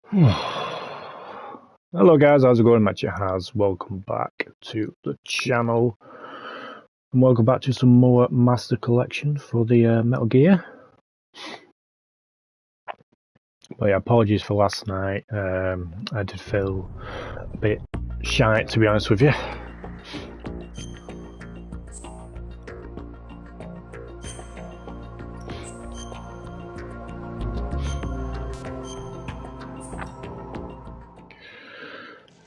Hello guys, how's it going? HatCHeTHaZ. Welcome back to the channel. And welcome back to some more Master Collection for the Metal Gear. But yeah, apologies for last night. I did feel a bit shy, to be honest with you.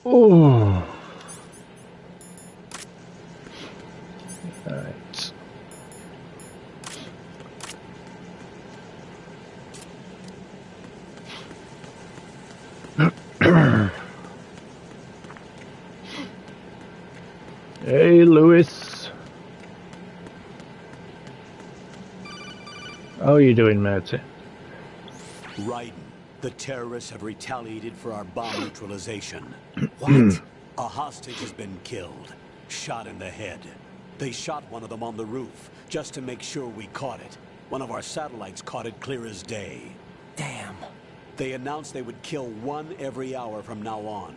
Oh. Right. Hey, Lewis. How are you doing, matey? Raiden, the terrorists have retaliated for our bomb neutralization. What? A hostage has been killed. Shot in the head. They shot one of them on the roof, just to make sure we caught it. One of our satellites caught it clear as day. Damn. They announced they would kill one every hour from now on.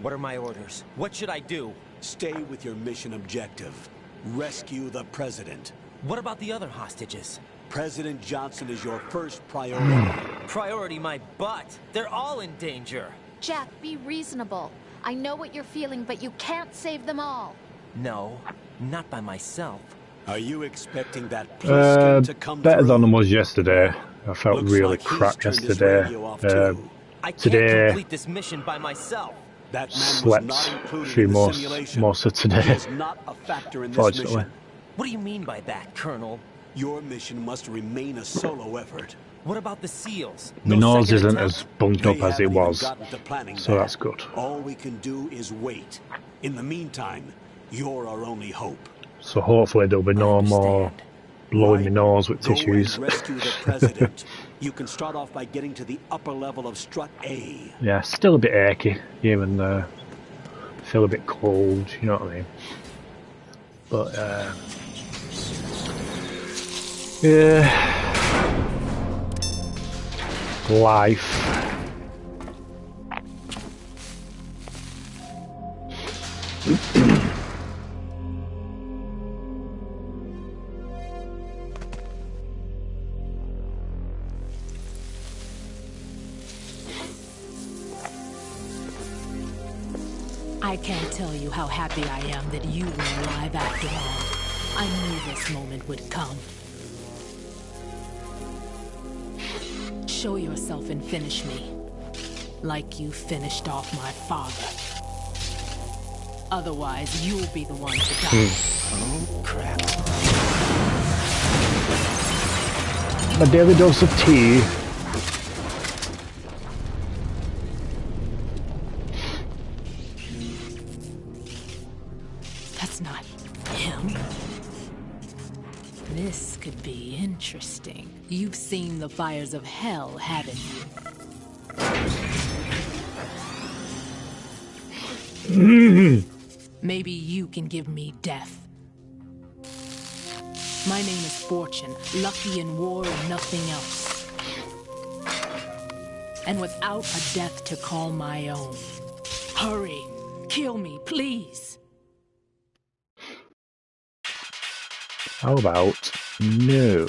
What are my orders? What should I do? Stay with your mission objective. Rescue the president. What about the other hostages? President Johnson is your first priority. Priority my butt. They're all in danger. Jack, be reasonable. I know what you're feeling, but you can't save them all. No, not by myself. Are you expecting that Pliskin to come better through? than I was yesterday. I felt Looks really like he's crap turned his yesterday. radio off too. I can't Today, complete this mission by myself. That man slept was not included through in the most simulation. of He today. is not a factor in this Fortunately. mission. What do you mean by that, Colonel? Your mission must remain a solo effort. What about the SEALs? My No nose second isn't attempt? as bunked up They as it haven't even was, gotten to planning so that. that's good. All we can do is wait. In the meantime, you're our only hope. So hopefully there'll be no more understand. blowing my Raiden, nose with go tissues. and rescue the president. You can start off by getting to the upper level of strut A. Yeah, still a bit achy here and there. Feel a bit cold, you know what I mean? But yeah, life. I can't tell you how happy I am that you were alive after all. I knew this moment would come. Show yourself and finish me. Like you finished off my father. Otherwise, you'll be the one to die. Oh, crap. My daily dose of tea. That's not him. This could be interesting. You've seen the fires of hell, haven't you? Maybe you can give me death. My name is Fortune, lucky in war and nothing else. And without a death to call my own. Hurry, kill me, please. How about no?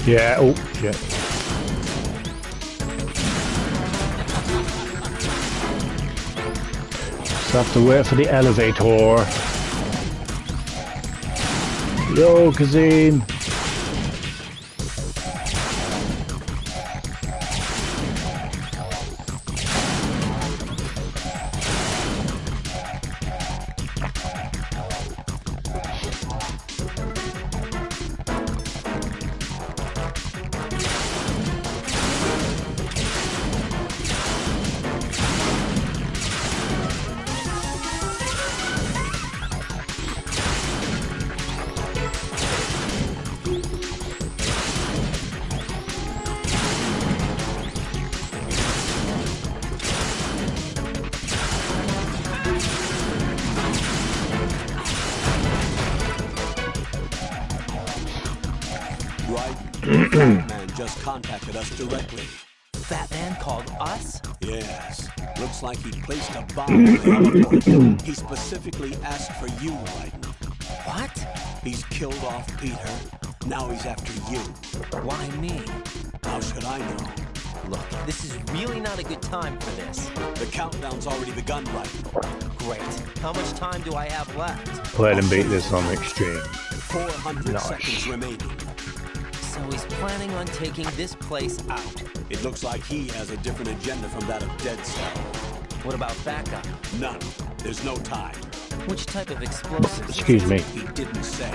Yeah, oh, shit. So I have to wait for the elevator. Yo, Kazim. Right? Fat Man just contacted us directly. Fat Man called us? Yes. Looks like he placed a bomb on the heliport. He specifically asked for you, Raiden. What? He's killed off Peter. Now he's after you. Why me? How should I know? Look, this is really not a good time for this. The countdown's already begun, Raiden. Great. How much time do I have left? Play and beat this on extreme. 400 seconds remaining. So he's planning on taking this place out. It looks like he has a different agenda from that of Dead Cell. What about backup? None. There's no time. Which type of explosives? Excuse me. He didn't say.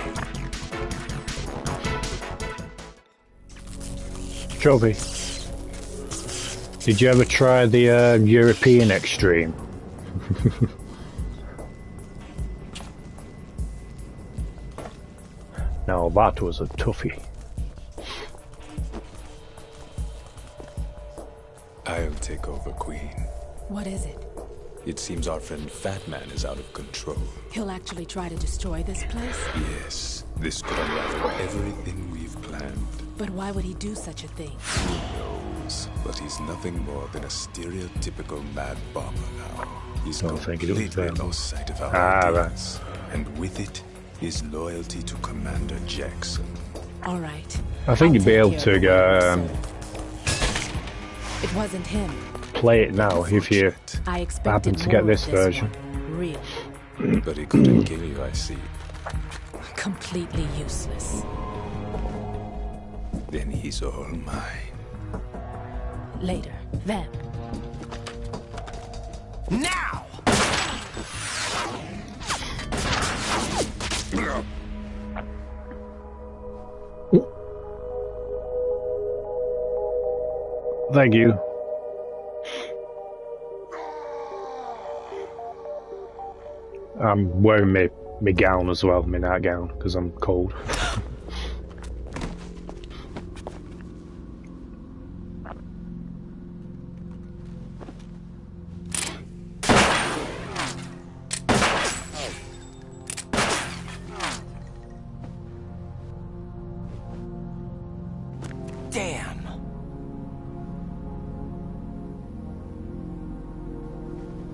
Trophy. Did you ever try the European extreme? No, that was a toughie. I'll take over, Queen. What is it? It seems our friend Fat Man is out of control. He'll actually try to destroy this place? Yes, this could unravel everything we've planned. But why would he do such a thing? Who knows? But he's nothing more than a stereotypical mad bomber now. He's completely lost sight of our ideas. And with it, his loyalty to Commander Jackson. All right. I think you'd be able to It wasn't him. play it now if you I happen to get this version. Real. But he couldn't kill you, I see. Completely useless. Then he's all mine. Later. Then. Now! Thank you. I'm wearing my gown as well, my nightgown, because I'm cold. Damn.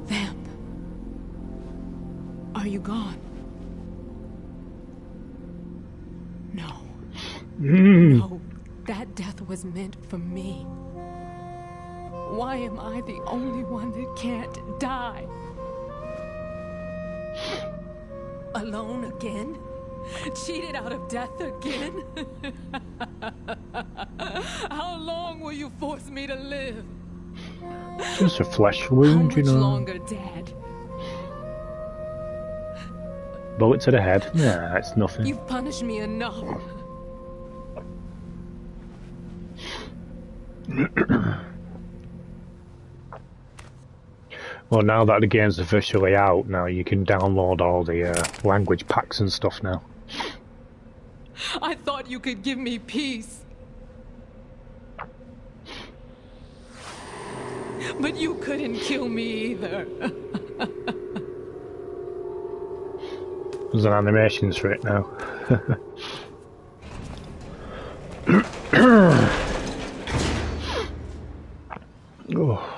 Vamp. Are you gone? No. No. That death was meant for me. Why am I the only one that can't die? Alone again? Cheated out of death again? How long will you force me to live? Just a flesh wound, you know. How much longer, Dad? Bullet to the head. Nah, it's nothing. You've punished me enough. Well, now that the game's officially out, now you can download all the language packs and stuff now. I thought you could give me peace. But you couldn't kill me either. There's an animations for it now. Oh.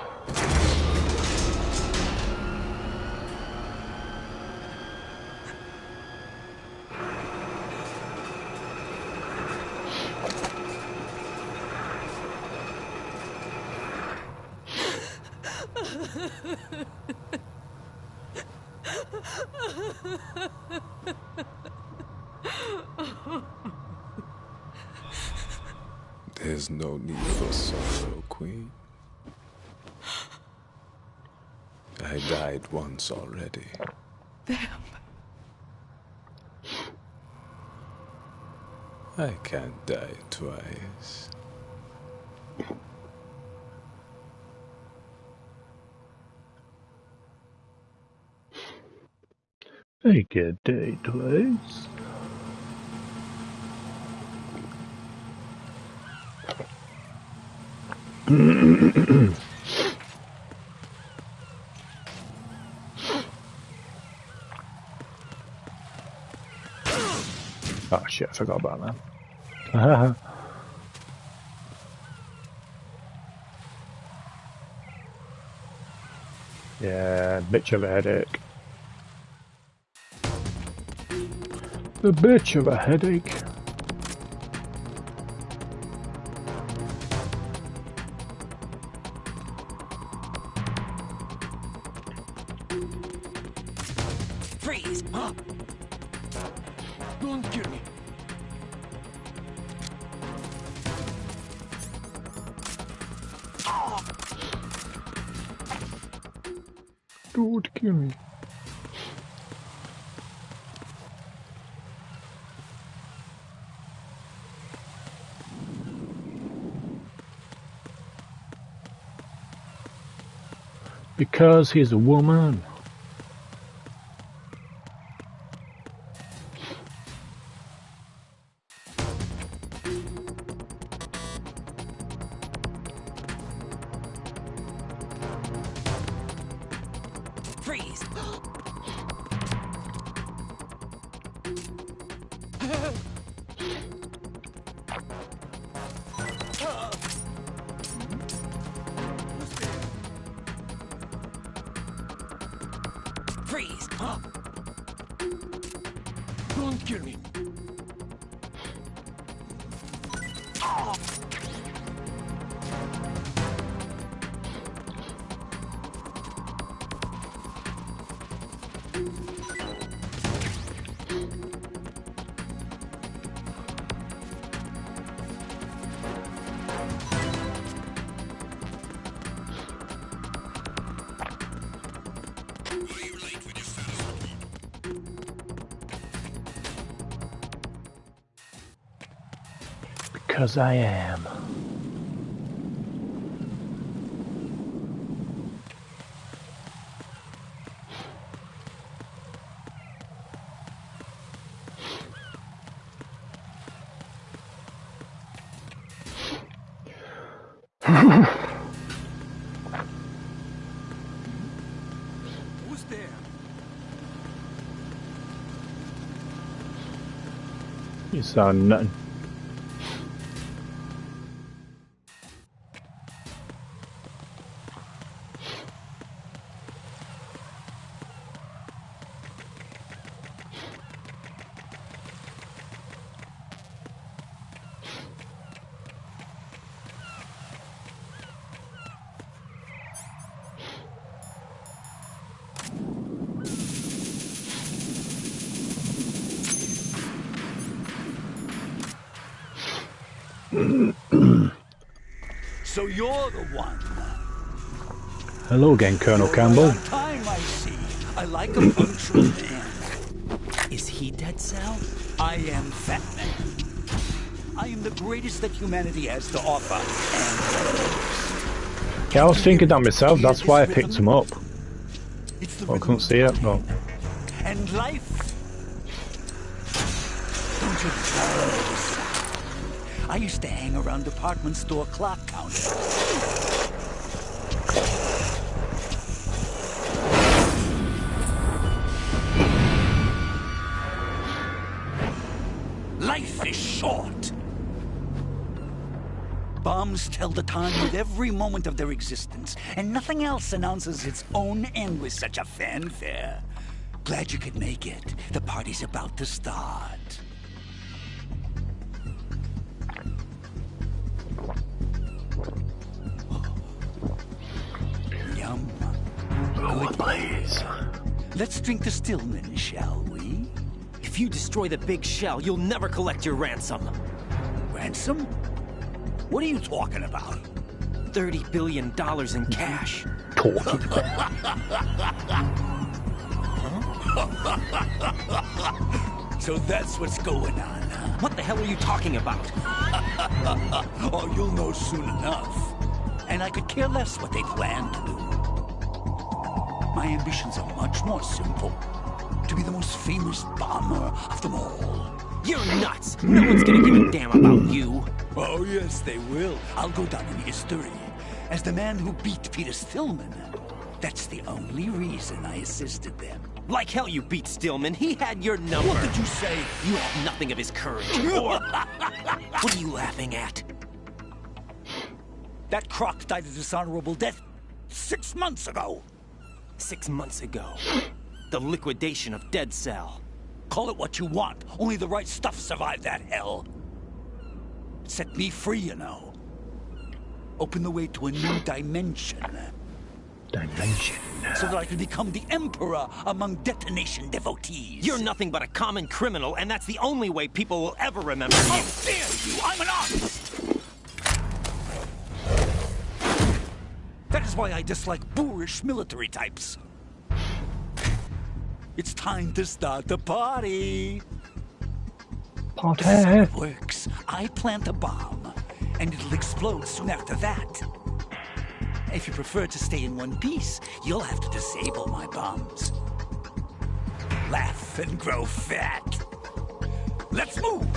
There's no need for sorrow, Queen. I died once already. I can't die twice. I can't die twice. Oh shit, I forgot about that. Yeah, bitch of a headache. The bitch of a headache. Freeze! Huh? Don't kill me. Don't kill me. Because he's a woman. Freeze! Freeze! Huh? Don't kill me. Because I am. Who's there? You sound nothing. So you're the one. Hello again, Colonel Campbell. Right on time, I see. I like a punctual man. Is he dead, Sal? I am Fat Man. I am the greatest that humanity has to offer. And Yeah, I was thinking that myself. That's why I picked him up. it's the Well, I couldn't see it. No. and life. Don't you know this? I used to hang around department store clock counters. Life is short. Bombs tell the time with every moment of their existence, and nothing else announces its own end with such a fanfare. Glad you could make it. The party's about to start. Yum. Oh, please. Let's drink the Stillman, shall we? If you destroy the big shell, you'll never collect your ransom. Ransom? What are you talking about? $30 billion in cash. Talking. So that's what's going on, huh? What the hell are you talking about? Oh, you'll know soon enough. And I could care less what they plan to do. My ambitions are much more simple. To be the most famous bomber of them all. You're nuts! No one's gonna give a damn about you. Oh, yes, they will. I'll go down in history as the man who beat Peter Stillman. That's the only reason I assisted them. Like hell you beat Stillman. He had your number. What did you say? You have nothing of his courage. Or... What are you laughing at? That croc died a dishonorable death 6 months ago. 6 months ago. The liquidation of Dead Cell. Call it what you want. Only the right stuff survived that hell. Set me free, you know. Open the way to a new dimension. So that I can become the emperor among detonation devotees. You're nothing but a common criminal, and that's the only way people will ever remember you. How dare you! I'm an artist! That is why I dislike boorish military types. It's time to start the party. This is how it works. I plant a bomb, and it'll explode soon after that. If you prefer to stay in one piece, you'll have to disable my bombs. Laugh and grow fat. Let's move!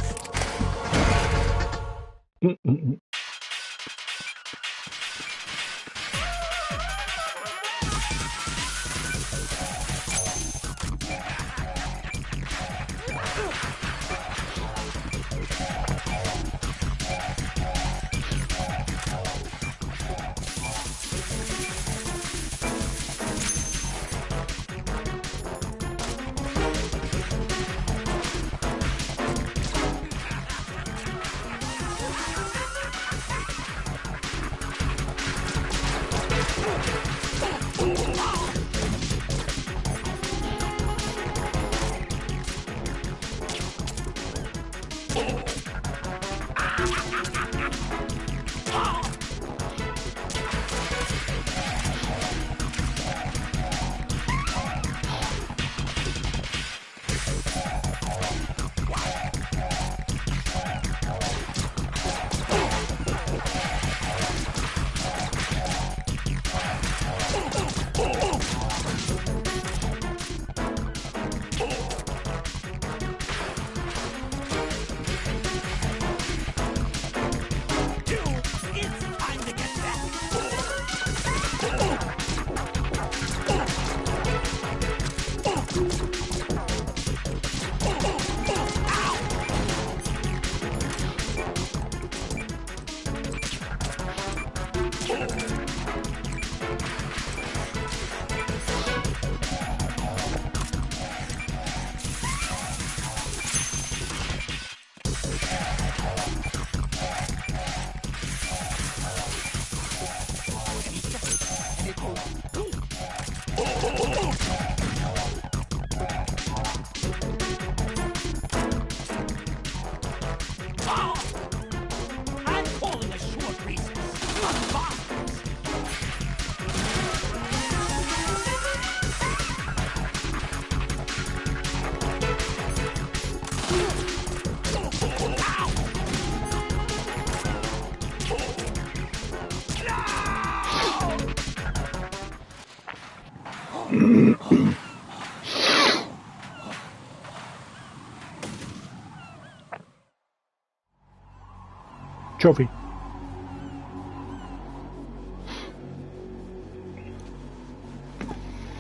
Trophy.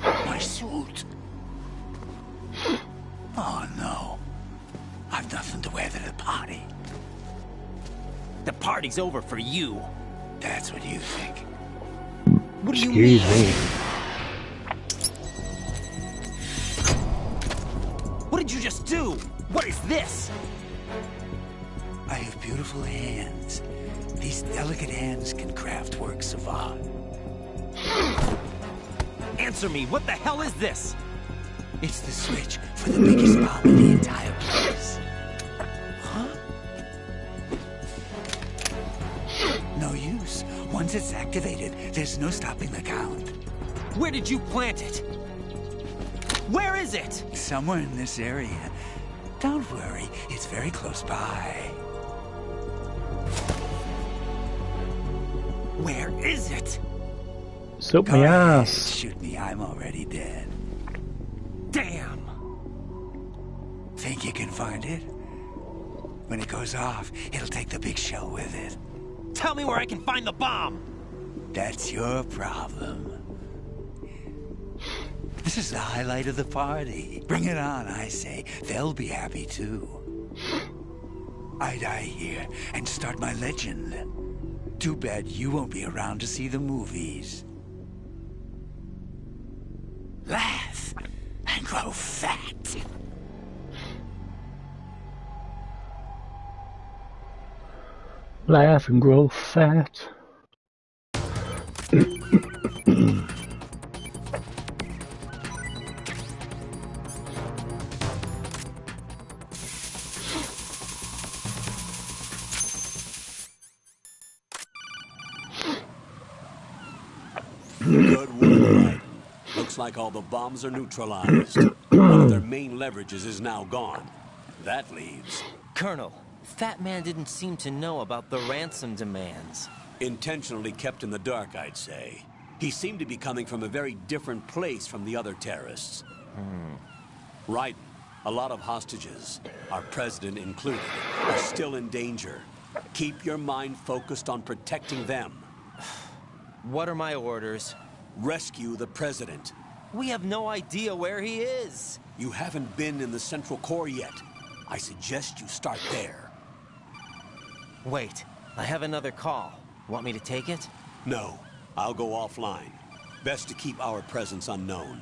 My suit. Oh no. I've nothing to wear to the party. The party's over for you. That's what you think. What do you mean? Excuse me. What did you just do? What is this? I have beautiful hands. These delicate hands can craft works of art. Answer me, what the hell is this? It's the switch for the biggest bomb in the entire place. Huh? No use. Once it's activated, there's no stopping the count. Where did you plant it? Where is it? Somewhere in this area. Don't worry, it's very close by. Where is it? Suck Go my ahead, ass. shoot me, I'm already dead. Damn. Think you can find it? When it goes off, it'll take the big show with it. Tell me where I can find the bomb. That's your problem. This is the highlight of the party. Bring it on, I say. They'll be happy too. I die here and start my legend. Too bad you won't be around to see the movies. grow fat. Laugh and grow fat. Good work, Raiden. Looks like all the bombs are neutralized. One of their main leverages is now gone. That leaves... Colonel, Fat Man didn't seem to know about the ransom demands. Intentionally kept in the dark, I'd say. He seemed to be coming from a very different place from the other terrorists. Raiden, a lot of hostages, our president included, are still in danger. Keep your mind focused on protecting them. What are my orders? Rescue the president. We have no idea where he is. You haven't been in the Central Core yet. I suggest you start there. Wait, I have another call. Want me to take it? No, I'll go offline. Best to keep our presence unknown.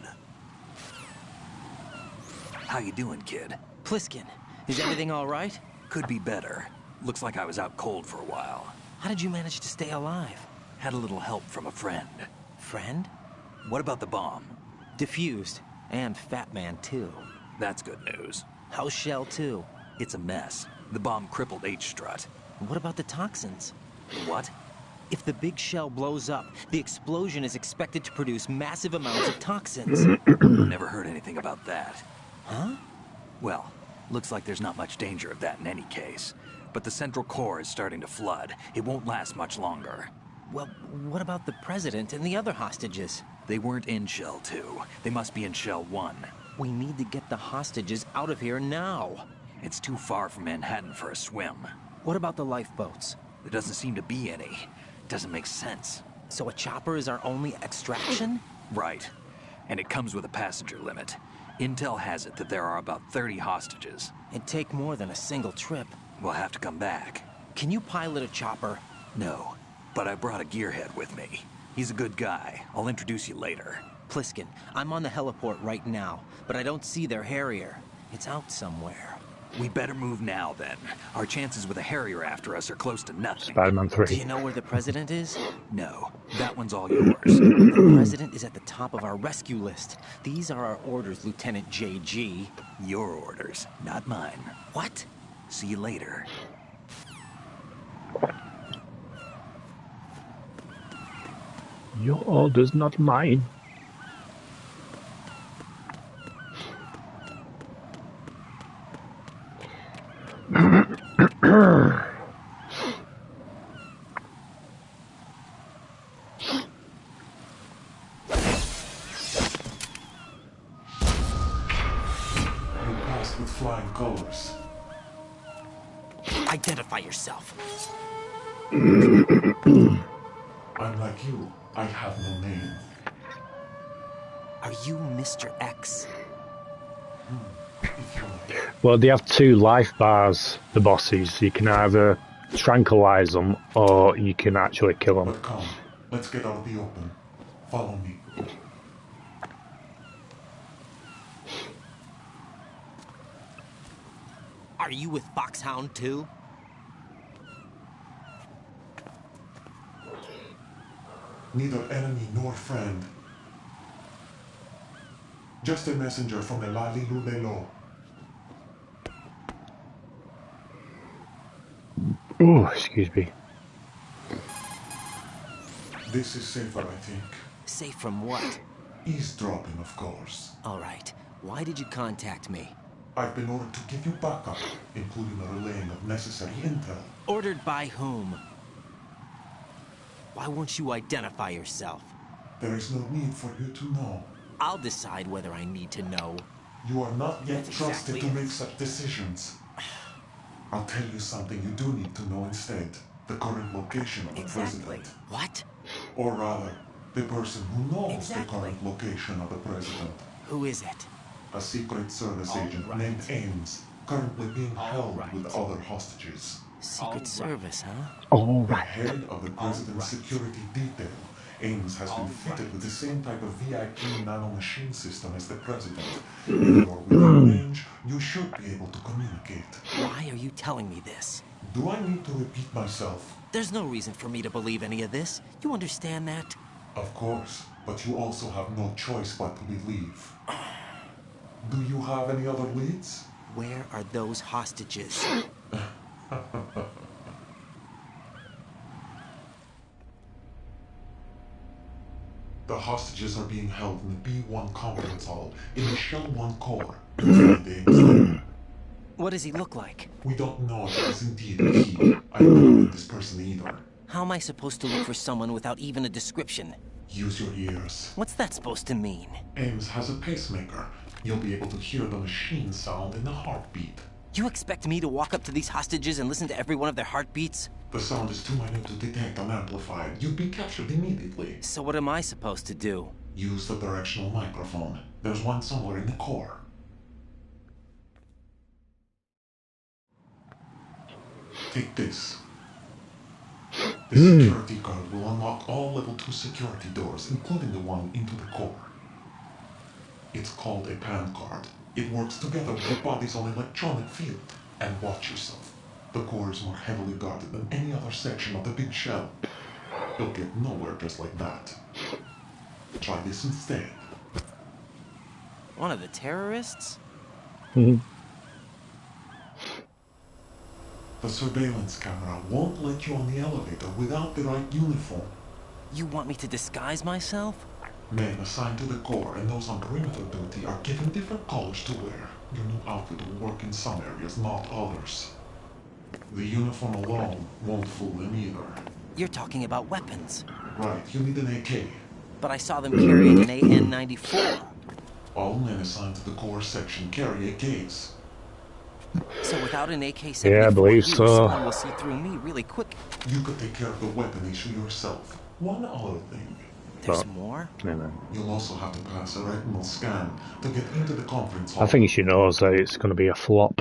How you doing, kid? Pliskin, is everything all right? Could be better. Looks like I was out cold for a while. How did you manage to stay alive? Had a little help from a friend. Friend? What about the bomb? Defused. And Fat Man, too. That's good news. How's Shell, too? It's a mess. The bomb crippled H-Strut. What about the toxins? What? If the big shell blows up, the explosion is expected to produce massive amounts of toxins. Never heard anything about that. Huh? Well, looks like there's not much danger of that in any case. But the Central Core is starting to flood. It won't last much longer. Well, what about the president and the other hostages? They weren't in Shell 2. They must be in Shell 1. We need to get the hostages out of here now. It's too far from Manhattan for a swim. What about the lifeboats? There doesn't seem to be any. Doesn't make sense. So a chopper is our only extraction? Right. And it comes with a passenger limit. Intel has it that there are about 30 hostages. It'd take more than a single trip. We'll have to come back. Can you pilot a chopper? No, but I brought a gearhead with me. He's a good guy. I'll introduce you later. Pliskin, I'm on the heliport right now, but I don't see their Harrier. It's out somewhere. We better move now, then. Our chances with a Harrier after us are close to nothing. Spider-Man 3. Do you know where the president is? No, that one's all yours. The president is at the top of our rescue list. These are our orders, Lieutenant JG. Your orders, not mine. What? See you later. Your orders, not mine. With flying colors. Identify yourself. I'm like you. I have no name. Are you Mr. X? If you like. Well, they have two life bars, the bosses. You can either tranquilize them or you can actually kill them. But come, let's get out of the open. Follow me. Are you with Foxhound too? Neither enemy nor friend. Just a messenger from Elali Lulelo. Oh, excuse me. This is safer, I think. Safe from what? Eavesdropping, of course. All right. Why did you contact me? I've been ordered to give you backup, including the relaying of necessary intel. Ordered by whom? Why won't you identify yourself? There is no need for you to know. I'll decide whether I need to know. You are not yet That's trusted exactly to make such decisions. I'll tell you something you do need to know instead. The current location of the president. What? Or rather, the person who knows Exactly. the current location of the president. Who is it? A Secret Service agent right. named Ames, currently being held right. with other hostages. Secret Service, huh? All The right. head of the president's security detail Ames has been fitted with the same type of VIP nanomachine system as the president. If you're within range, you should be able to communicate. Why are you telling me this? Do I need to repeat myself? There's no reason for me to believe any of this. You understand that? Of course, but you also have no choice but to believe. Do you have any other leads? Where are those hostages? The hostages are being held in the B1 conference hall in the Shell 1 core. Inside What does he look like? We don't know if it is indeed he. I don't know this person either. How am I supposed to look for someone without even a description? Use your ears. What's that supposed to mean? Ames has a pacemaker. You'll be able to hear the machine sound in the heartbeat. You expect me to walk up to these hostages and listen to every one of their heartbeats? The sound is too minute to detect and amplify. You'd be captured immediately. So what am I supposed to do? Use the directional microphone. There's one somewhere in the core. Take this. The security card will unlock all level 2 security doors, including the one into the core. It's called a PAN card. It works together with your body's own electronic field. And watch yourself. The core is more heavily guarded than any other section of the big shell. You'll get nowhere just like that. Try this instead. One of the terrorists? Mm-hmm. The surveillance camera won't let you on the elevator without the right uniform. You want me to disguise myself? Men assigned to the core and those on perimeter duty are given different colors to wear. Your new outfit will work in some areas, not others. The uniform alone won't fool them either. You're talking about weapons. Right, you need an AK. But I saw them carrying an AN-94. All men assigned to the core section carry AKs. So without an AK-74, yeah, I believe so. Someone will see through me really quick. You could take care of the weapon issue yourself. One other thing. There's more? No. You'll also have to pass a retinal scan to get into the conference hall. I think she knows that it's going to be a flop.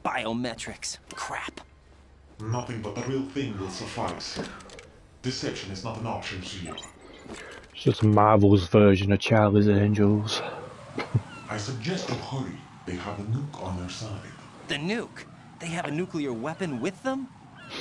Biometrics. Crap. Nothing but the real thing will suffice. Deception is not an option here. It's just Marvel's version of Charlie's Angels. I suggest you hurry. They have a nuke on their side. The nuke? They have a nuclear weapon with them?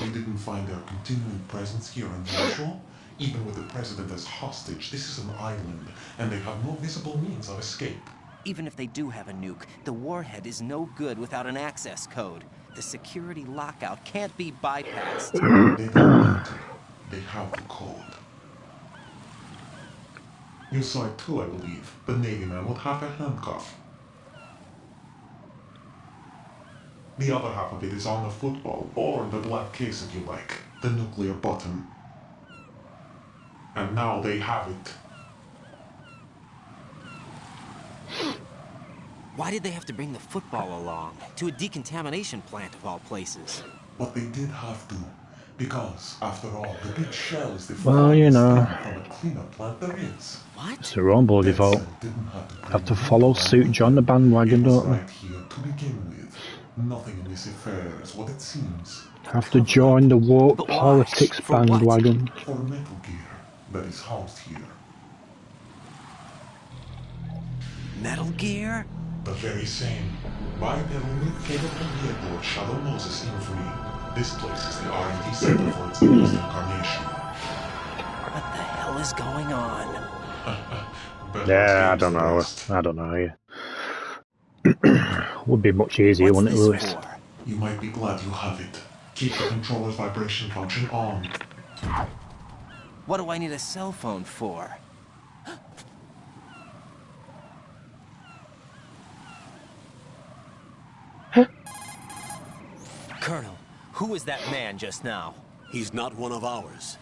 We didn't find their continuing presence here unusual. Even with the president as hostage, this is an island, and they have no visible means of escape. Even if they do have a nuke, the warhead is no good without an access code. The security lockout can't be bypassed. They don't need to. They have the code. You saw it too, I believe. The Navy man with half a handcuff. The other half of it is on the football, or in the black case if you like. The nuclear button. And now they have it. Why did they have to bring the football along? To a decontamination plant of all places. But they did have to. Because, after all, the big shell is the well, you know, from a cleanup plant there is. What? It's their own bloody fault. Have to follow suit and join the bandwagon, don't they? Right here to begin with. Nothing in this affair is what it seems. Have to join the woke politics bandwagon. For Metal Gear that is housed here. Metal Gear? The very same. Bipedal capable vehicle of Shadow Moses infamy. This place is the R&D center for its newest incarnation. What the hell is going on? Yeah, I don't know. Yeah. Would be much easier, wouldn't it, Lewis? You might be glad you have it. Keep the controller's vibration function on. What do I need a cell phone for? Colonel, who was that man just now? He's not one of ours.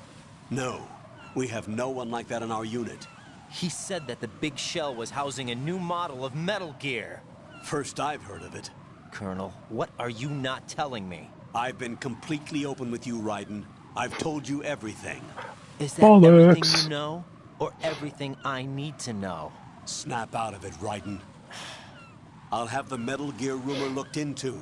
No, we have no one like that in our unit. He said that the big shell was housing a new model of Metal Gear. First I've heard of it. Colonel, what are you not telling me? I've been completely open with you, Raiden. I've told you everything. Is that everything you know? Or everything I need to know? Snap out of it, Raiden. I'll have the Metal Gear rumor looked into.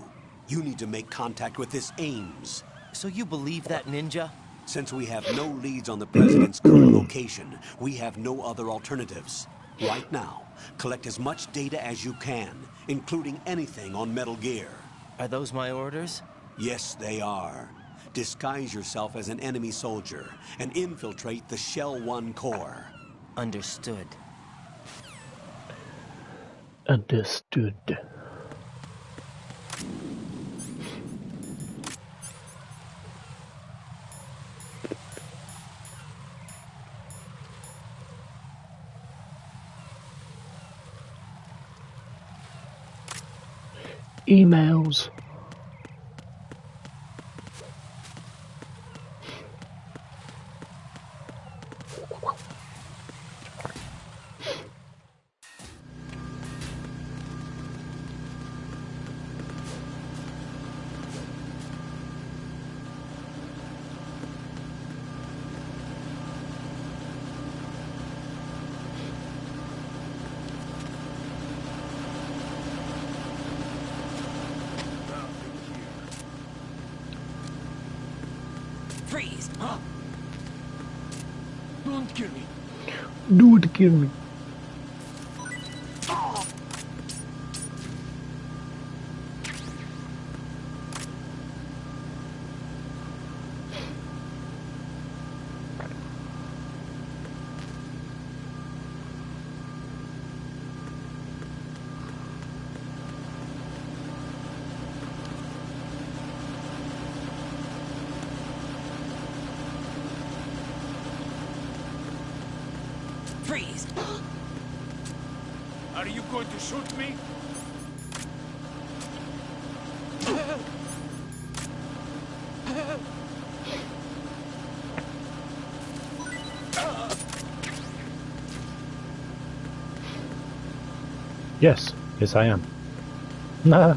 You need to make contact with this Ames. So you believe that ninja? Since we have no leads on the President's current location, we have no other alternatives. Right now, collect as much data as you can, including anything on Metal Gear. Are those my orders? Yes, they are. Disguise yourself as an enemy soldier and infiltrate the Shell 1 core. Understood. Understood. Emails. Freeze! Huh? Don't kill me. Don't kill me. Freeze! Are you going to shoot me? Yes, yes I am. Nah.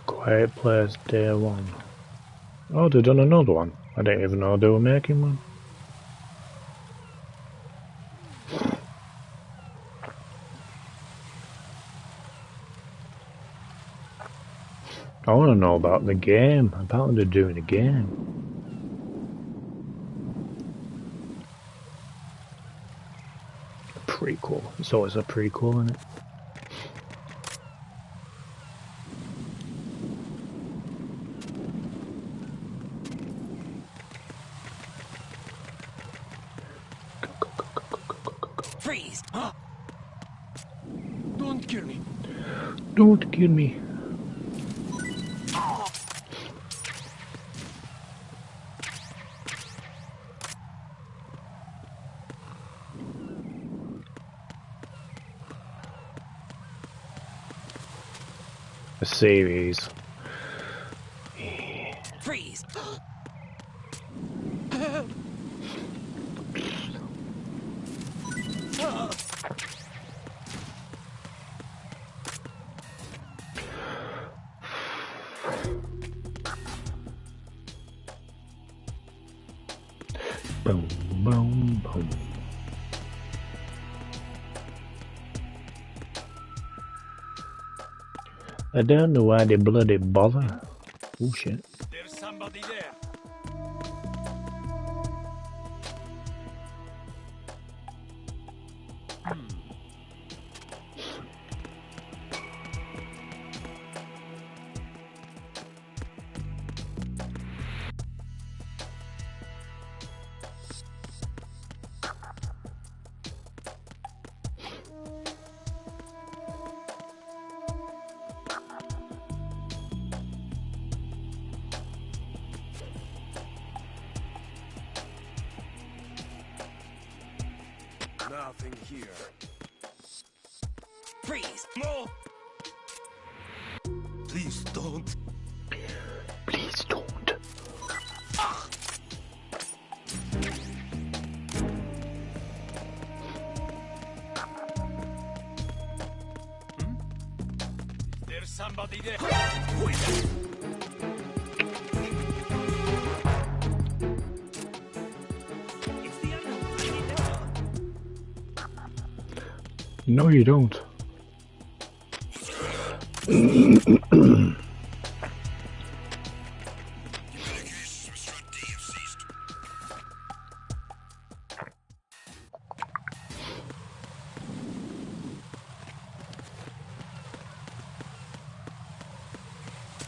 Quiet Place Day 1. Oh, they've done another one. I didn't even know they were making one. I want to know about the game. Apparently they're doing a game. A prequel. It's always a prequel, isn't it? Freeze! Huh? Don't kill me. Don't kill me. A series. Freeze! Boom, boom, boom. I don't know why they bloody bother. Oh shit. There's somebody there. nothing here. Freeze! No! Please don't. Please don't. There's somebody there. No, you don't.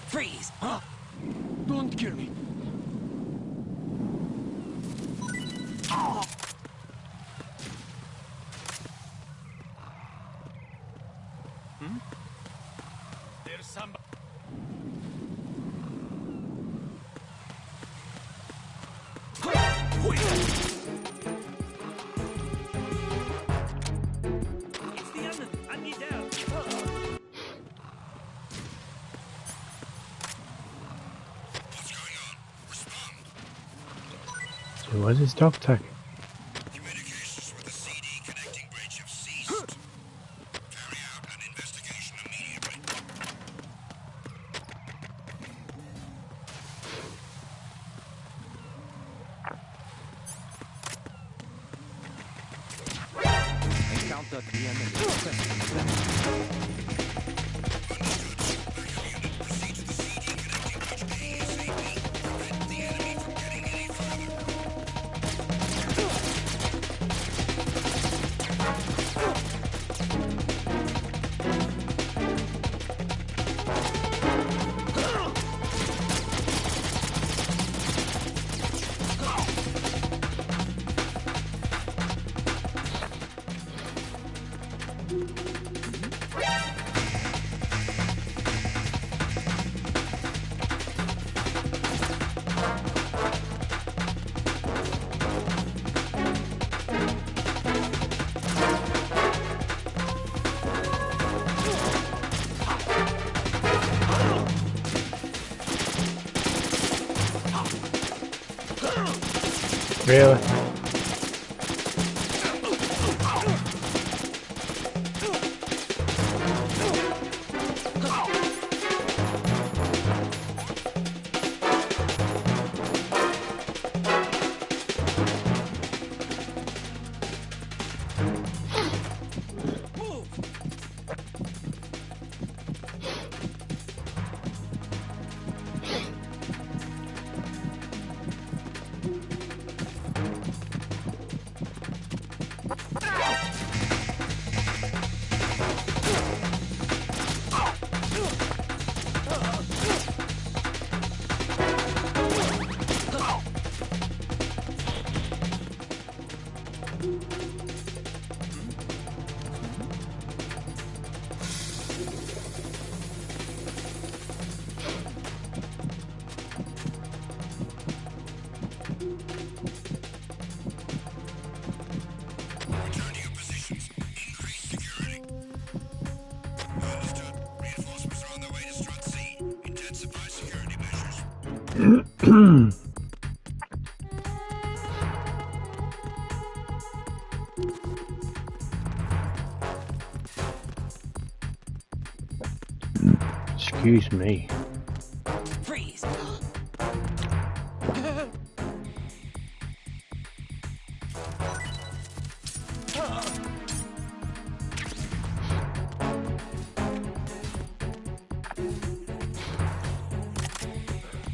Freeze! Huh? Don't kill me. There's somebody. It's the enemy. I need help. So where's his dog tag? Communications with the CD connecting bridge have ceased. Carry out an investigation immediately. Encounter the enemy. Proceed to the CD connecting bridge ASAP. Prevent the enemy from getting any further. Really? Return to your positions. Increase security. Understood. Reinforcements are on their way to Strut C. Intensify security measures. Excuse me. Freeze!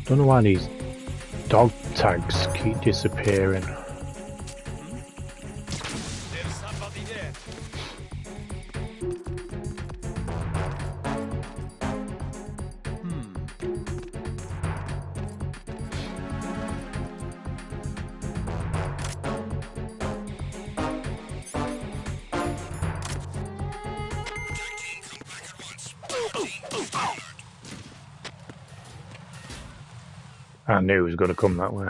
Don't know why these dog tags keep disappearing. There's somebody there. Attack team, come back at once. Team, move alert. I knew it was going to come that way.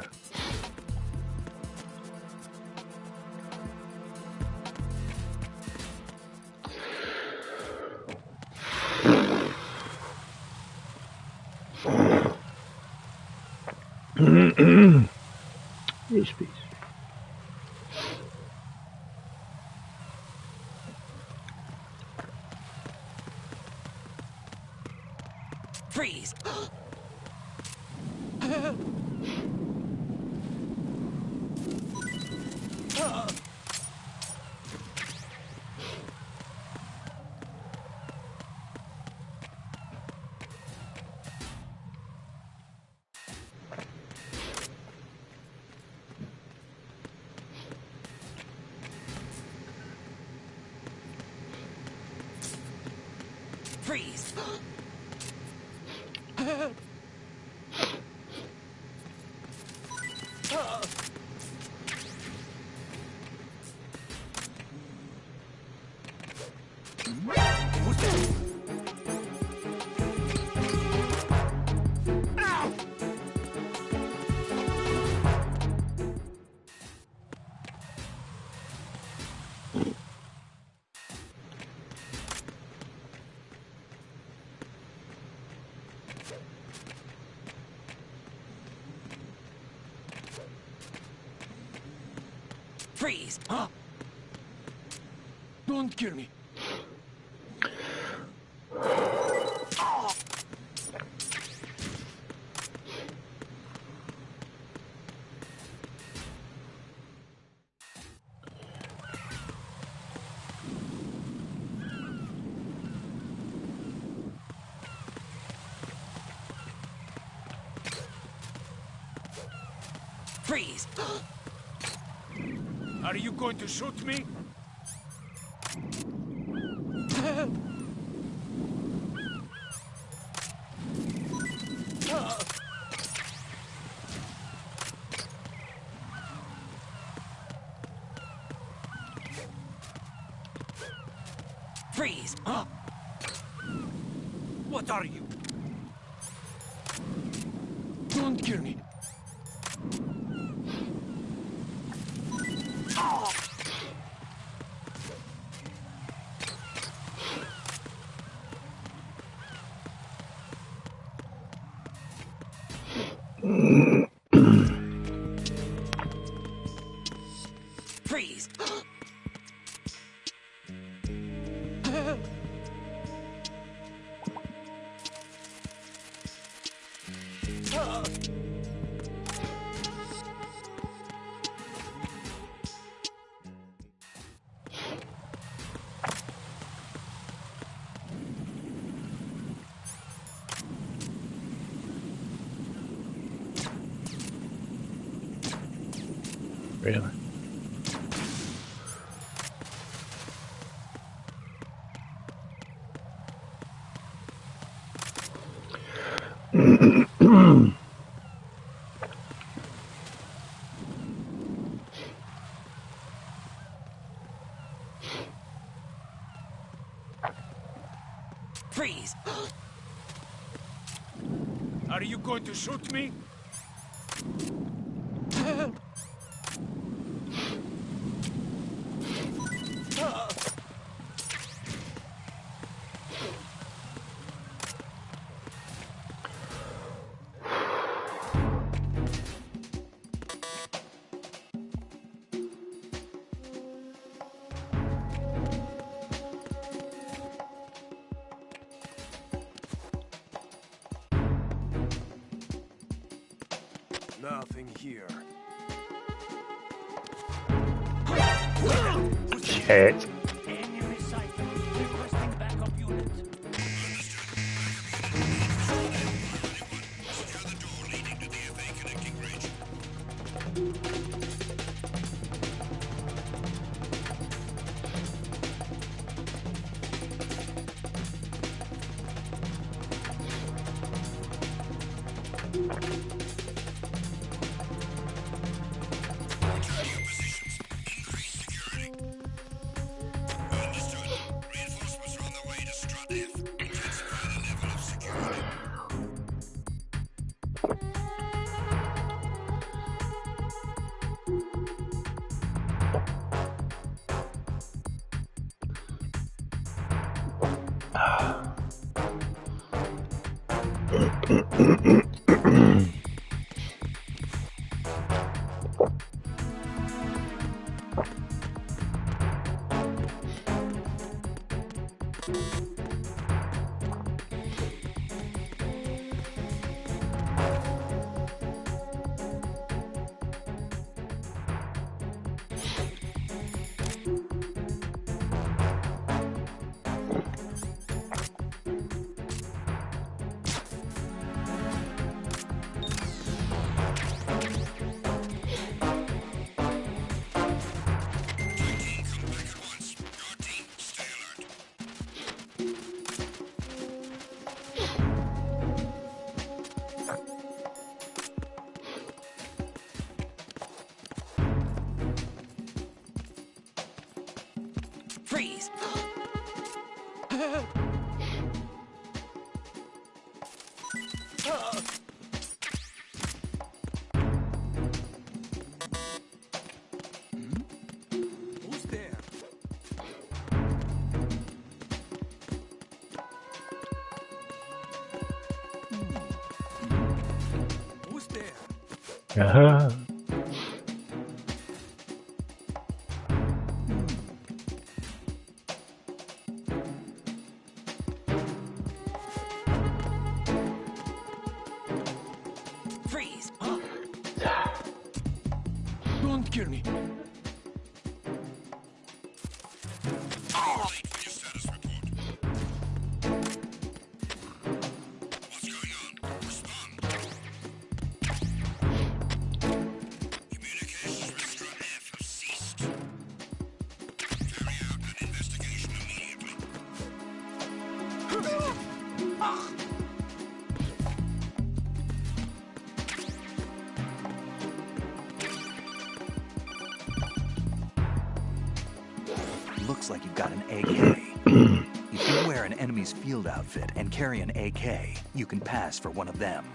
Yes, please. Freeze! Freeze! Freeze! Huh? Don't kill me. Freeze! Are you going to shoot me? Freeze! What are you? Don't kill me. Freeze! Really? Freeze! Are you going to shoot me? Nothing here. Shit. Enemy sight. Requesting backup unit. Secure the door leading to the FA connecting bridge. Return to your positions. Increase security. Understood. Reinforcements are on the way to Strut F. Intensify the level of security. Freeze! Who's there? Who's there? Freeze! Don't kill me. Looks like you've got an AK. If you wear an enemy's field outfit and carry an AK, you can pass for one of them.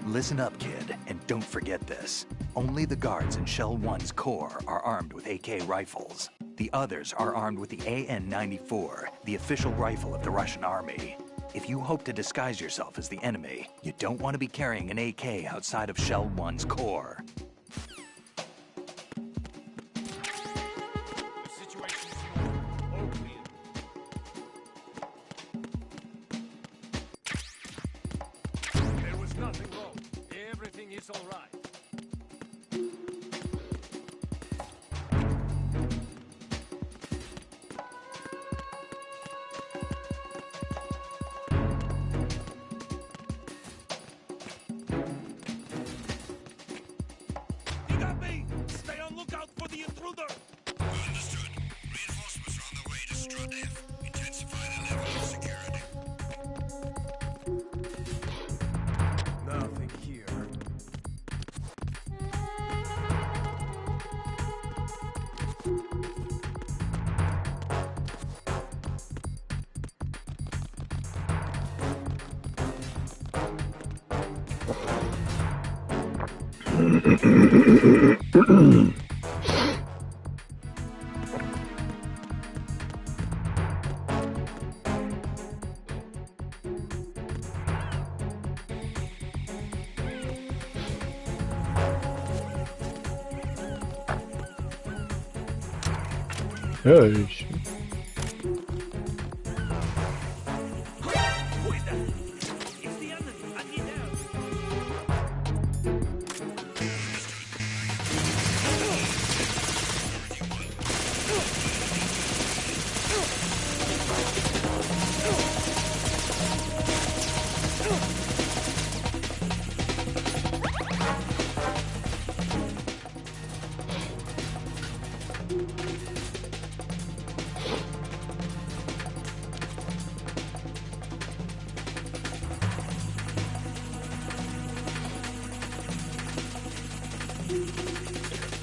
Listen up, kid, and don't forget this. Only the guards in Shell 1's core are armed with AK rifles. The others are armed with the AN-94, the official rifle of the Russian army. If you hope to disguise yourself as the enemy, you don't want to be carrying an AK outside of Shell 1's core. Nothing wrong. Everything is all right. You got me! Stay on lookout for the intruder! Understood. Reinforcements are on their way to Strut F. Intensify the level of security. Nothing here. Oh, shit.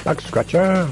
Back scratcher.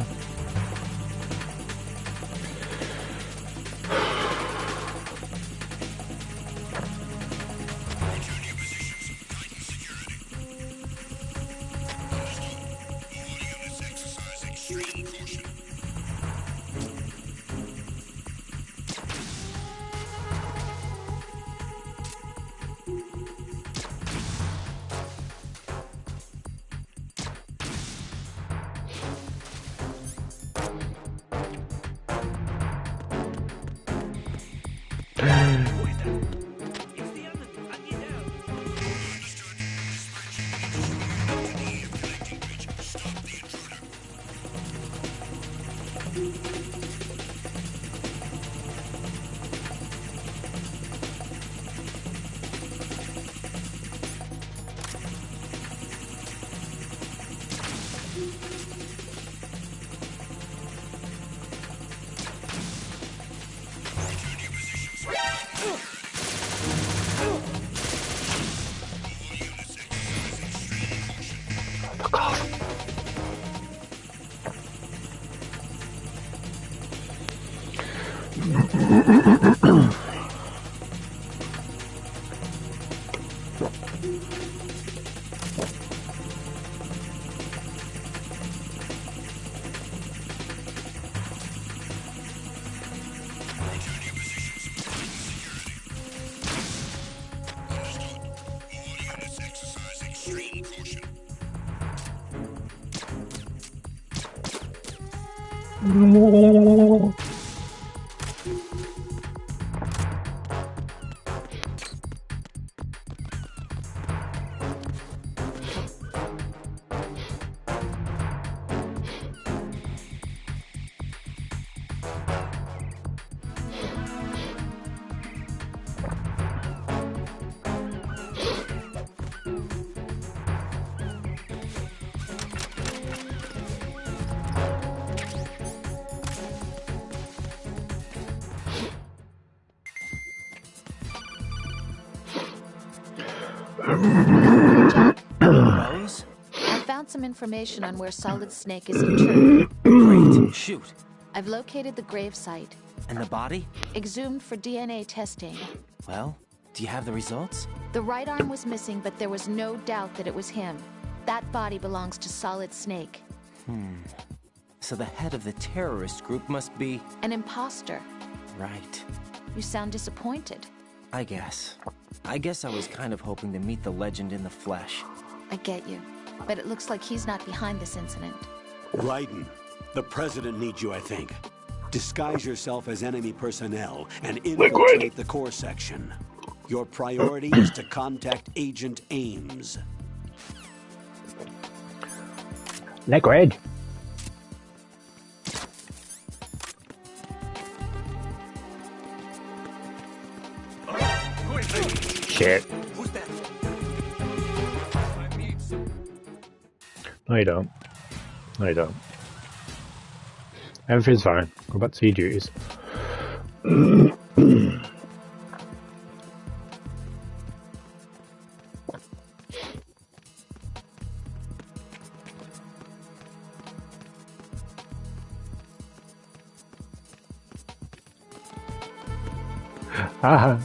Rose? I found some information on where Solid Snake is interred. Great. Shoot. I've located the grave site. And the body? Exhumed for DNA testing. Well, do you have the results? The right arm was missing, but there was no doubt that it was him. That body belongs to Solid Snake. So the head of the terrorist group must be... An imposter. Right. You sound disappointed. I guess I was kind of hoping to meet the legend in the flesh. I get you. But it looks like he's not behind this incident. Raiden, the president needs you, I think. Disguise yourself as enemy personnel and infiltrate the core section. Your priority is to contact Agent Ames. Liquid. Shit. No, you don't. No, you don't. Everything's fine. Go back to your duties. Haha.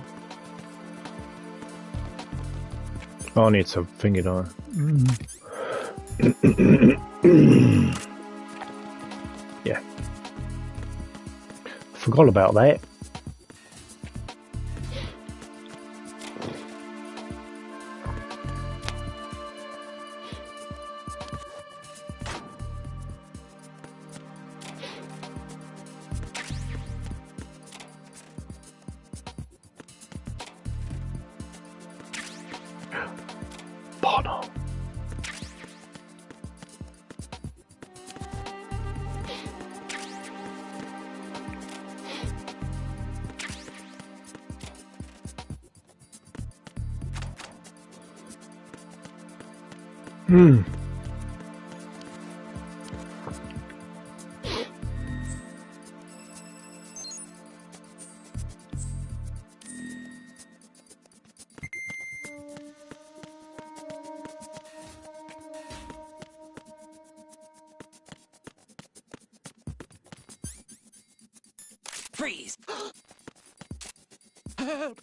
Oh, I need some finger on. Yeah. Forgot about that. Bono. Freeze! Help!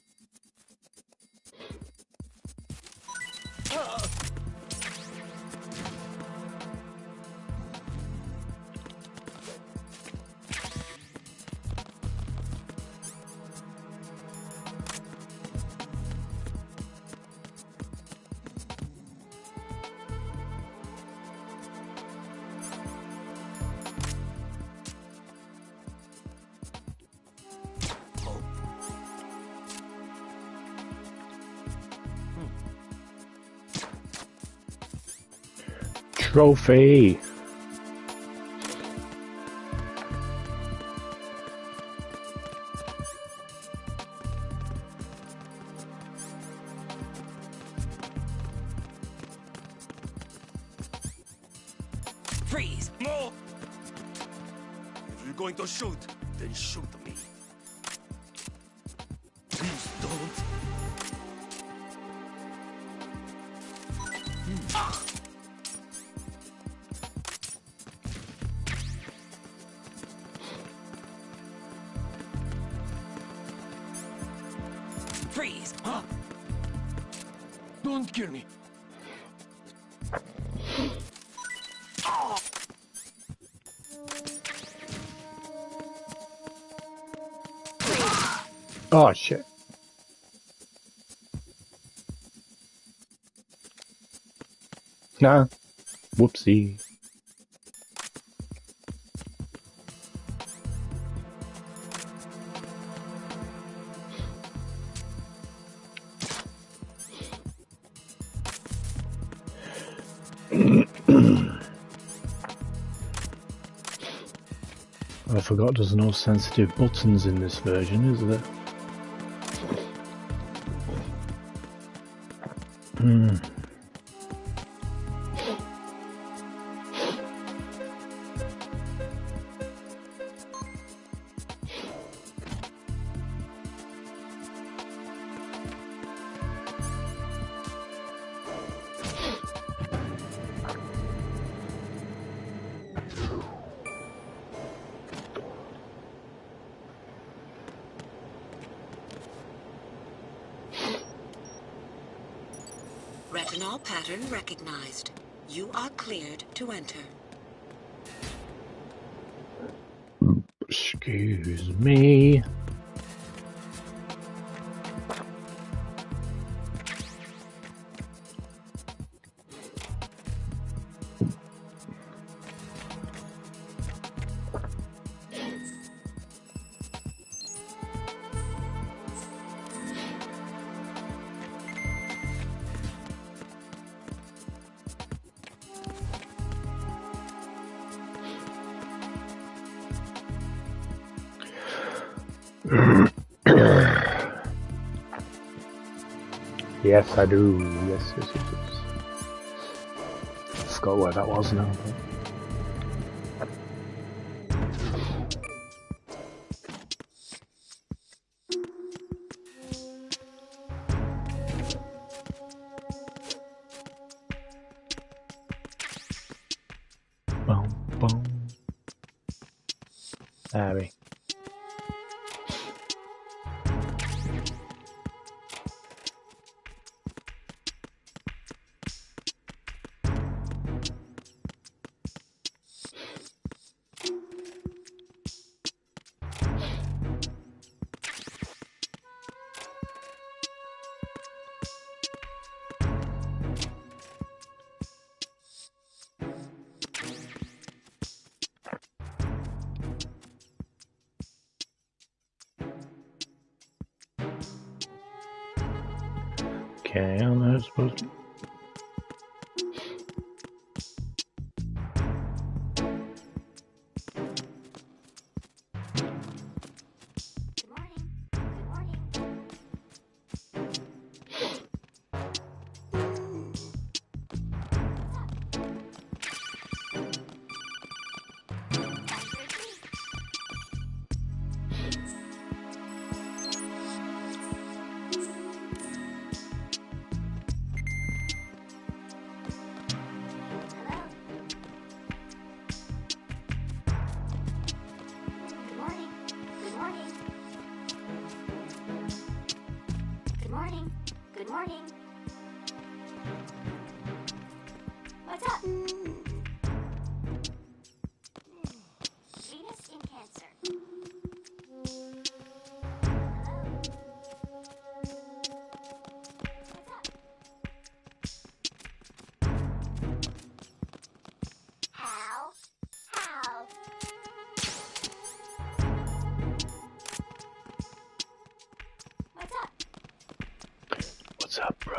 Trophy. Freeze! No! If you're going to shoot, then shoot me. Please don't. Freeze! Huh? Don't kill me. Oh shit. Nah. Whoopsie. I forgot there's no sensitive buttons in this version, is there? Retinol pattern recognized. You are cleared to enter. Excuse me. Yes, I do. Yes. I forgot where that was now. Boom. Harry. Okay, I'm not supposed to. Good morning. What's up? Venus in Cancer. How? What's up? What's up, bro?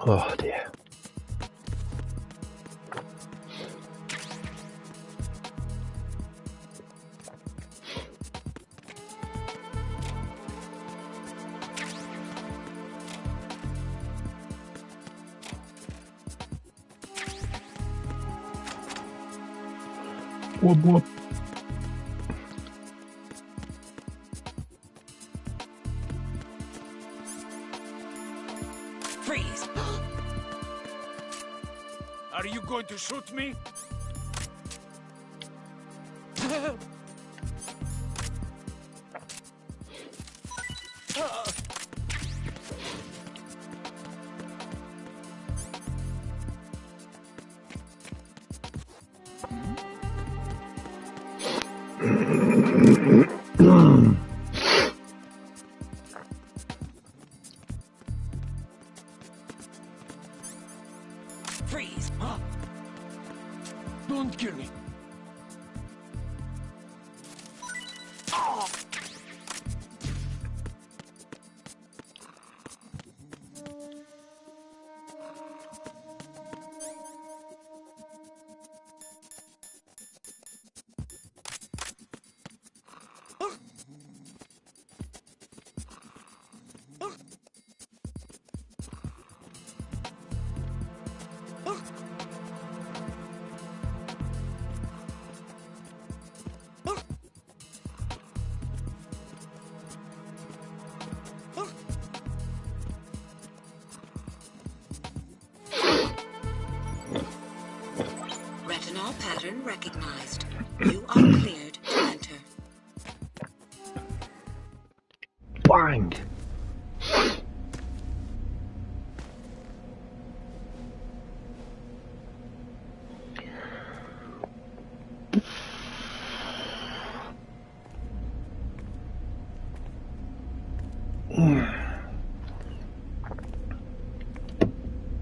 Oh dear. Whoop whoop. Freeze! Are you going to shoot me? Freeze! Don't kill me. Retinol pattern recognized. You are cleared to enter. Bang!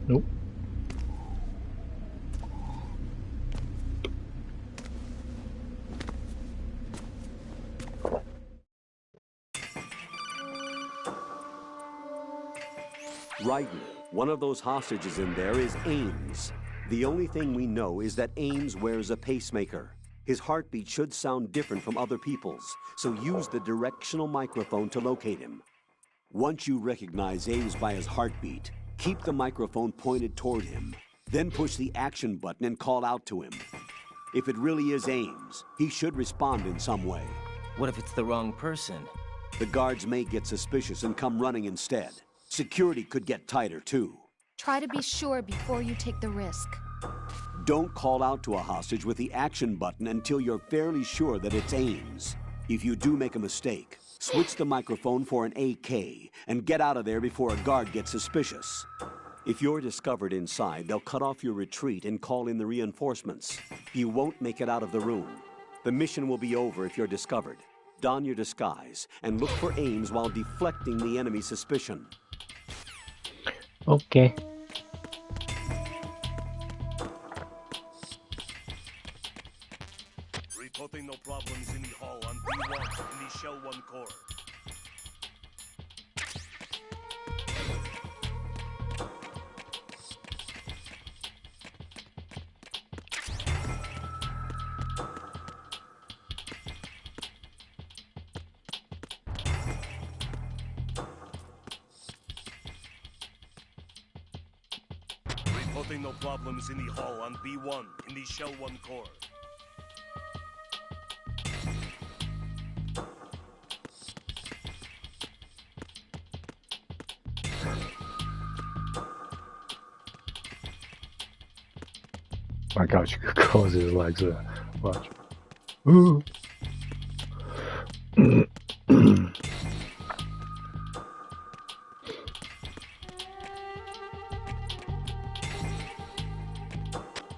Nope. Raiden, one of those hostages in there is Ames. The only thing we know is that Ames wears a pacemaker. His heartbeat should sound different from other people's, so use the directional microphone to locate him. Once you recognize Ames by his heartbeat, keep the microphone pointed toward him. Then push the action button and call out to him. If it really is Ames, he should respond in some way. What if it's the wrong person? The guards may get suspicious and come running instead. Security could get tighter, too. Try to be sure before you take the risk. Don't call out to a hostage with the action button until you're fairly sure that it's Ames. If you do make a mistake, switch the microphone for an AK and get out of there before a guard gets suspicious. If you're discovered inside, they'll cut off your retreat and call in the reinforcements. You won't make it out of the room. The mission will be over if you're discovered. Don your disguise and look for Ames while deflecting the enemy's suspicion. Okay. Reporting no problems in the hall on B1 in the Shell 1 core. Reporting no problems in the hall on B1 in the Shell 1 core. My gosh, you could close his legs there. Watch. Ooh.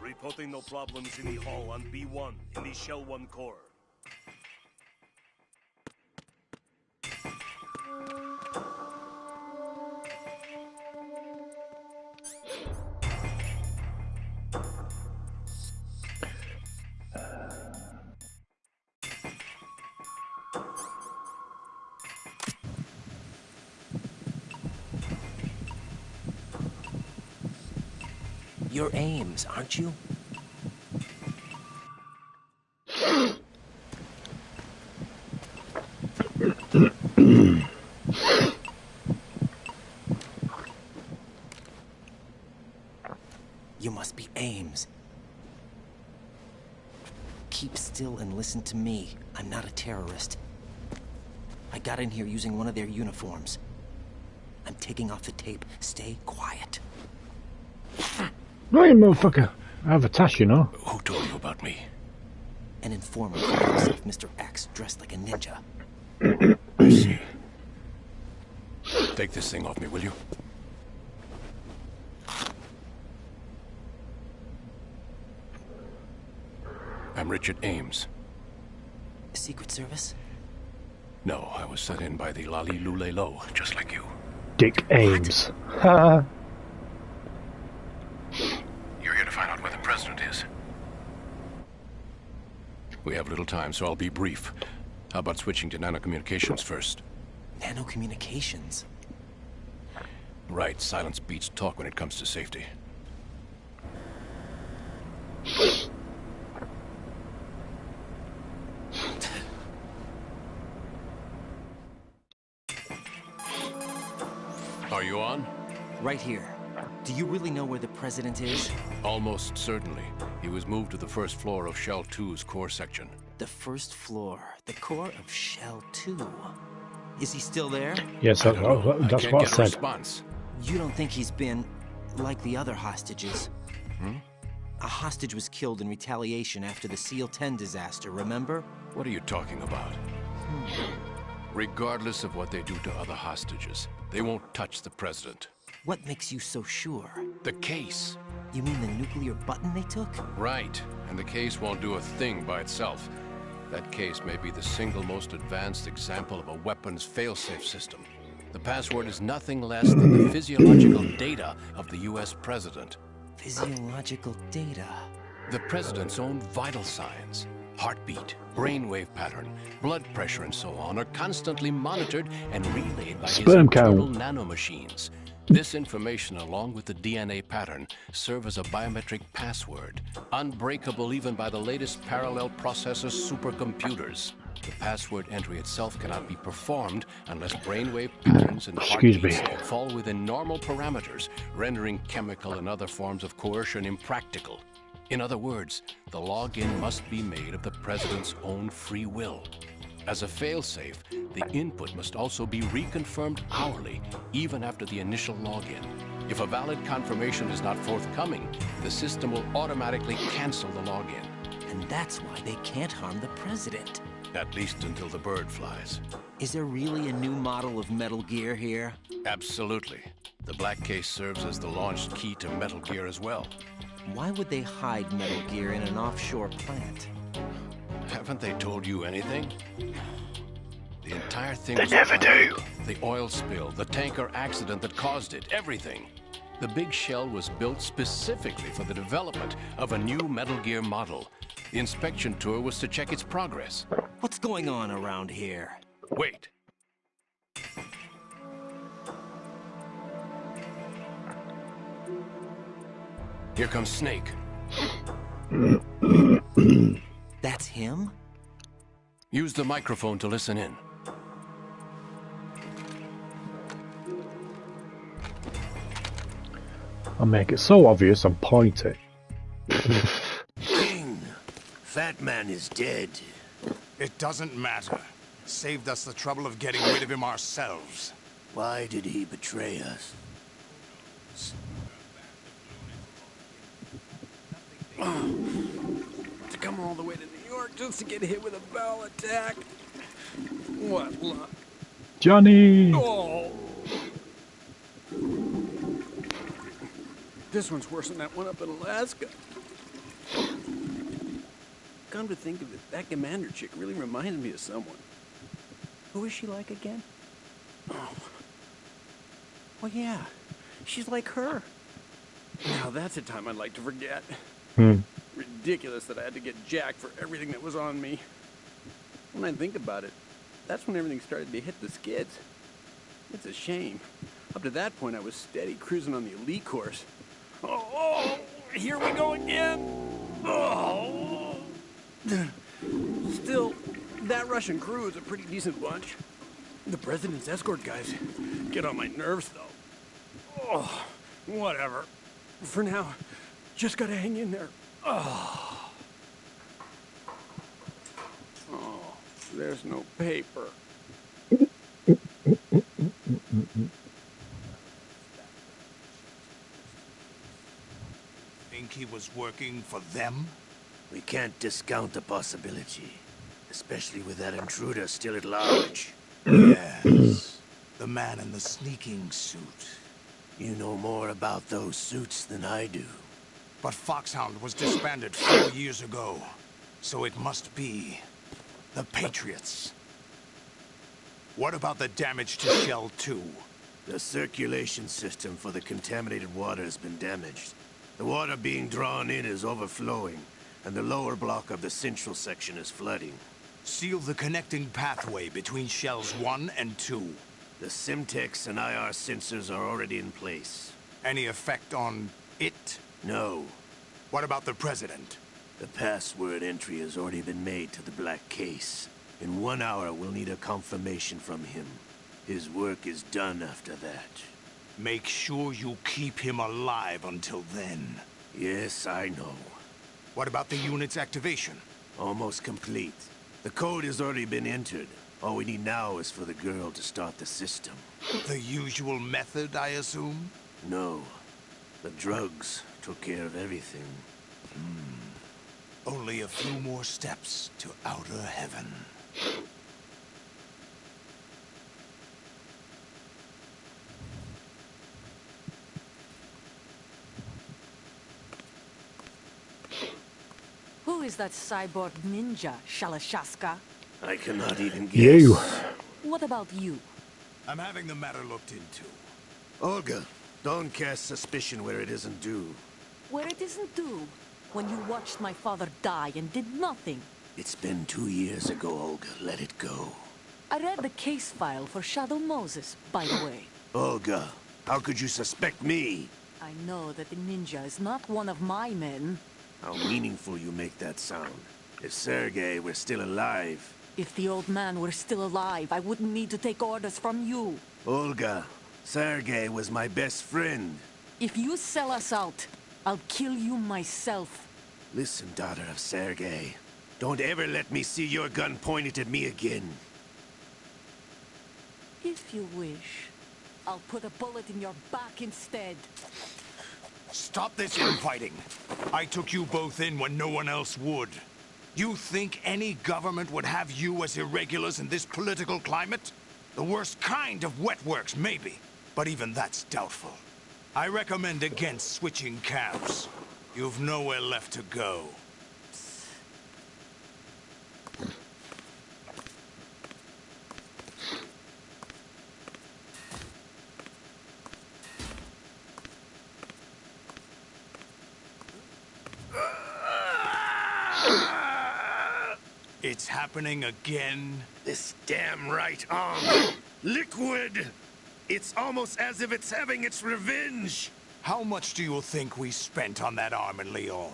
Reporting no problems in the hall on B1 in the Shell 1 core. You're Ames, aren't you? You must be Ames. Keep still and listen to me. I'm not a terrorist. I got in here using one of their uniforms. I'm taking off the tape. Stay quiet. Right, motherfucker. I have a tash, you know. Who told you about me? An informer called himself Mr. X, dressed like a ninja. I see. Take this thing off me, will you? I'm Richard Ames. Secret Service? No, I was sent in by the Lali Lule Lo, just like you. Dick Ames. Ha. You're here to find out where the president is. We have little time, so I'll be brief. How about switching to nanocommunications first? Nanocommunications? Right, silence beats talk when it comes to safety. Are you on? Right here. Do you really know where the president is? Almost certainly. He was moved to the first floor of Shell 2's core section. The first floor. The core of Shell 2. Is he still there? Yes, that's what I said. Response. You don't think he's been like the other hostages? Hmm? A hostage was killed in retaliation after the SEAL 10 disaster, remember? What are you talking about? Regardless of what they do to other hostages, they won't touch the president. What makes you so sure? The case. You mean the nuclear button they took? Right. And the case won't do a thing by itself. That case may be the single most advanced example of a weapons failsafe system. The password is nothing less than the physiological data of the US president. Physiological data? The president's own vital signs. Heartbeat, brainwave pattern, blood pressure, and so on are constantly monitored and relayed by his internal nanomachines. This information, along with the DNA pattern, serve as a biometric password, unbreakable even by the latest parallel processor supercomputers. The password entry itself cannot be performed unless brainwave patterns and heartbeats fall within normal parameters, rendering chemical and other forms of coercion impractical. In other words, the login must be made of the president's own free will. As a failsafe, the input must also be reconfirmed hourly, even after the initial login. If a valid confirmation is not forthcoming, the system will automatically cancel the login. And that's why they can't harm the president. At least until the bird flies. Is there really a new model of Metal Gear here? Absolutely. The black case serves as the launch key to Metal Gear as well. Why would they hide Metal Gear in an offshore plant? Haven't they told you anything? The entire thing They never do. The oil spill, the tanker accident that caused it, everything. The big shell was built specifically for the development of a new Metal Gear model. The inspection tour was to check its progress. What's going on around here? Wait. Here comes Snake. That's him? Use the microphone to listen in. I'll make it so obvious and point it. King, Fat Man is dead. It doesn't matter. Saved us the trouble of getting rid of him ourselves. Why did he betray us? To come all the way to New York just to get hit with a bowel attack. What luck. Johnny! Oh. This one's worse than that one up in Alaska. Come to think of it, that commander chick really reminded me of someone. Who is she like again? Oh. Well, yeah. She's like her. Now that's a time I'd like to forget. Ridiculous that I had to get jacked for everything that was on me. When I think about it, that's when everything started to hit the skids. It's a shame. Up to that point, I was steady cruising on the elite course. Oh, Here we go again. Oh. Still, that Russian crew is a pretty decent bunch. The president's escort guys get on my nerves, though. Oh, whatever. For now, just gotta hang in there. Oh, there's no paper. Think he was working for them? We can't discount the possibility, especially with that intruder still at large. Yes, the man in the sneaking suit. You know more about those suits than I do. But Foxhound was disbanded 4 years ago, so it must be the Patriots. What about the damage to Shell 2? The circulation system for the contaminated water has been damaged. The water being drawn in is overflowing, and the lower block of the central section is flooding. Seal the connecting pathway between Shells 1 and 2. The Simtex and IR sensors are already in place. Any effect on it? No. What about the President? The password entry has already been made to the black case. In 1 hour, we'll need a confirmation from him. His work is done after that. Make sure you keep him alive until then. Yes, I know. What about the unit's activation? Almost complete. The code has already been entered. All we need now is for the girl to start the system. The usual method, I assume? No. The drugs took care of everything. Only a few more steps to outer heaven. Who is that cyborg ninja, Shalashaska? I cannot even guess. You. What about you? I'm having the matter looked into. Olga, don't cast suspicion where it isn't due. Where it isn't due? When you watched my father die and did nothing. It's been 2 years ago, Olga. Let it go. I read the case file for Shadow Moses, by the way. Olga, how could you suspect me? I know that the ninja is not one of my men. How meaningful you make that sound. If Sergei were still alive... If the old man were still alive, I wouldn't need to take orders from you. Olga, Sergei was my best friend. If you sell us out, I'll kill you myself. Listen, daughter of Sergei. Don't ever let me see your gun pointed at me again. If you wish, I'll put a bullet in your back instead. Stop this infighting. I took you both in when no one else would. You think any government would have you as irregulars in this political climate? The worst kind of wet works, maybe. But even that's doubtful. I recommend against switching camps. You've nowhere left to go. It's happening again? This damn right arm. Liquid! It's almost as if it's having its revenge. How much do you think we spent on that arm in Lyon?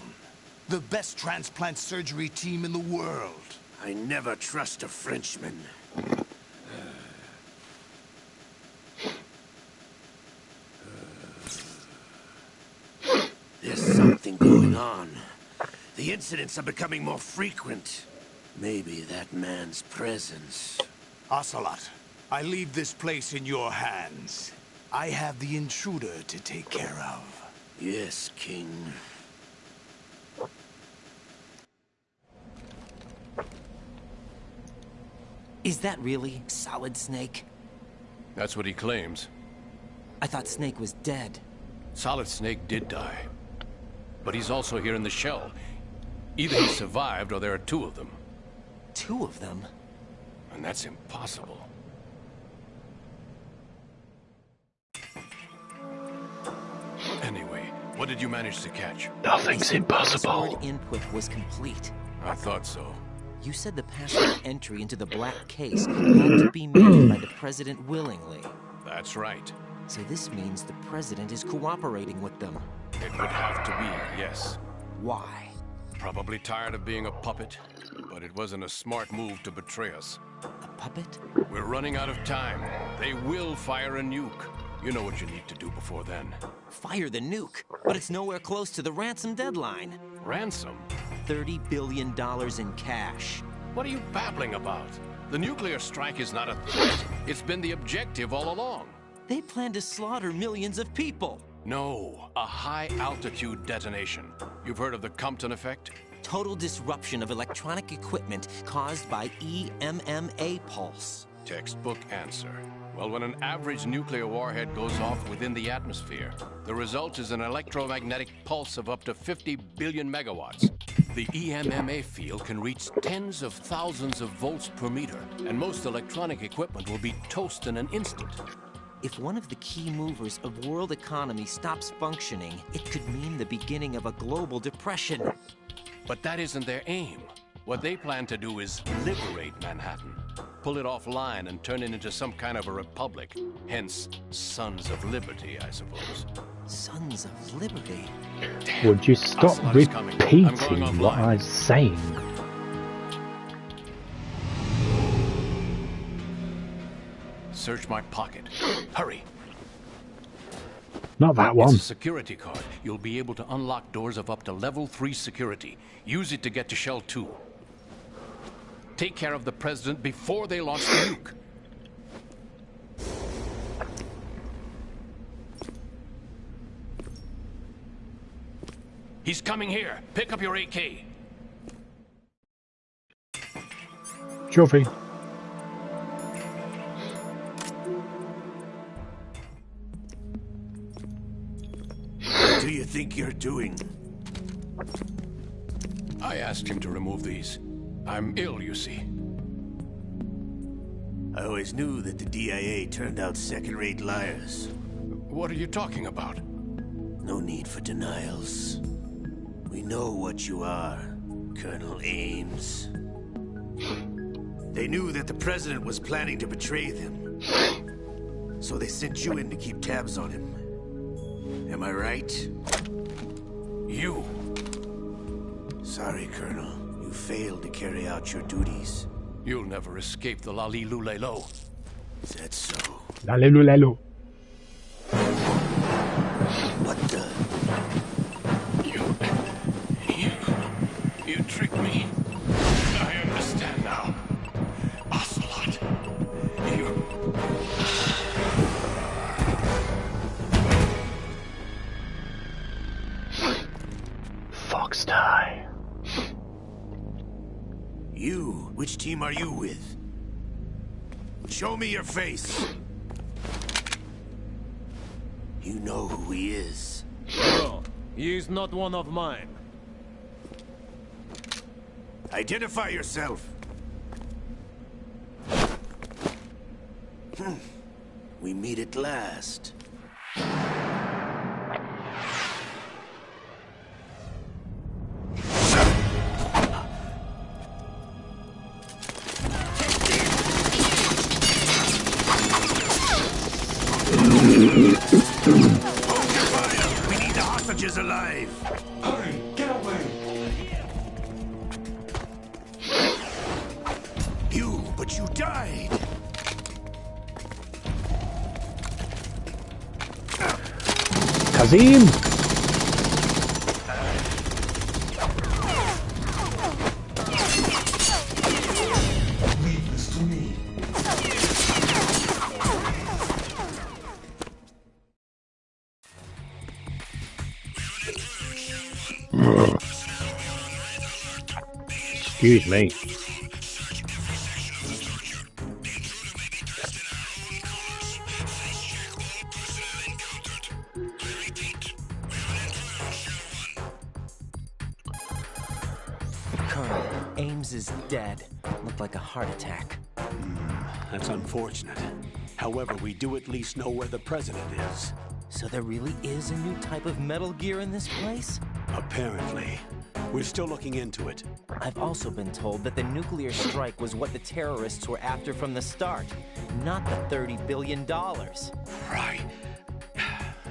The best transplant surgery team in the world. I never trust a Frenchman. There's something going on. The incidents are becoming more frequent. Maybe that man's presence. Ocelot, I leave this place in your hands. I have the intruder to take care of. Yes, King. Is that really Solid Snake? That's what he claims. I thought Snake was dead. Solid Snake did die. But he's also here in the shell. Either he survived or there are two of them. Two of them? And that's impossible. Anyway, what did you manage to catch? Nothing's impossible. Password input was complete. I thought so. You said the password entry into the black case had to be made by the President willingly. That's right. So this means the President is cooperating with them. It would have to be, yes. Why? Probably tired of being a puppet, but it wasn't a smart move to betray us. A puppet? We're running out of time. They will fire a nuke. You know what you need to do before then. Fire the nuke? But it's nowhere close to the ransom deadline. Ransom? $30 billion in cash. What are you babbling about? The nuclear strike is not a threat. It's been the objective all along. They plan to slaughter millions of people. No, a high-altitude detonation. You've heard of the Compton effect? Total disruption of electronic equipment caused by EMMA pulse. Textbook answer. Well, when an average nuclear warhead goes off within the atmosphere, the result is an electromagnetic pulse of up to 50 billion megawatts. The EMMA field can reach tens of thousands of volts per meter, and most electronic equipment will be toast in an instant. If one of the key movers of world economy stops functioning, it could mean the beginning of a global depression. But that isn't their aim. What they plan to do is liberate Manhattan. Pull it offline and turn it into some kind of a republic. Hence, Sons of Liberty, I suppose. Sons of Liberty? Damn. Would you stop repeating what I'm saying? Search my pocket. Hurry. Not that one. It's a security card. You'll be able to unlock doors of up to level 3 security. Use it to get to Shell 2. Take care of the president before they launch the nuke. He's coming here. Pick up your AK. Trophy. What do you think you're doing? I asked him to remove these. I'm ill, you see. I always knew that the DIA turned out second-rate liars. What are you talking about? No need for denials. We know what you are, Colonel Ames. They knew that the president was planning to betray them. So they sent you in to keep tabs on him. Am I right? You. Sorry, Colonel. You failed to carry out your duties. You'll never escape the Lalilulelo. Is that so? Lalilulelo. What the? You tricked me. I understand now. Ocelot. You... Fox tie. You? Which team are you with? Show me your face. You know who he is. No, he is not one of mine. Identify yourself. We meet at last. We need the hostages alive. Hurry, get away. But you died. Kazim. Leave this to me. Excuse me. Colonel, Ames is dead. Looked like a heart attack. That's unfortunate. However, we do at least know where the president is. So there really is a new type of Metal Gear in this place? Apparently. We're still looking into it. I've also been told that the nuclear strike was what the terrorists were after from the start, not the $30 billion. Right.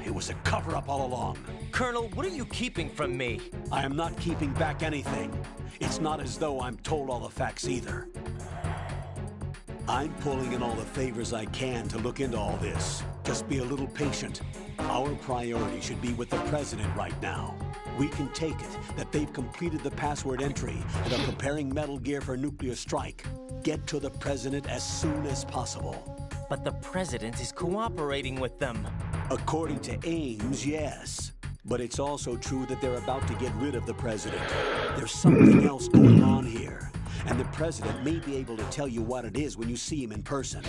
It was a cover-up all along. Colonel, what are you keeping from me? I am not keeping back anything. It's not as though I'm told all the facts either. I'm pulling in all the favors I can to look into all this. Just be a little patient. Our priority should be with the President right now. We can take it that they've completed the password entry and are preparing Metal Gear for a nuclear strike. Get to the President as soon as possible. But the President is cooperating with them. According to Ames, yes. But it's also true that they're about to get rid of the President. There's something else going on here. And the President may be able to tell you what it is when you see him in person.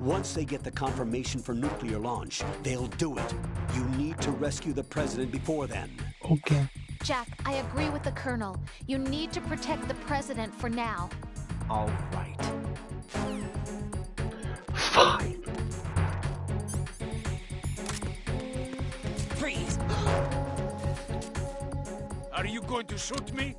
Once they get the confirmation for nuclear launch, they'll do it. You need to rescue the President before then. Okay. Jack, I agree with the Colonel. You need to protect the President for now. All right. Fine. Freeze! Are you going to shoot me?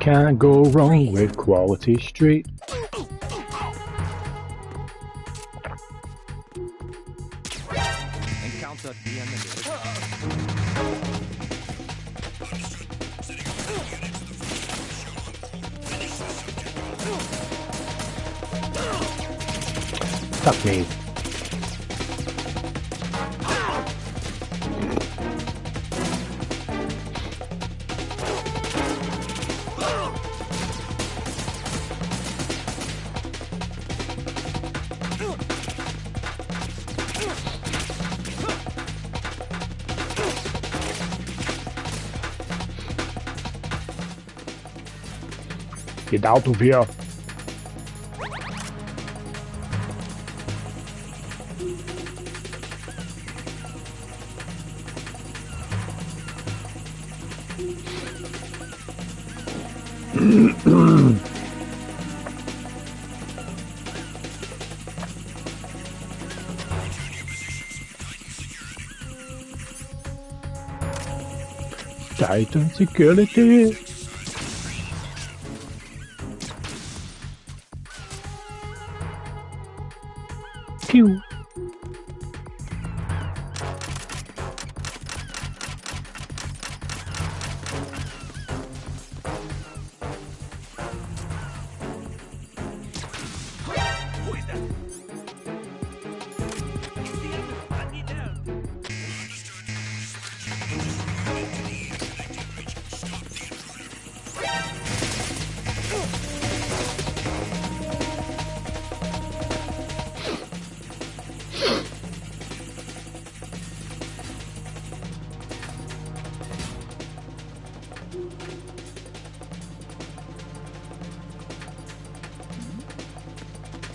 Can't go wrong with Quality Street. Encounter the enemy. Fuck me. Get out of here. Titan security. Pew.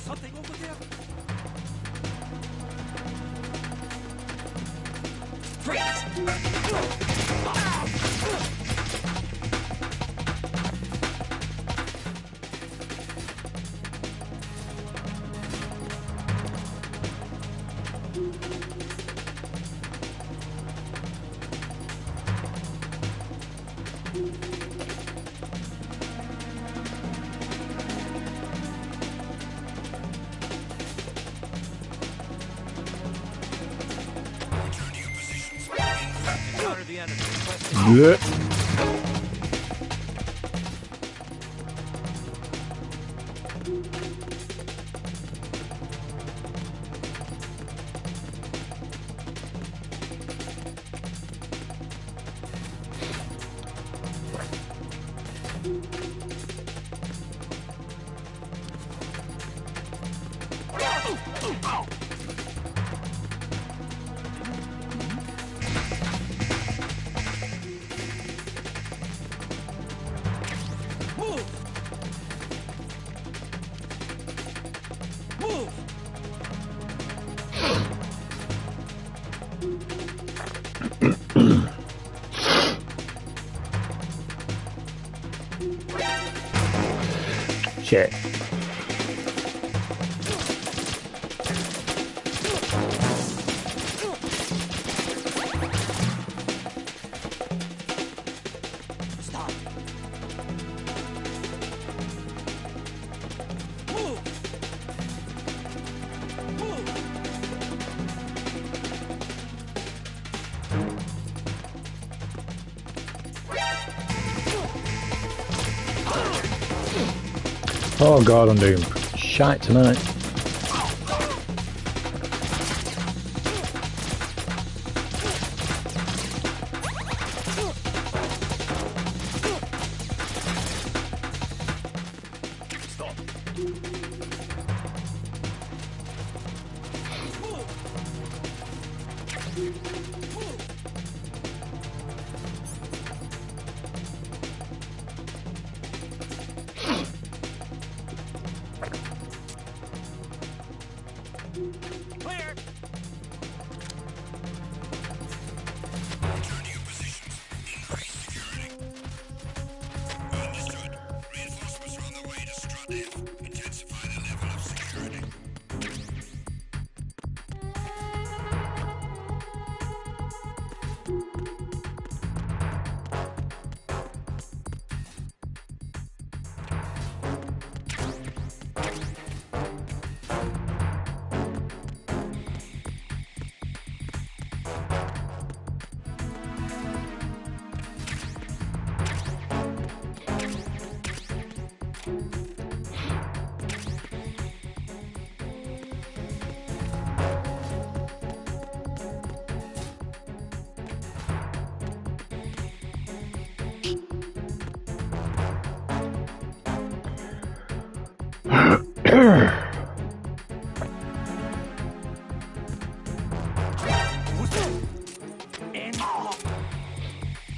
Something over there. Yeah. Shit. Stop. Move. Move. Oh god, I'm doing shite tonight.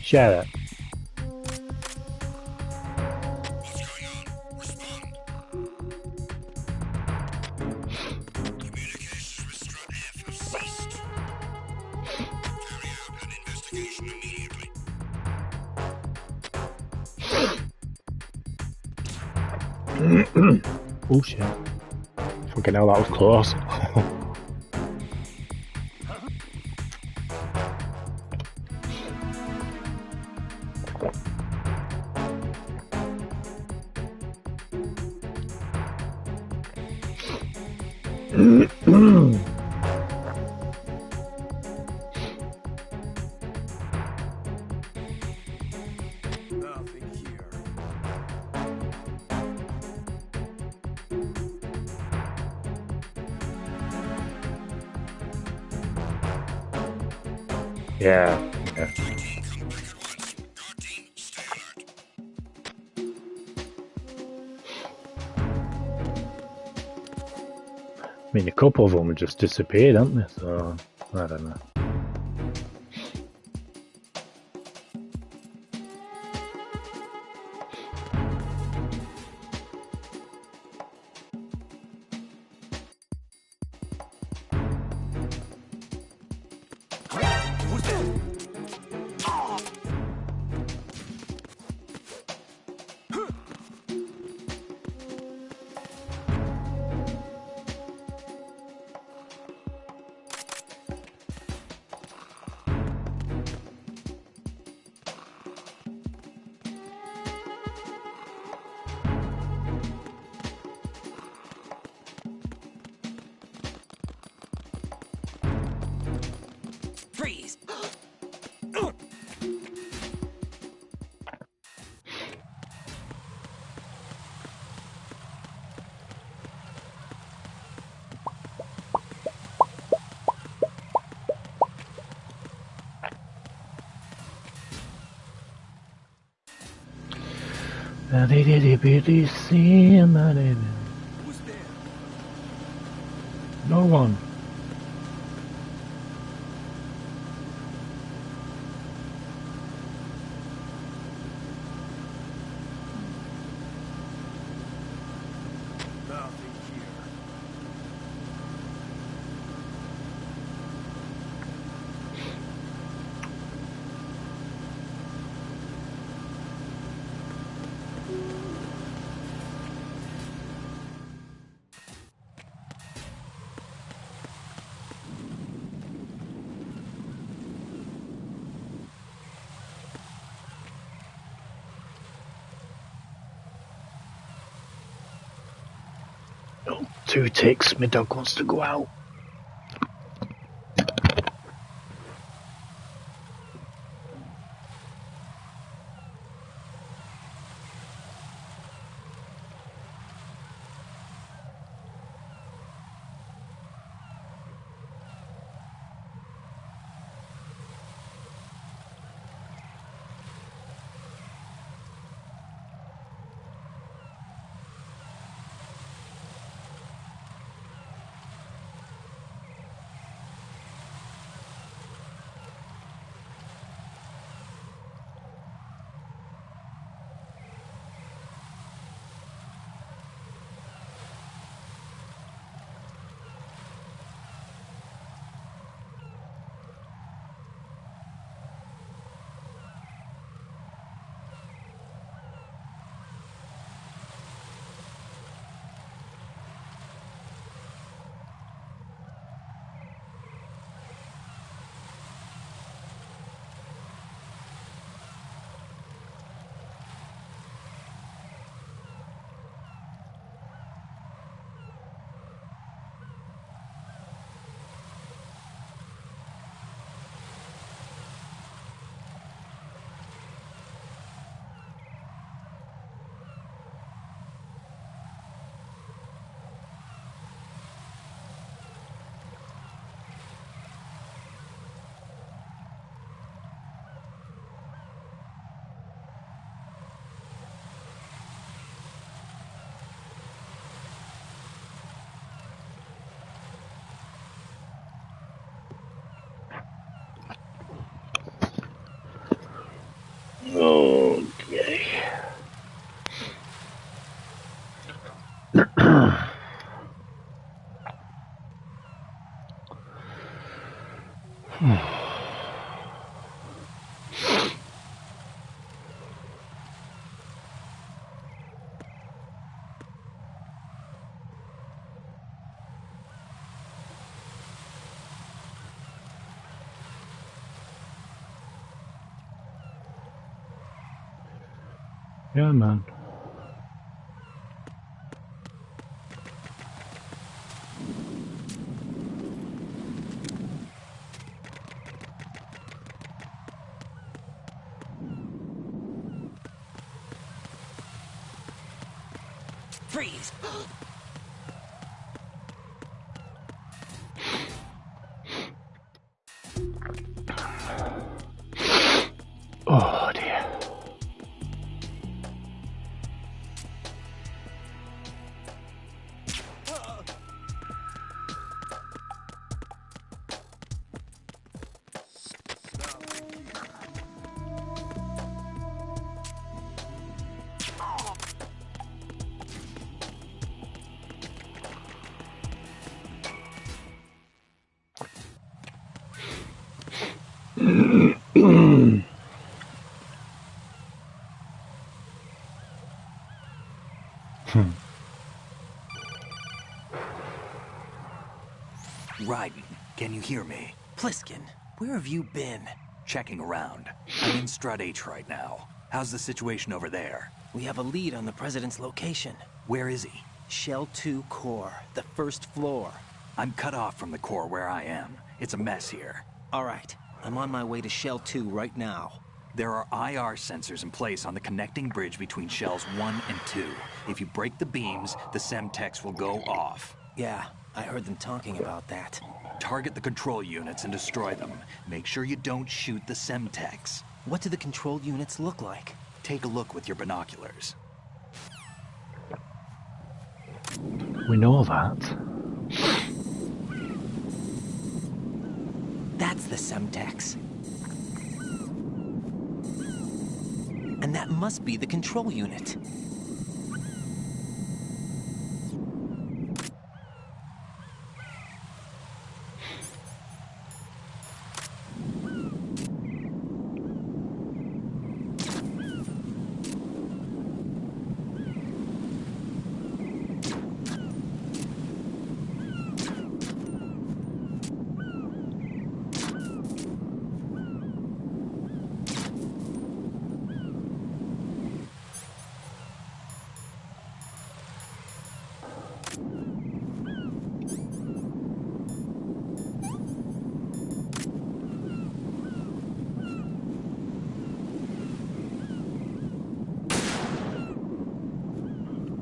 Shut up. Oh shit. Fucking hell, that was close. Yeah. I mean, a couple of them just disappeared, haven't they? So, I don't know. Freeze! No one. 2 ticks. My dog wants to go out. Okay. Yeah, man. Freeze! Oh dear. Raiden, can you hear me? Pliskin, where have you been? Checking around. I'm in Strut H right now. How's the situation over there? We have a lead on the President's location. Where is he? Shell 2 core, the first floor. I'm cut off from the core where I am. It's a mess here. All right, I'm on my way to Shell 2 right now. There are IR sensors in place on the connecting bridge between Shells 1 and 2. If you break the beams, the Semtex will go off. Yeah, I heard them talking about that. Target the control units and destroy them. Make sure you don't shoot the Semtex. What do the control units look like? Take a look with your binoculars. We know that. That's the Semtex. And that must be the control unit.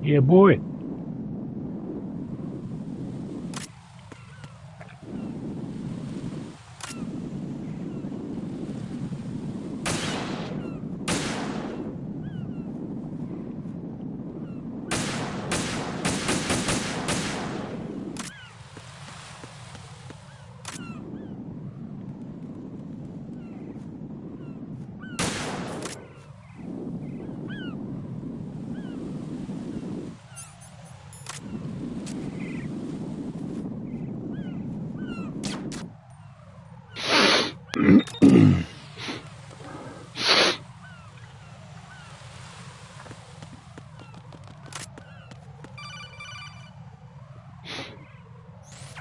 Yeah, boy.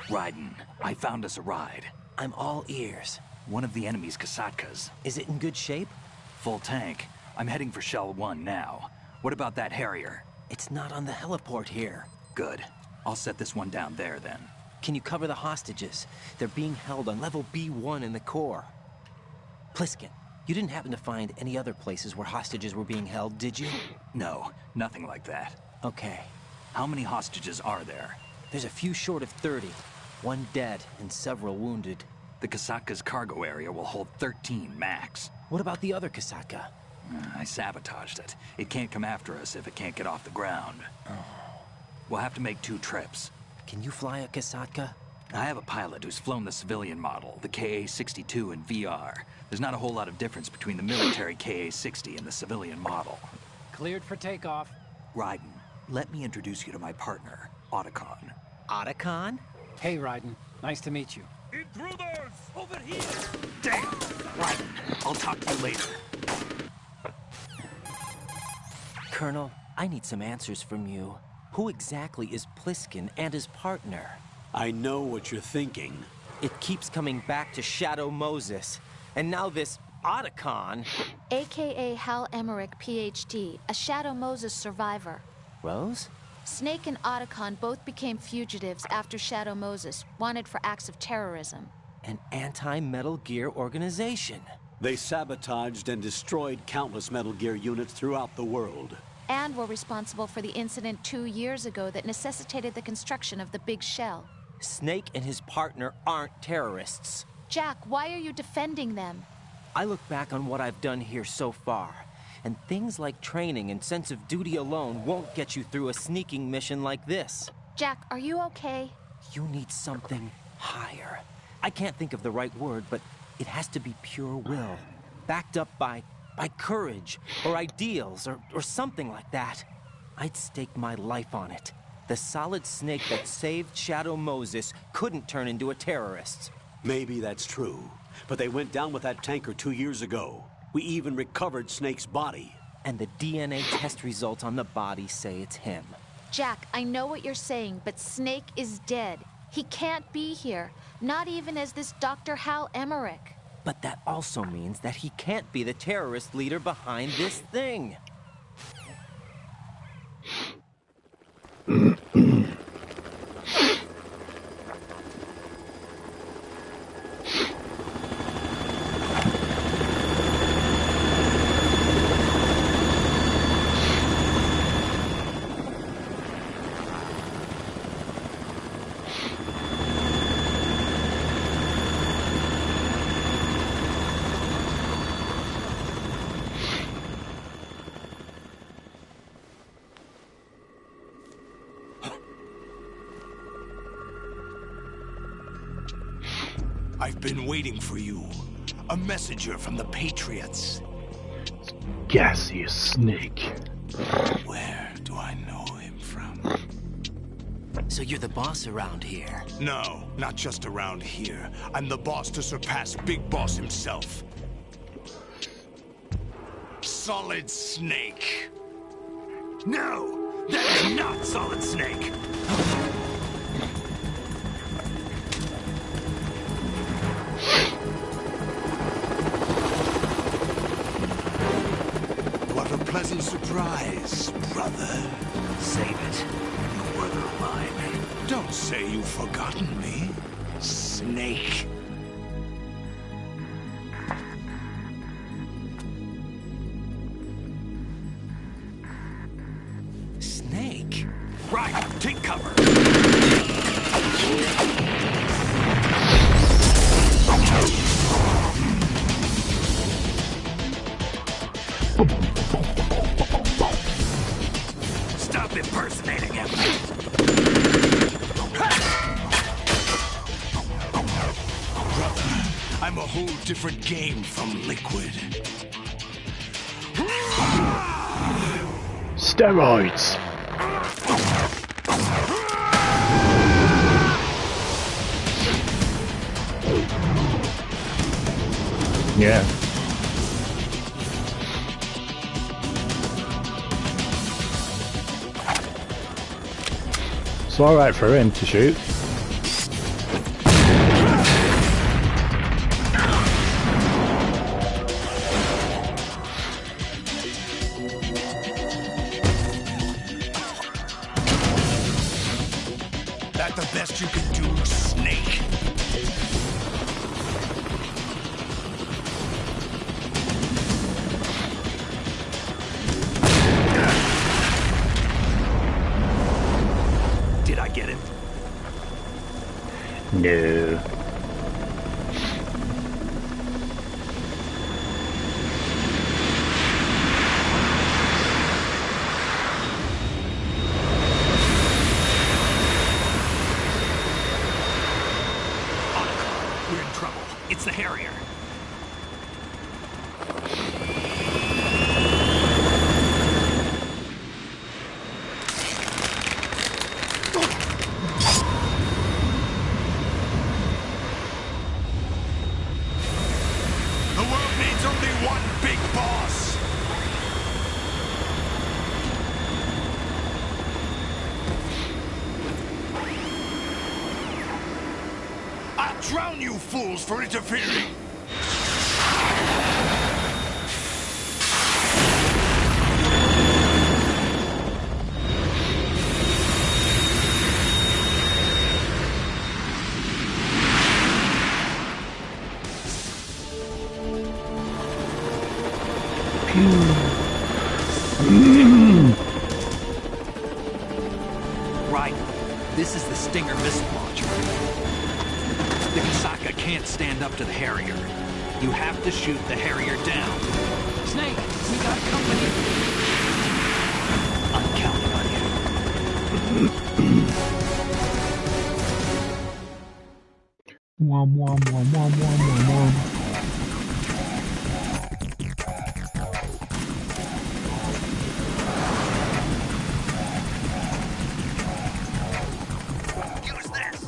Raiden, I found us a ride. I'm all ears. One of the enemy's HatCHeTHaZ. Is it in good shape? Full tank. I'm heading for Shell 1 now. What about that Harrier? It's not on the heliport here. Good. I'll set this one down there then. Can you cover the hostages? They're being held on level B1 in the core. Pliskin, you didn't happen to find any other places where hostages were being held, did you? No, nothing like that. Okay. How many hostages are there? There's a few short of 30. One dead and several wounded. The HatCHeTHaZ cargo area will hold 13 max. What about the other HatCHeTHaZ? I sabotaged it. It can't come after us if it can't get off the ground. Oh. We'll have to make 2 trips. Can you fly a HatCHeTHaZ? I have a pilot who's flown the civilian model, the KA-62 in VR. There's not a whole lot of difference between the military KA-60 and the civilian model. Cleared for takeoff. Raiden, let me introduce you to my partner, Otacon. Otacon? Hey, Raiden. Nice to meet you. Intruders! Over here! Damn! Raiden, I'll talk to you later. Colonel, I need some answers from you. Who exactly is Pliskin and his partner? I know what you're thinking. It keeps coming back to Shadow Moses. And now this Otacon. AKA Hal Emmerich, PhD, a Shadow Moses survivor. Rose? Snake and Otacon both became fugitives after Shadow Moses, wanted for acts of terrorism. An anti-Metal Gear organization. They sabotaged and destroyed countless Metal Gear units throughout the world. And were responsible for the incident 2 years ago that necessitated the construction of the Big Shell. Snake and his partner aren't terrorists. Jack, why are you defending them? I look back on what I've done here so far, and things like training and sense of duty alone won't get you through a sneaking mission like this. Jack, are you okay? You need something higher. I can't think of the right word, but it has to be pure will, backed up by courage, or ideals, or something like that. I'd stake my life on it. The solid Snake that saved Shadow Moses couldn't turn into a terrorist. Maybe that's true, but they went down with that tanker 2 years ago. We even recovered Snake's body. And the DNA test results on the body say it's him. Jack, I know what you're saying, but Snake is dead. He can't be here, not even as this Dr. Hal Emmerich. But that also means that he can't be the terrorist leader behind this thing. I've been waiting for you. A messenger from the Patriots. Gaseous Snake. Where do I know him from? So you're the boss around here? No, not just around here. I'm the boss to surpass Big Boss himself. Solid Snake. No, that is not Solid Snake. What a pleasant surprise, brother. Save it. You brother of mine. Don't say you've forgotten me, Snake. Snake? Right, take cover. Stop impersonating him. Brother, I'm a whole different game from Liquid. Steroids. Yeah. It's alright for him to shoot. That the best you can do, Snake? Did I get it? No. We're in trouble. It's the Harrier. The world needs only one big boss. I'll drown you fools for interfering. Right. This is the Stinger missile launcher. The Kasaka can't stand up to the Harrier. You have to shoot the Harrier down. Snake, we got company. I'm counting on you. Wom wom wom wom wom wom wom. Use this.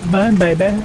Burn, baby.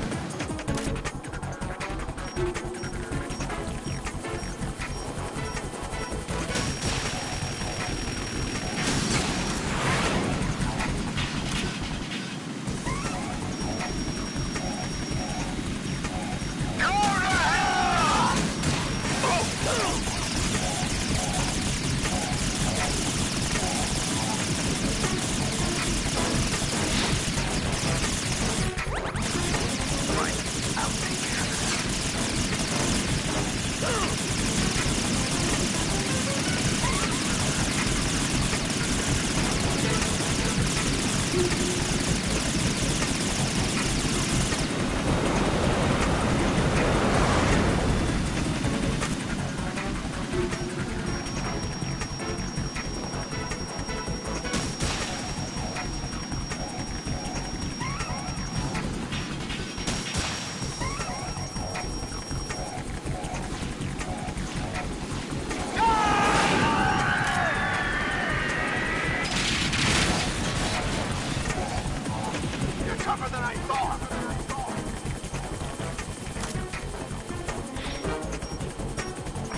tougher than I thought.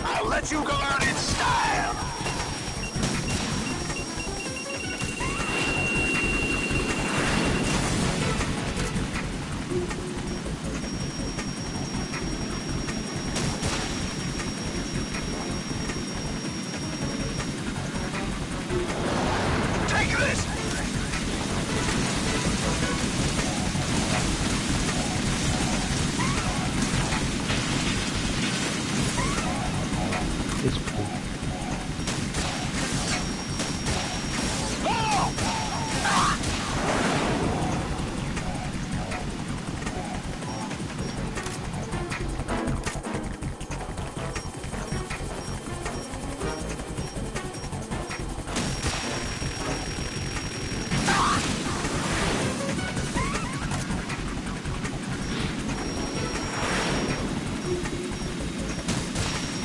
I'll let you go out in style. Take this. It's cool.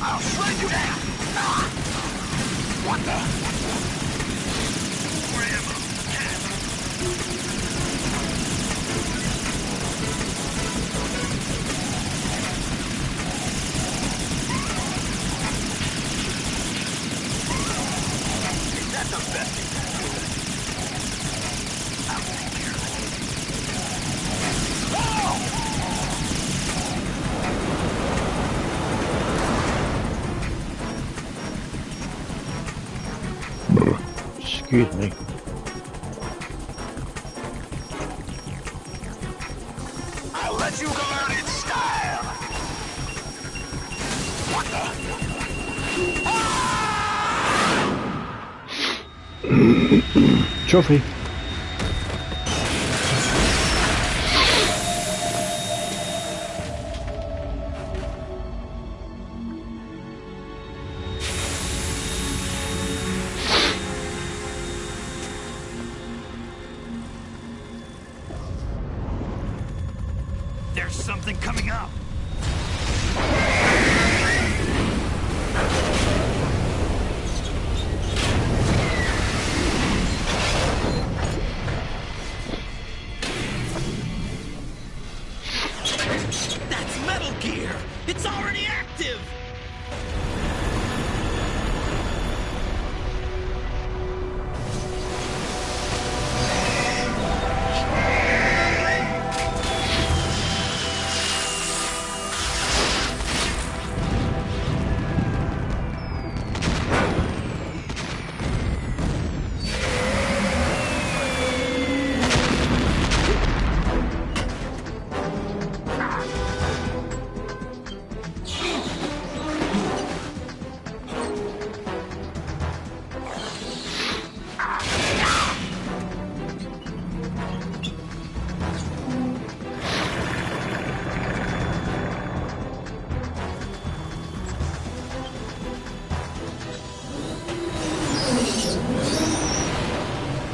I'll shred you down! What the? Is that the best you can do? I'll take care of it. Oh! Excuse me. I'll let you go out in style. What the? Trophy. There's something coming up. That's Metal Gear! It's already active!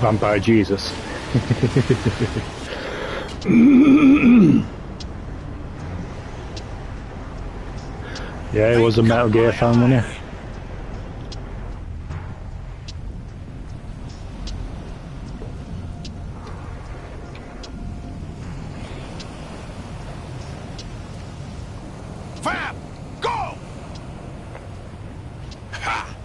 Vampire Jesus. Yeah, he was a Metal Gear fan, wasn't he? Fab, go! Ha!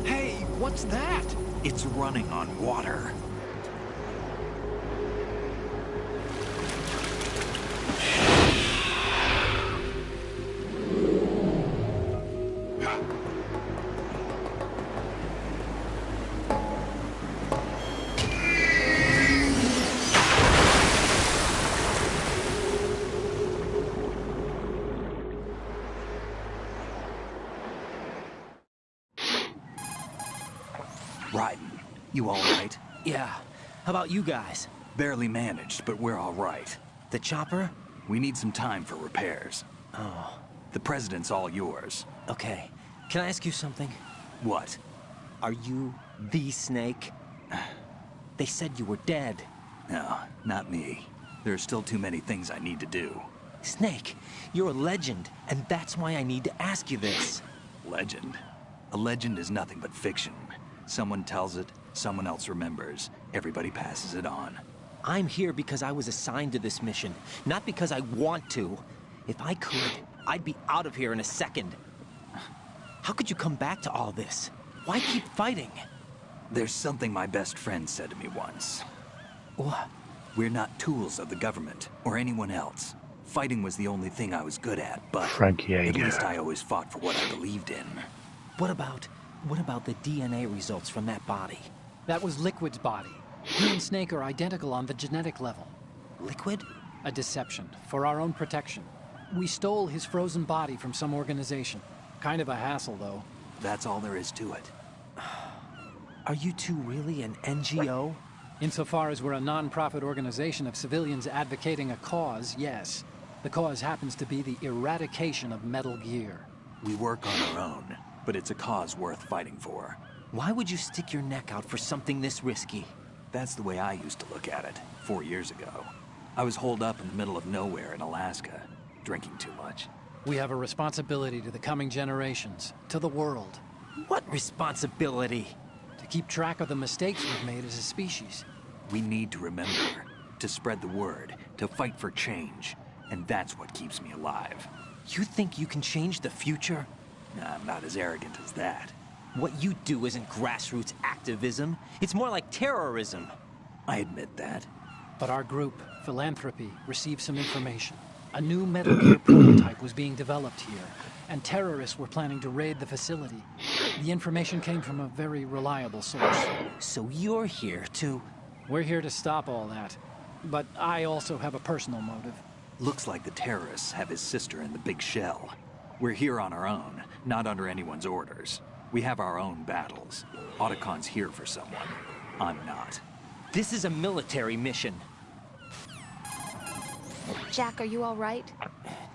Hey, what's that? It's running on water. Raiden, you all right? Yeah. How about you guys? Barely managed, but we're all right. The chopper? We need some time for repairs. Oh. The president's all yours. Okay. Can I ask you something? What? Are you the Snake? They said you were dead. No, not me. There are still too many things I need to do. Snake, you're a legend, and that's why I need to ask you this. Legend? A legend is nothing but fiction. Someone tells it, someone else remembers. Everybody passes it on. I'm here because I was assigned to this mission, not because I want to. If I could, I'd be out of here in a second. How could you come back to all this? Why keep fighting? There's something my best friend said to me once. What? We're not tools of the government, or anyone else. Fighting was the only thing I was good at, but at least I always fought for what I believed in. What about the DNA results from that body? That was Liquid's body. He and Snake are identical on the genetic level. Liquid? A deception, for our own protection. We stole his frozen body from some organization. Kind of a hassle, though. That's all there is to it. Are you two really an NGO? Insofar as we're a non-profit organization of civilians advocating a cause, yes. The cause happens to be the eradication of Metal Gear. We work on our own, but it's a cause worth fighting for. Why would you stick your neck out for something this risky? That's the way I used to look at it, 4 years ago. I was holed up in the middle of nowhere in Alaska, drinking too much. We have a responsibility to the coming generations, to the world. What responsibility? To keep track of the mistakes we've made as a species. We need to remember, to spread the word, to fight for change. And that's what keeps me alive. You think you can change the future? Nah, I'm not as arrogant as that. What you do isn't grassroots activism. It's more like terrorism. I admit that. But our group, Philanthropy, received some information. A new Metal Gear prototype was being developed here, and terrorists were planning to raid the facility. The information came from a very reliable source. So you're here to... We're here to stop all that. But I also have a personal motive. Looks like the terrorists have his sister in the big shell. We're here on our own, not under anyone's orders. We have our own battles. Otacon's here for someone. I'm not. This is a military mission. Jack, are you all right?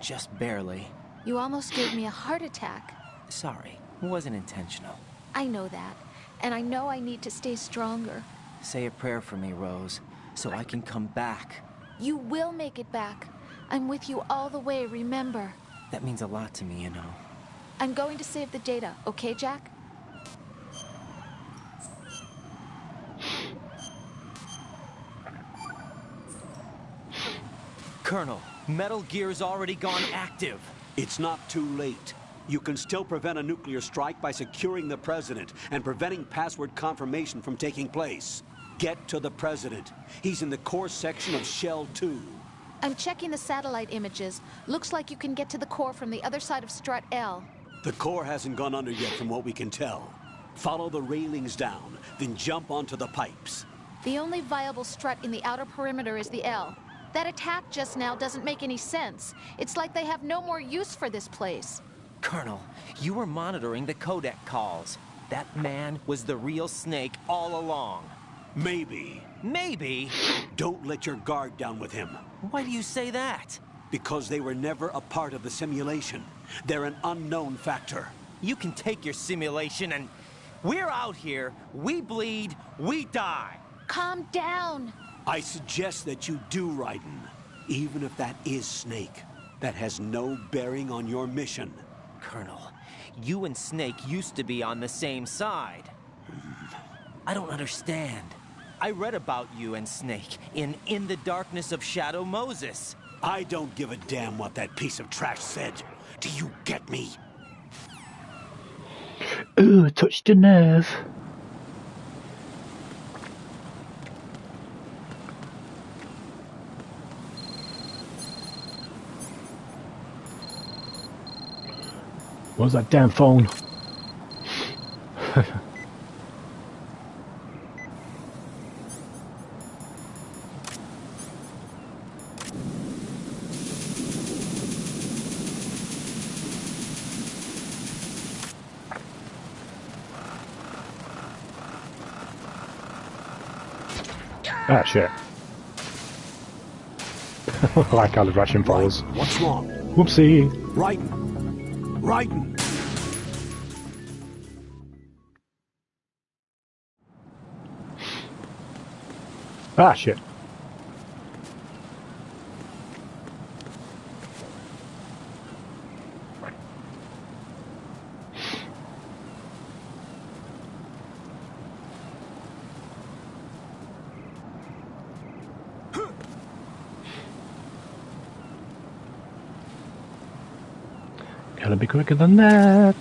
Just barely. You almost gave me a heart attack. Sorry, it wasn't intentional. I know that, and I know I need to stay stronger. Say a prayer for me, Rose, so I can come back. You will make it back. I'm with you all the way, remember? That means a lot to me, you know. I'm going to save the data, okay, Jack? Colonel, Metal Gear's already gone active. It's not too late. You can still prevent a nuclear strike by securing the president and preventing password confirmation from taking place. Get to the president. He's in the core section of Shell 2. I'm checking the satellite images. Looks like you can get to the core from the other side of Strut L. The core hasn't gone under yet from what we can tell. Follow the railings down, then jump onto the pipes. The only viable strut in the outer perimeter is the L. That attack just now doesn't make any sense. It's like they have no more use for this place. Colonel, you were monitoring the codec calls. That man was the real Snake all along. Maybe. Maybe? Don't let your guard down with him. Why do you say that? Because they were never a part of the simulation. They're an unknown factor. You can take your simulation and... We're out here, we bleed, we die. Calm down. I suggest that you do, Raiden. Even if that is Snake. That has no bearing on your mission. Colonel, you and Snake used to be on the same side. I don't understand. I read about you and Snake in the Darkness of Shadow Moses. I don't give a damn what that piece of trash said. Do you get me? Ooh, touched a nerve. What's that damn phone? Ah, shit. Like how the ration falls. What's wrong? Whoopsie. Raiden. Ah, shit. Gotta be quicker than that.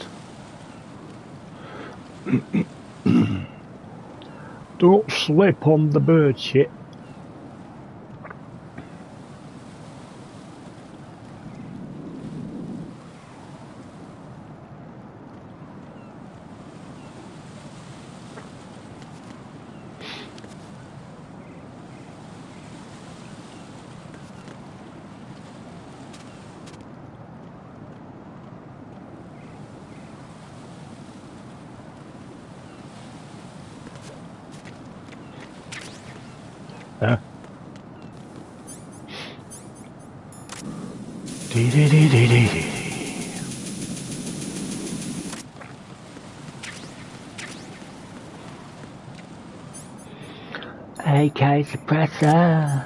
Don't slip on the bird shit. AK suppressor.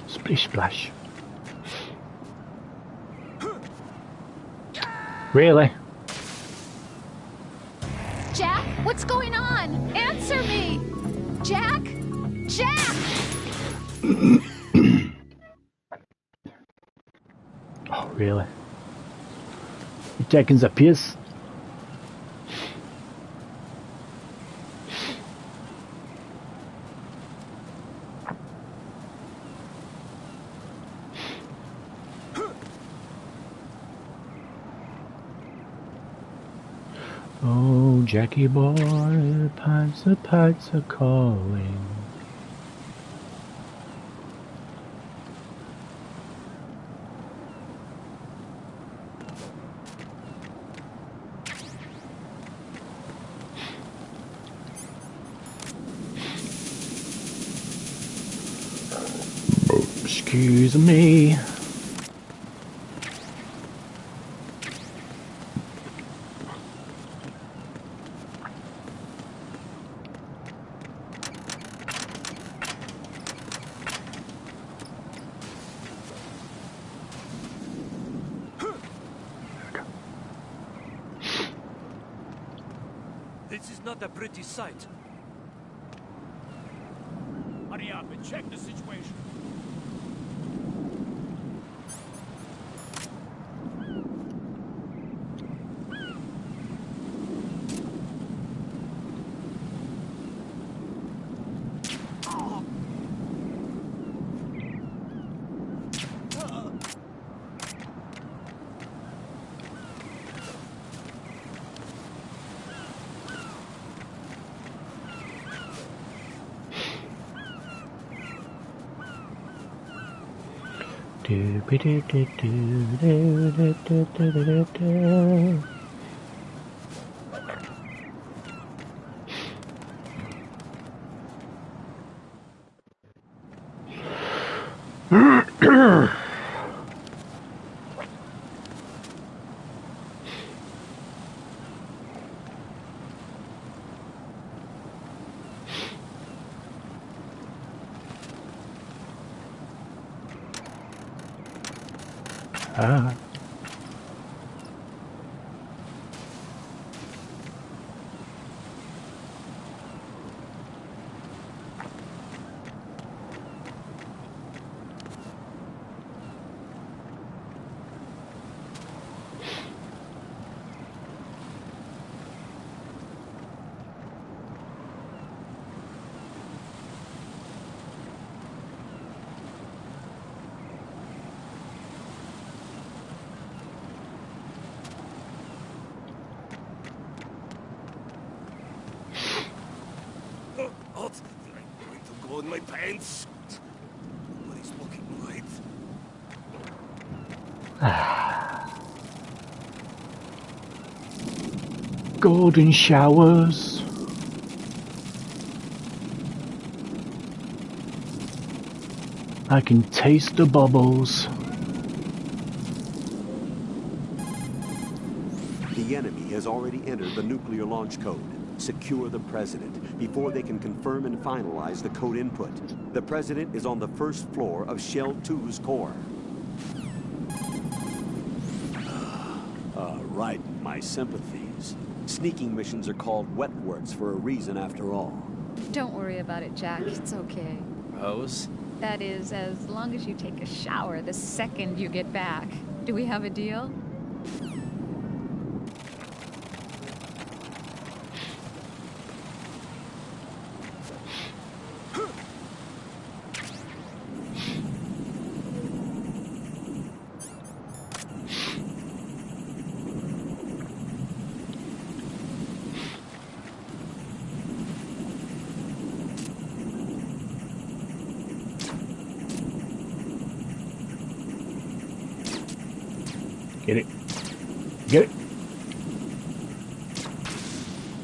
Splish splash. Really? Jack, what's going on? Answer me! Jack? Jack! Oh, really? You taking the piss? Oh, Jackie boy, pipes are calling. Excuse me. This is not a pretty sight. Hurry up and check the situation. Ah. in my pants. Nobody's looking right. Golden showers. I can taste the bubbles. The enemy has already entered the nuclear launch code. Secure the President before they can confirm and finalize the code input. The President is on the first floor of Shell 2's core. Right, my sympathies. Sneaking missions are called wet works for a reason after all. Don't worry about it, Jack. It's okay. Rose? That is, as long as you take a shower the second you get back. Do we have a deal? Get it. Get it.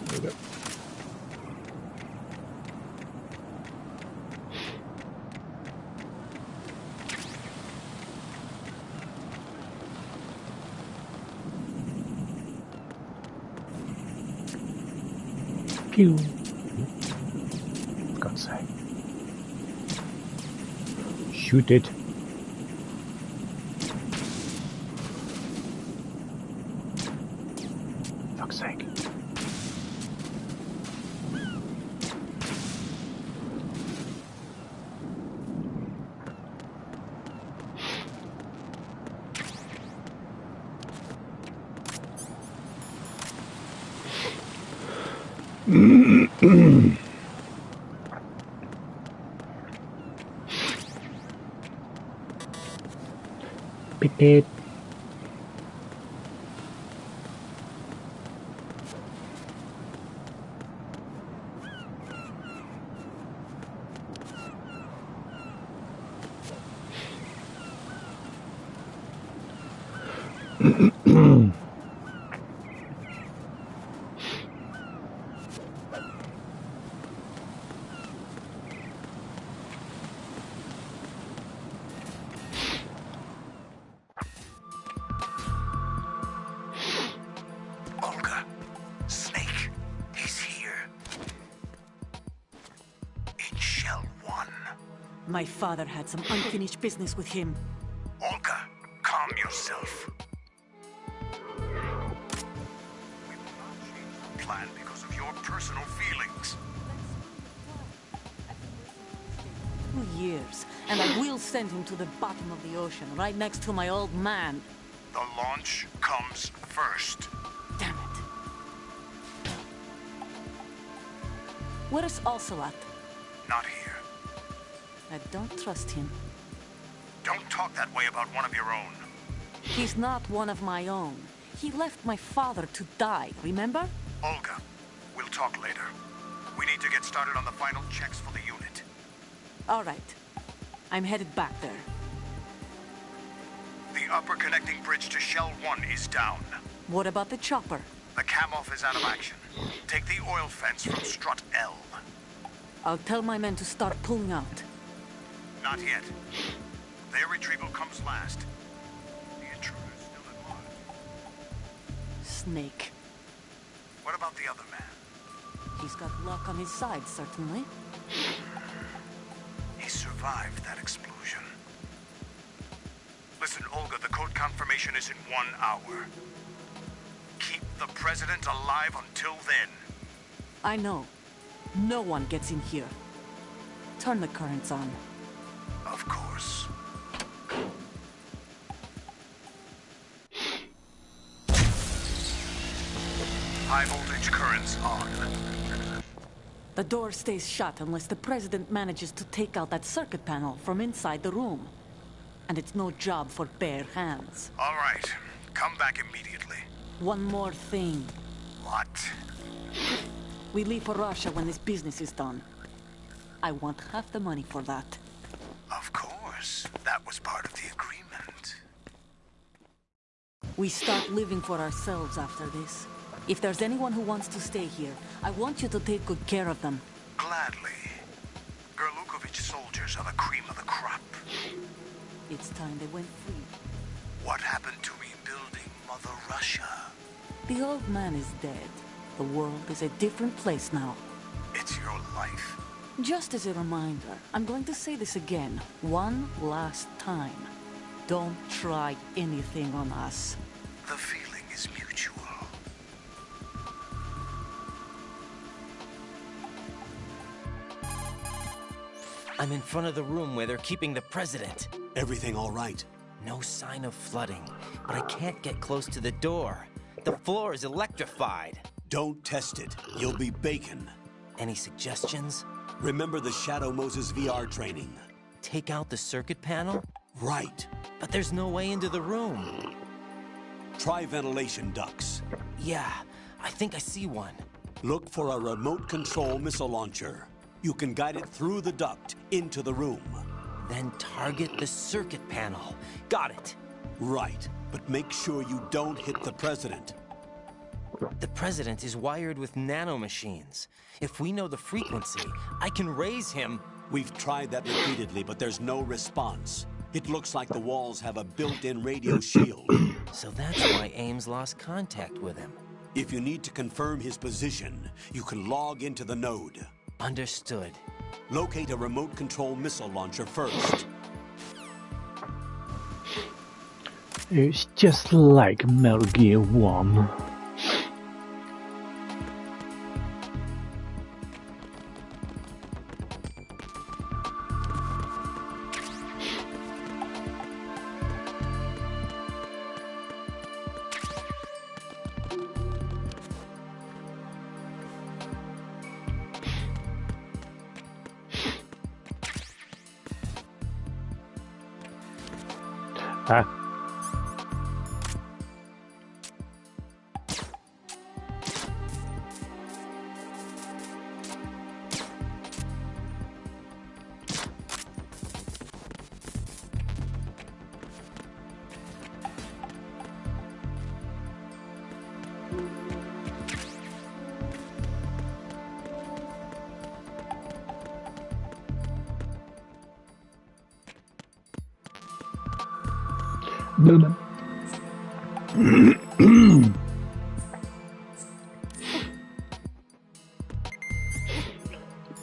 There we go. Pew. For God's sake. Shoot it. Fuck's sake. Beep beep. Olga, Snake, he's here. In Shell 1. My father had some unfinished business with him. Olga, calm yourself. We will not change the plan because of your personal feelings. 2 years, and I will send him to the bottom of the ocean, right next to my old man. The launch comes first. Damn it. Where is Ocelot? Not here. I don't trust him. Don't talk that way about one of your own. He's not one of my own. He left my father to die, remember? Olga, we'll talk later. We need to get started on the final checks for the unit. All right. I'm headed back there. The upper connecting bridge to Shell 1 is down. What about the chopper? The cam-off is out of action. Take the oil fence from strut L. I'll tell my men to start pulling out. Not yet. Their retrieval comes last. The intruder's still at large. Snake. What about the other man? He's got luck on his side, certainly. He survived that explosion. Listen, Olga, the code confirmation is in 1 hour. Keep the President alive until then. I know. No one gets in here. Turn the currents on. Of course. High voltage currents on. The door stays shut unless the President manages to take out that circuit panel from inside the room. And it's no job for bare hands. All right. Come back immediately. One more thing. What? We leave for Russia when this business is done. I want half the money for that. Of course. That was part of the agreement. We start living for ourselves after this. If there's anyone who wants to stay here, I want you to take good care of them. Gladly. Gerlukovich soldiers are the cream of the crop. It's time they went free. What happened to rebuilding Mother Russia? The old man is dead. The world is a different place now. It's your life. Just as a reminder, I'm going to say this again, one last time. Don't try anything on us. The feeling is mutual. I'm in front of the room where they're keeping the president. Everything all right? No sign of flooding, but I can't get close to the door. The floor is electrified. Don't test it. You'll be bacon. Any suggestions? Remember the Shadow Moses VR training. Take out the circuit panel? Right. But there's no way into the room. Try ventilation ducts. Yeah, I think I see one. Look for a remote control missile launcher. You can guide it through the duct into the room. Then target the circuit panel. Got it. Right, but make sure you don't hit the president. The president is wired with nanomachines. If we know the frequency, I can raise him. We've tried that repeatedly, but there's no response. It looks like the walls have a built-in radio shield. So that's why Ames lost contact with him. If you need to confirm his position, you can log into the node. Understood. Locate a remote control missile launcher first. It's just like Metal Gear 1.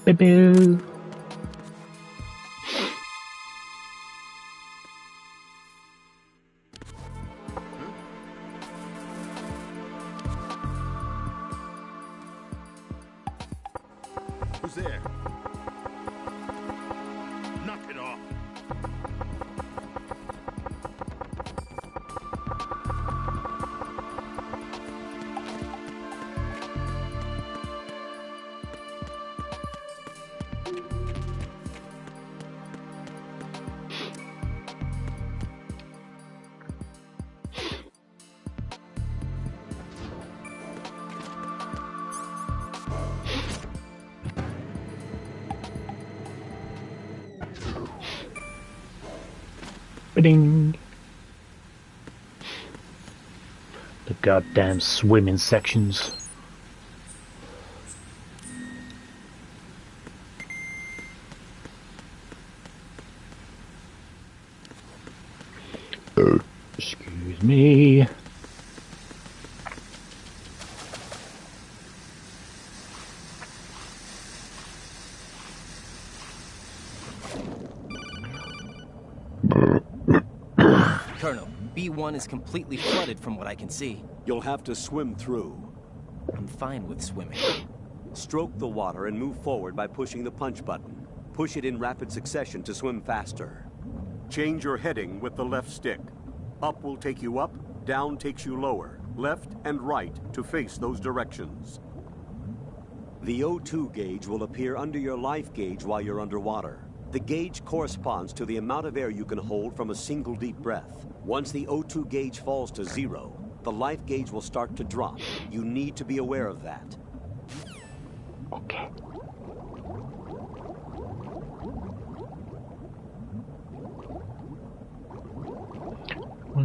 Baby. Who's there? Knock it off. Ding. The goddamn swimming sections. Excuse me. Colonel, B1 is completely flooded from what I can see. You'll have to swim through. I'm fine with swimming. Stroke the water and move forward by pushing the punch button. Push it in rapid succession to swim faster. Change your heading with the left stick. Up will take you up, down takes you lower, left and right to face those directions. The O2 gauge will appear under your life gauge while you're underwater. The gauge corresponds to the amount of air you can hold from a single deep breath. Once the O2 gauge falls to 0, the life gauge will start to drop. You need to be aware of that. Okay.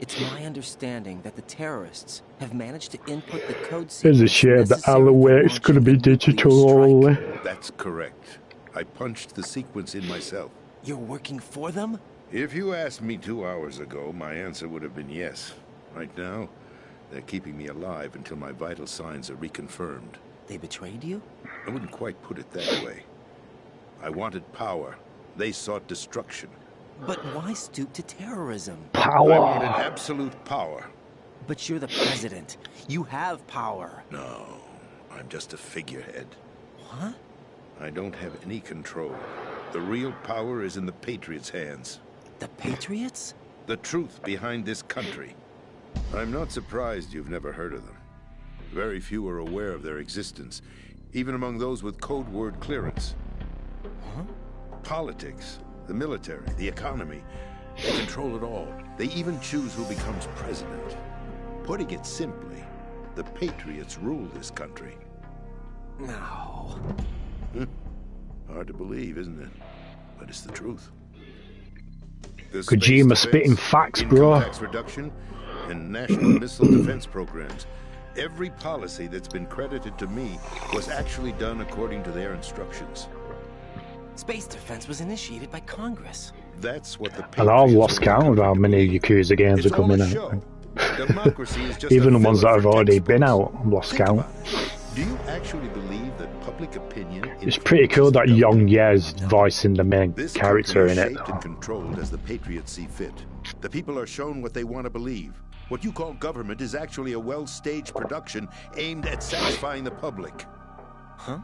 It's my understanding that the terrorists have managed to input the code There's a sequence shame that necessary for it's going to be digital only. That's correct. I punched the sequence in myself. You're working for them? If you asked me 2 hours ago, my answer would have been yes. Right now, they're keeping me alive until my vital signs are reconfirmed. They betrayed you? I wouldn't quite put it that way. I wanted power. They sought destruction. But why stoop to terrorism? Power. I wanted absolute power. But you're the president. You have power. No, I'm just a figurehead. What? I don't have any control. The real power is in the Patriots' hands. The Patriots? The truth behind this country. I'm not surprised you've never heard of them. Very few are aware of their existence, even among those with code word clearance. Huh? Politics, the military, the economy, they control it all. They even choose who becomes president. Putting it simply, the Patriots rule this country. No. Hard to believe, isn't it? But it's the truth. Kojima spitting facts, bro. Income tax reduction and national missile defense programs. Every policy that's been credited to me was actually done according to their instructions. Space defense was initiated by Congress. That's what the And I've lost count of how many Yakuza games are coming out. Democracy is just Even the ones that have already been out, I've lost count. Do you actually believe that public opinion? It's pretty cool that Young Ye's voicing the main character in it. Shaped and controlled as the Patriots see fit. The people are shown what they want to believe. What you call government is actually a well-staged production aimed at satisfying the public. Huh?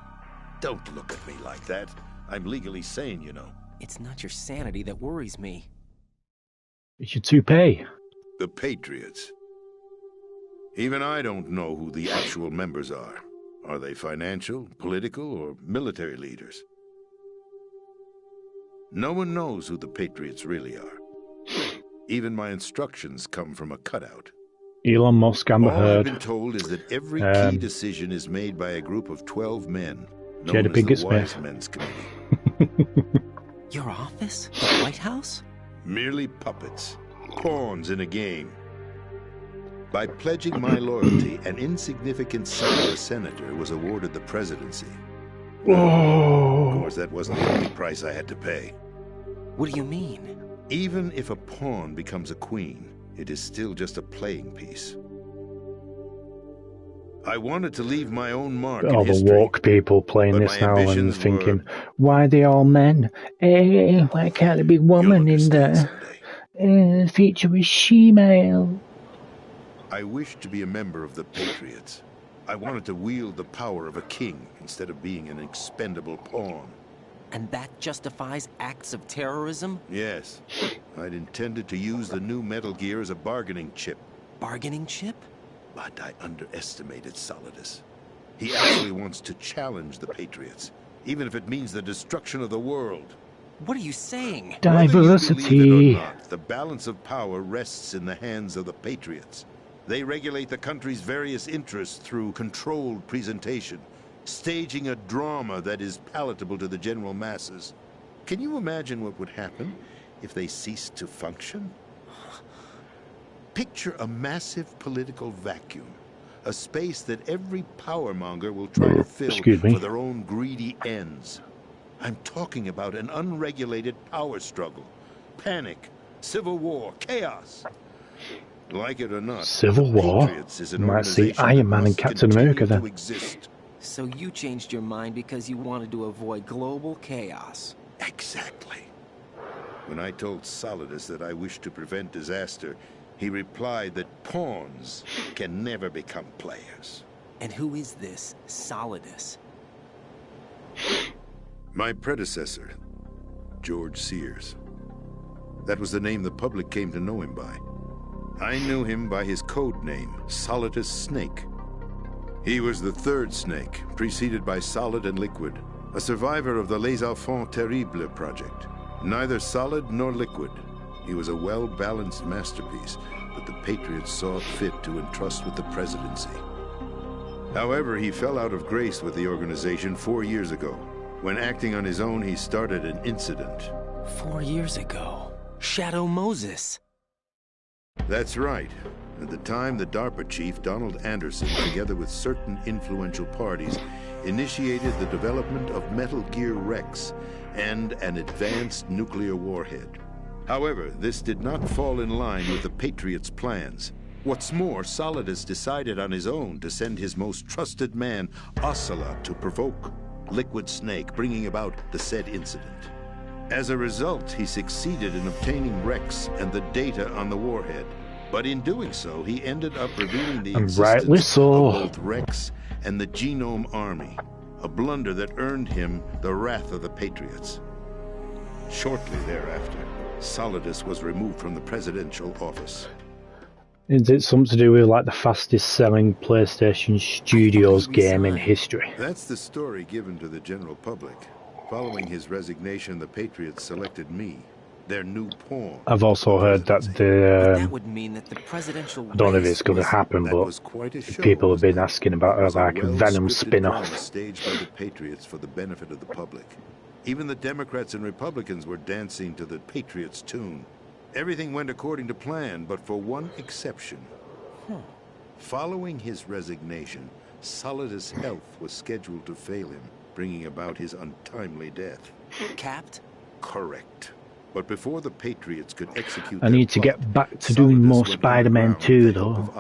Don't look at me like that. I'm legally sane, you know. It's not your sanity that worries me. It's your toupee. The Patriots. Even I don't know who the actual members are. Are they financial, political, or military leaders? No one knows who the Patriots really are. Even my instructions come from a cutout. Elon Musk, Amber Heard. All I've been told is that every key decision is made by a group of 12 men, known as the Wise Men's Committee. Your office? The White House? Merely puppets, pawns in a game. By pledging my loyalty, an insignificant son of a senator was awarded the presidency. Oh. Of course, that wasn't the only price I had to pay. What do you mean? Even if a pawn becomes a queen, it is still just a playing piece. I wanted to leave my own mark in history. The woke people playing this now and thinking, why are they all men? Why can't there be woman in there? The future is she-male. I wished to be a member of the Patriots. I wanted to wield the power of a king instead of being an expendable pawn. And that justifies acts of terrorism? Yes. I'd intended to use the new Metal Gear as a bargaining chip. Bargaining chip? But I underestimated Solidus. He actually wants to challenge the Patriots, even if it means the destruction of the world. What are you saying? Diversity. Whether you believe it or not, the balance of power rests in the hands of the Patriots. They regulate the country's various interests through controlled presentation, staging a drama that is palatable to the general masses. Can you imagine what would happen if they ceased to function? Picture a massive political vacuum, a space that every powermonger will try to fill for their own greedy ends. I'm talking about an unregulated power struggle, panic, civil war, chaos. Like it or not, Civil War? You might see Iron Man and Captain America then. So you changed your mind because you wanted to avoid global chaos. Exactly. When I told Solidus that I wished to prevent disaster, he replied that pawns can never become players. And who is this Solidus? My predecessor, George Sears. That was the name the public came to know him by. I knew him by his code name, Solidus Snake. He was the third Snake, preceded by Solid and Liquid, a survivor of the Les Enfants Terribles project. Neither solid nor liquid. He was a well-balanced masterpiece that the Patriots saw fit to entrust with the presidency. However, he fell out of grace with the organization 4 years ago. When acting on his own, he started an incident. 4 years ago? Shadow Moses. That's right. At the time, the DARPA chief, Donald Anderson, together with certain influential parties, initiated the development of Metal Gear Rex and an advanced nuclear warhead. However, this did not fall in line with the Patriots' plans. What's more, Solidus decided on his own to send his most trusted man, Ocelot, to provoke Liquid Snake, bringing about the said incident. As a result, he succeeded in obtaining Rex and the data on the warhead. But in doing so, he ended up revealing the existence of both Rex and the Genome Army, a blunder that earned him the wrath of the Patriots. Shortly thereafter, Solidus was removed from the presidential office. Is it something to do with like the fastest selling PlayStation Studios game in history? That's the story given to the general public. Following his resignation, the Patriots selected me, their new pawn. I've also heard that that would mean that the presidential I don't know if it's going to happen, but people have been asking about like a Venom spin-off. Staged by the Patriots for the benefit of the public. Even the Democrats and Republicans were dancing to the Patriots' tune. Everything went according to plan, but for one exception. Following his resignation, Solidus' health was scheduled to fail him, bringing about his untimely death. Capped? Correct. But before the Patriots could execute I need to get back to doing more Spider-Man 2, though.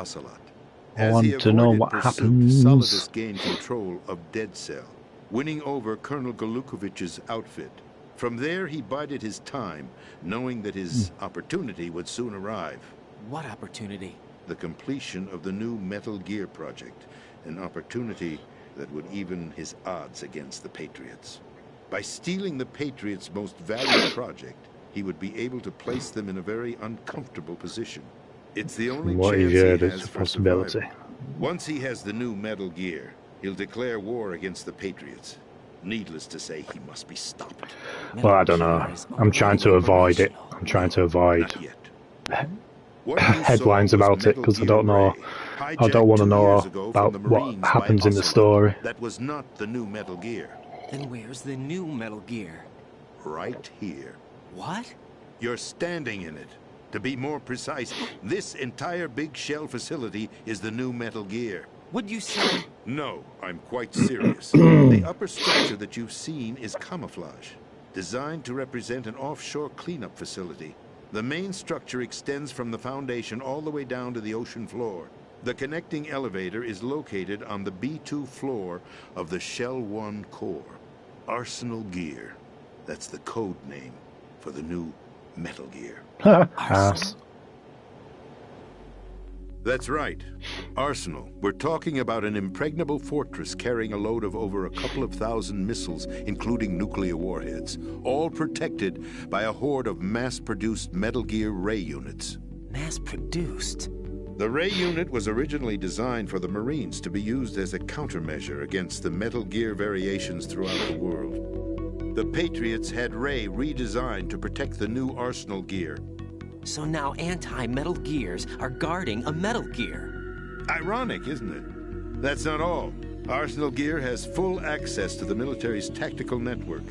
I want to know what happens. Solidus gained control of Dead Cell, winning over Colonel Golukovich's outfit. From there, he bided his time, knowing that his opportunity would soon arrive. What opportunity? The completion of the new Metal Gear project, an opportunity that would even his odds against the Patriots. By stealing the Patriots' most valued project, he would be able to place them in a very uncomfortable position. It's the only chance he has for survival. Once he has the new Metal Gear, he'll declare war against the Patriots. Needless to say, he must be stopped. Well, I don't know. I'm trying to avoid it. I'm trying to avoid headlines about it because I don't know. I don't want to know about what happens in the story. That was not the new Metal Gear. Then where's the new Metal Gear? Right here. What? You're standing in it. To be more precise, this entire big shell facility is the new Metal Gear. Would you say? No, I'm quite serious. The upper structure that you've seen is camouflage, designed to represent an offshore cleanup facility. The main structure extends from the foundation all the way down to the ocean floor. The connecting elevator is located on the B2 floor of the Shell 1 core. Arsenal Gear. That's the code name for the new Metal Gear. Arsenal? That's right. Arsenal. We're talking about an impregnable fortress carrying a load of over a couple of thousand missiles, including nuclear warheads, all protected by a horde of mass-produced Metal Gear Ray units. Mass-produced? The Ray unit was originally designed for the Marines to be used as a countermeasure against the Metal Gear variations throughout the world. The Patriots had Ray redesigned to protect the new Arsenal Gear. So now anti-Metal Gears are guarding a Metal Gear. Ironic, isn't it? That's not all. Arsenal Gear has full access to the military's tactical network,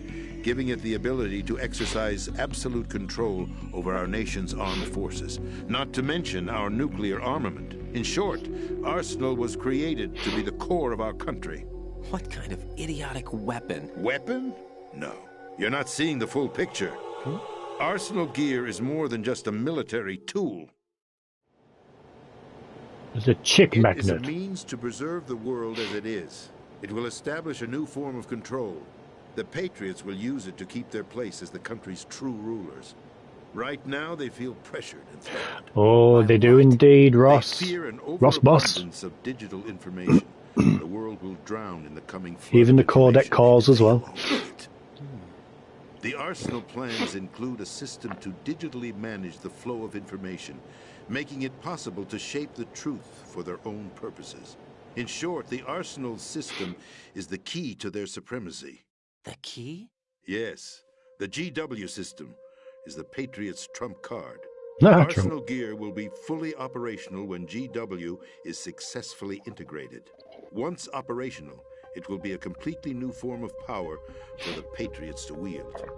giving it the ability to exercise absolute control over our nation's armed forces, not to mention our nuclear armament. In short, Arsenal was created to be the core of our country. What kind of idiotic weapon? Weapon? No. You're not seeing the full picture. Arsenal Gear is more than just a military tool. It's a chick magnet. It is a means to preserve the world as it is. It will establish a new form of control. The Patriots will use it to keep their place as the country's true rulers. Right now, they feel pressured and threatened. Oh, they do indeed, Ross. They fear an Ross Boss. overabundance of digital information. The world will drown in the coming flood. Even the codec calls as well. The Arsenal plans include a system to digitally manage the flow of information, making it possible to shape the truth for their own purposes. In short, the Arsenal system is the key to their supremacy. The key? Yes. The GW system is the Patriots' trump card. Ah, Arsenal Gear will be fully operational when GW is successfully integrated. Once operational, it will be a completely new form of power for the Patriots to wield.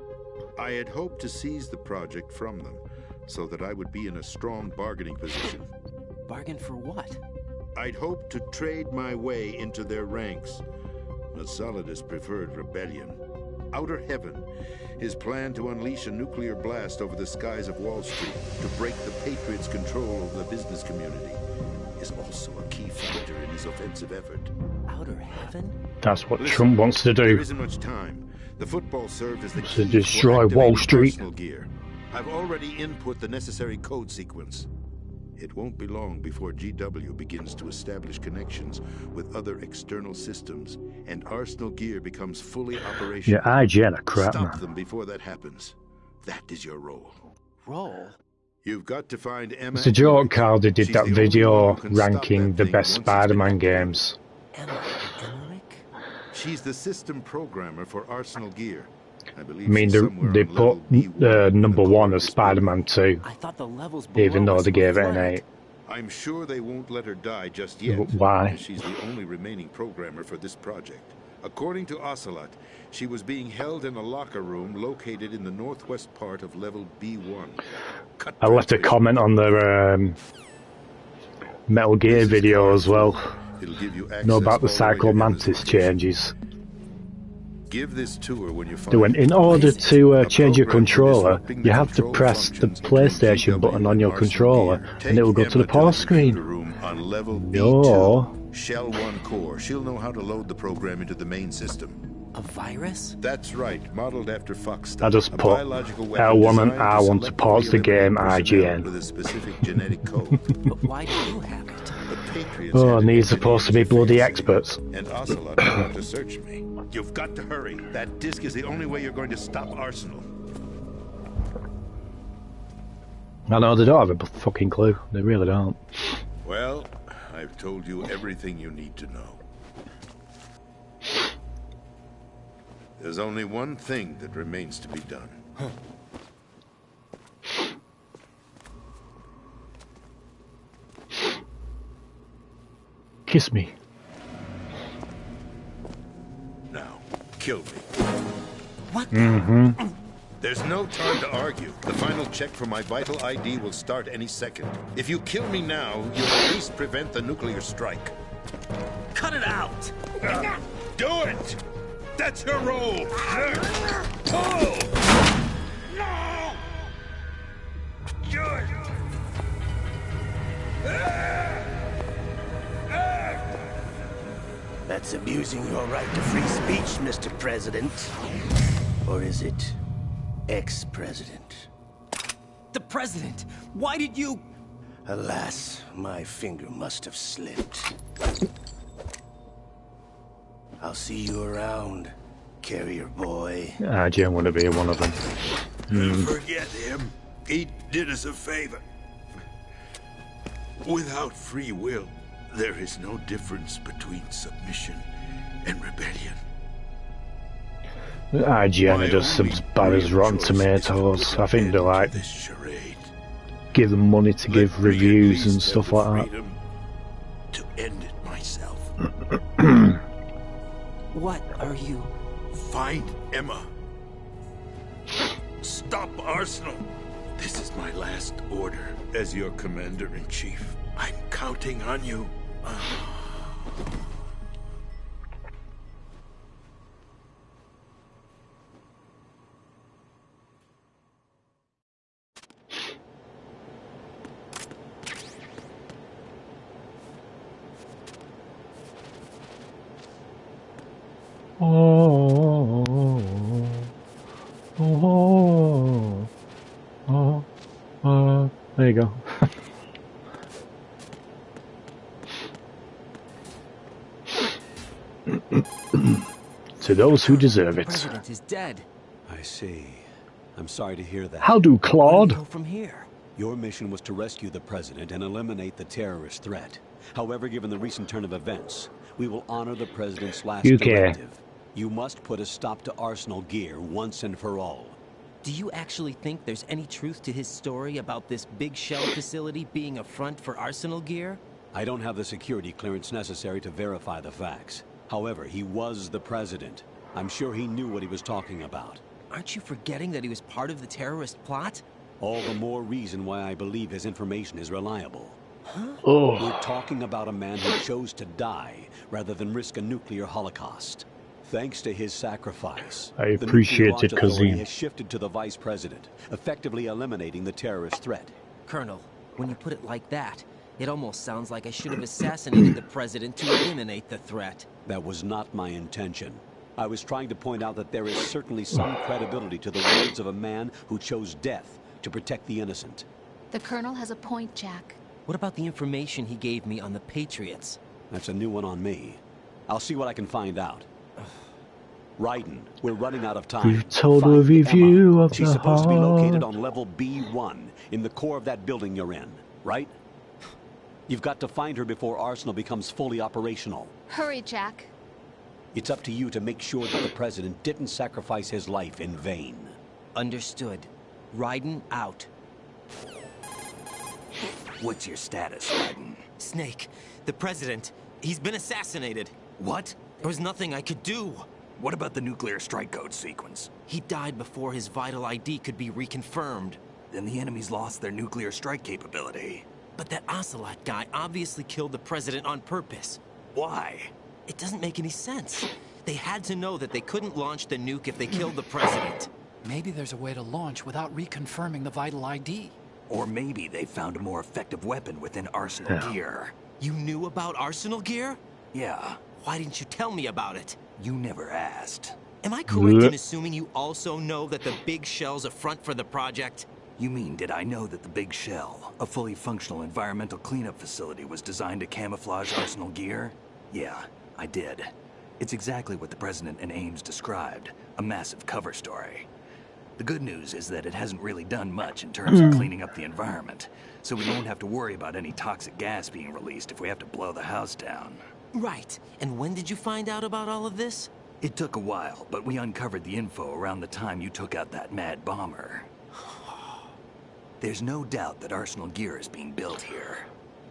I had hoped to seize the project from them, so that I would be in a strong bargaining position. Bargain for what? I'd hoped to trade my way into their ranks, but Solidus preferred rebellion. Outer Heaven, his plan to unleash a nuclear blast over the skies of Wall Street to break the Patriots' control over the business community, is also a key factor in his offensive effort. Outer Heaven? That's what Trump wants to do. There isn't much time. The football served as the key to destroy Wall Street. Arsenal gear. I've already input the necessary code sequence. It won't be long before GW begins to establish connections with other external systems, and Arsenal gear becomes fully operational. Yeah, IGN are crap, Stop man. them before that happens. That is your role. Role? You've got to find Emma. It's a joke how they did She's that the video only one who can stop ranking that the thing best once it's Spider-Man been games. Emma Emmerich? She's the system programmer for Arsenal gear. I believe I mean, she's somewhere they on level put B1 number one as Spider-Man 2, I thought the levels below even though us they were gave it an flat. 8. I'm sure they won't let her die just yet. Why? As she's the only remaining programmer for this project. According to Ocelot, she was being held in a locker room located in the northwest part of level B1. I left a comment on the Metal Gear video as well. It'll give you access Know about the all the way to Cycle Emma's Mantis location. changes. Give this to her when you find They went, in order to change your controller, you have to press the PlayStation button on your controller, and it will go to the pause screen. on level No. B2, Shell 1 core. She'll know how to load the program into the main system. A virus? That's right, modeled after Fox I just a put biological weapon L1 and designed to R1 to pause the selectively game eliminate personnel IGN. with a specific genetic code. But why do you have it? The Patriots Oh, had and it these are supposed to be engineered bloody fail-safe, experts. And Ocelot wanted to search me. You've got to hurry. That disc is the only way you're going to stop Arsenal. I know, they don't have a fucking clue. They really don't. Well, I've told you everything you need to know. There's only one thing that remains to be done. Kiss me. Now, kill me. What? Mm-hmm. There's no time to argue. The final check for my vital ID will start any second. If you kill me now, you'll at least prevent the nuclear strike. Cut it out! Do it! That's your role! Pull! No! That's abusing your right to free speech, Mr. President. Or is it ex-president? The president! Why did you... Alas, my finger must have slipped. I'll see you around, carrier boy. IGN want to be one of them. Forget him. He did us a favor. Without free will, there is no difference between submission and rebellion. IGN are just as bad as Rotten Tomatoes. I think they like give them money to give reviews and stuff like that. To end it myself. What are you... Find Emma. Stop Arsenal. This is my last order as your commander-in-chief. I'm counting on you. There you go. To those who deserve it. The president is dead. I see. I'm sorry to hear that. How do Claude? Where do we go from here? Your mission was to rescue the president and eliminate the terrorist threat. However, given the recent turn of events, we will honor the president's last directive. You must put a stop to Arsenal gear once and for all. Do you actually think there's any truth to his story about this big shell facility being a front for Arsenal gear? I don't have the security clearance necessary to verify the facts. However, he was the president. I'm sure he knew what he was talking about. Aren't you forgetting that he was part of the terrorist plot? All the more reason why I believe his information is reliable. Oh. We're talking about a man who chose to die rather than risk a nuclear holocaust. Thanks to his sacrifice, I the appreciate nuclear launch it, authority Kazim. has shifted to the vice president, effectively eliminating the terrorist threat. Colonel, when you put it like that, it almost sounds like I should have assassinated the president to eliminate the threat. That was not my intention. I was trying to point out that there is certainly some credibility to the words of a man who chose death to protect the innocent. The Colonel has a point, Jack. What about the information he gave me on the Patriots? That's a new one on me. I'll see what I can find out. Raiden, we're running out of time. We've told a Find review Emma. of She's the supposed to be located heart. on level B1, in the core of that building you're in, right? You've got to find her before Arsenal becomes fully operational. Hurry, Jack. It's up to you to make sure that the president didn't sacrifice his life in vain. Understood. Raiden out. What's your status, Raiden? Snake, the president, he's been assassinated. What? There was nothing I could do. What about the nuclear strike code sequence? He died before his vital ID could be reconfirmed. Then the enemy's lost their nuclear strike capability. But that Ocelot guy obviously killed the president on purpose. Why? It doesn't make any sense. They had to know that they couldn't launch the nuke if they killed the president. Maybe there's a way to launch without reconfirming the vital ID. Or maybe they found a more effective weapon within Arsenal gear. You knew about Arsenal gear? Yeah. Why didn't you tell me about it? You never asked. Am I correct in assuming you also know that the Big Shell's a front for the project? You mean, did I know that the Big Shell, a fully functional environmental cleanup facility, was designed to camouflage Arsenal gear? Yeah, I did. It's exactly what the President and Ames described, a massive cover story. The good news is that it hasn't really done much in terms of cleaning up the environment, so we won't have to worry about any toxic gas being released if we have to blow the house down. Right. And when did you find out about all of this? It took a while, but we uncovered the info around the time you took out that mad bomber. There's no doubt that Arsenal gear is being built here.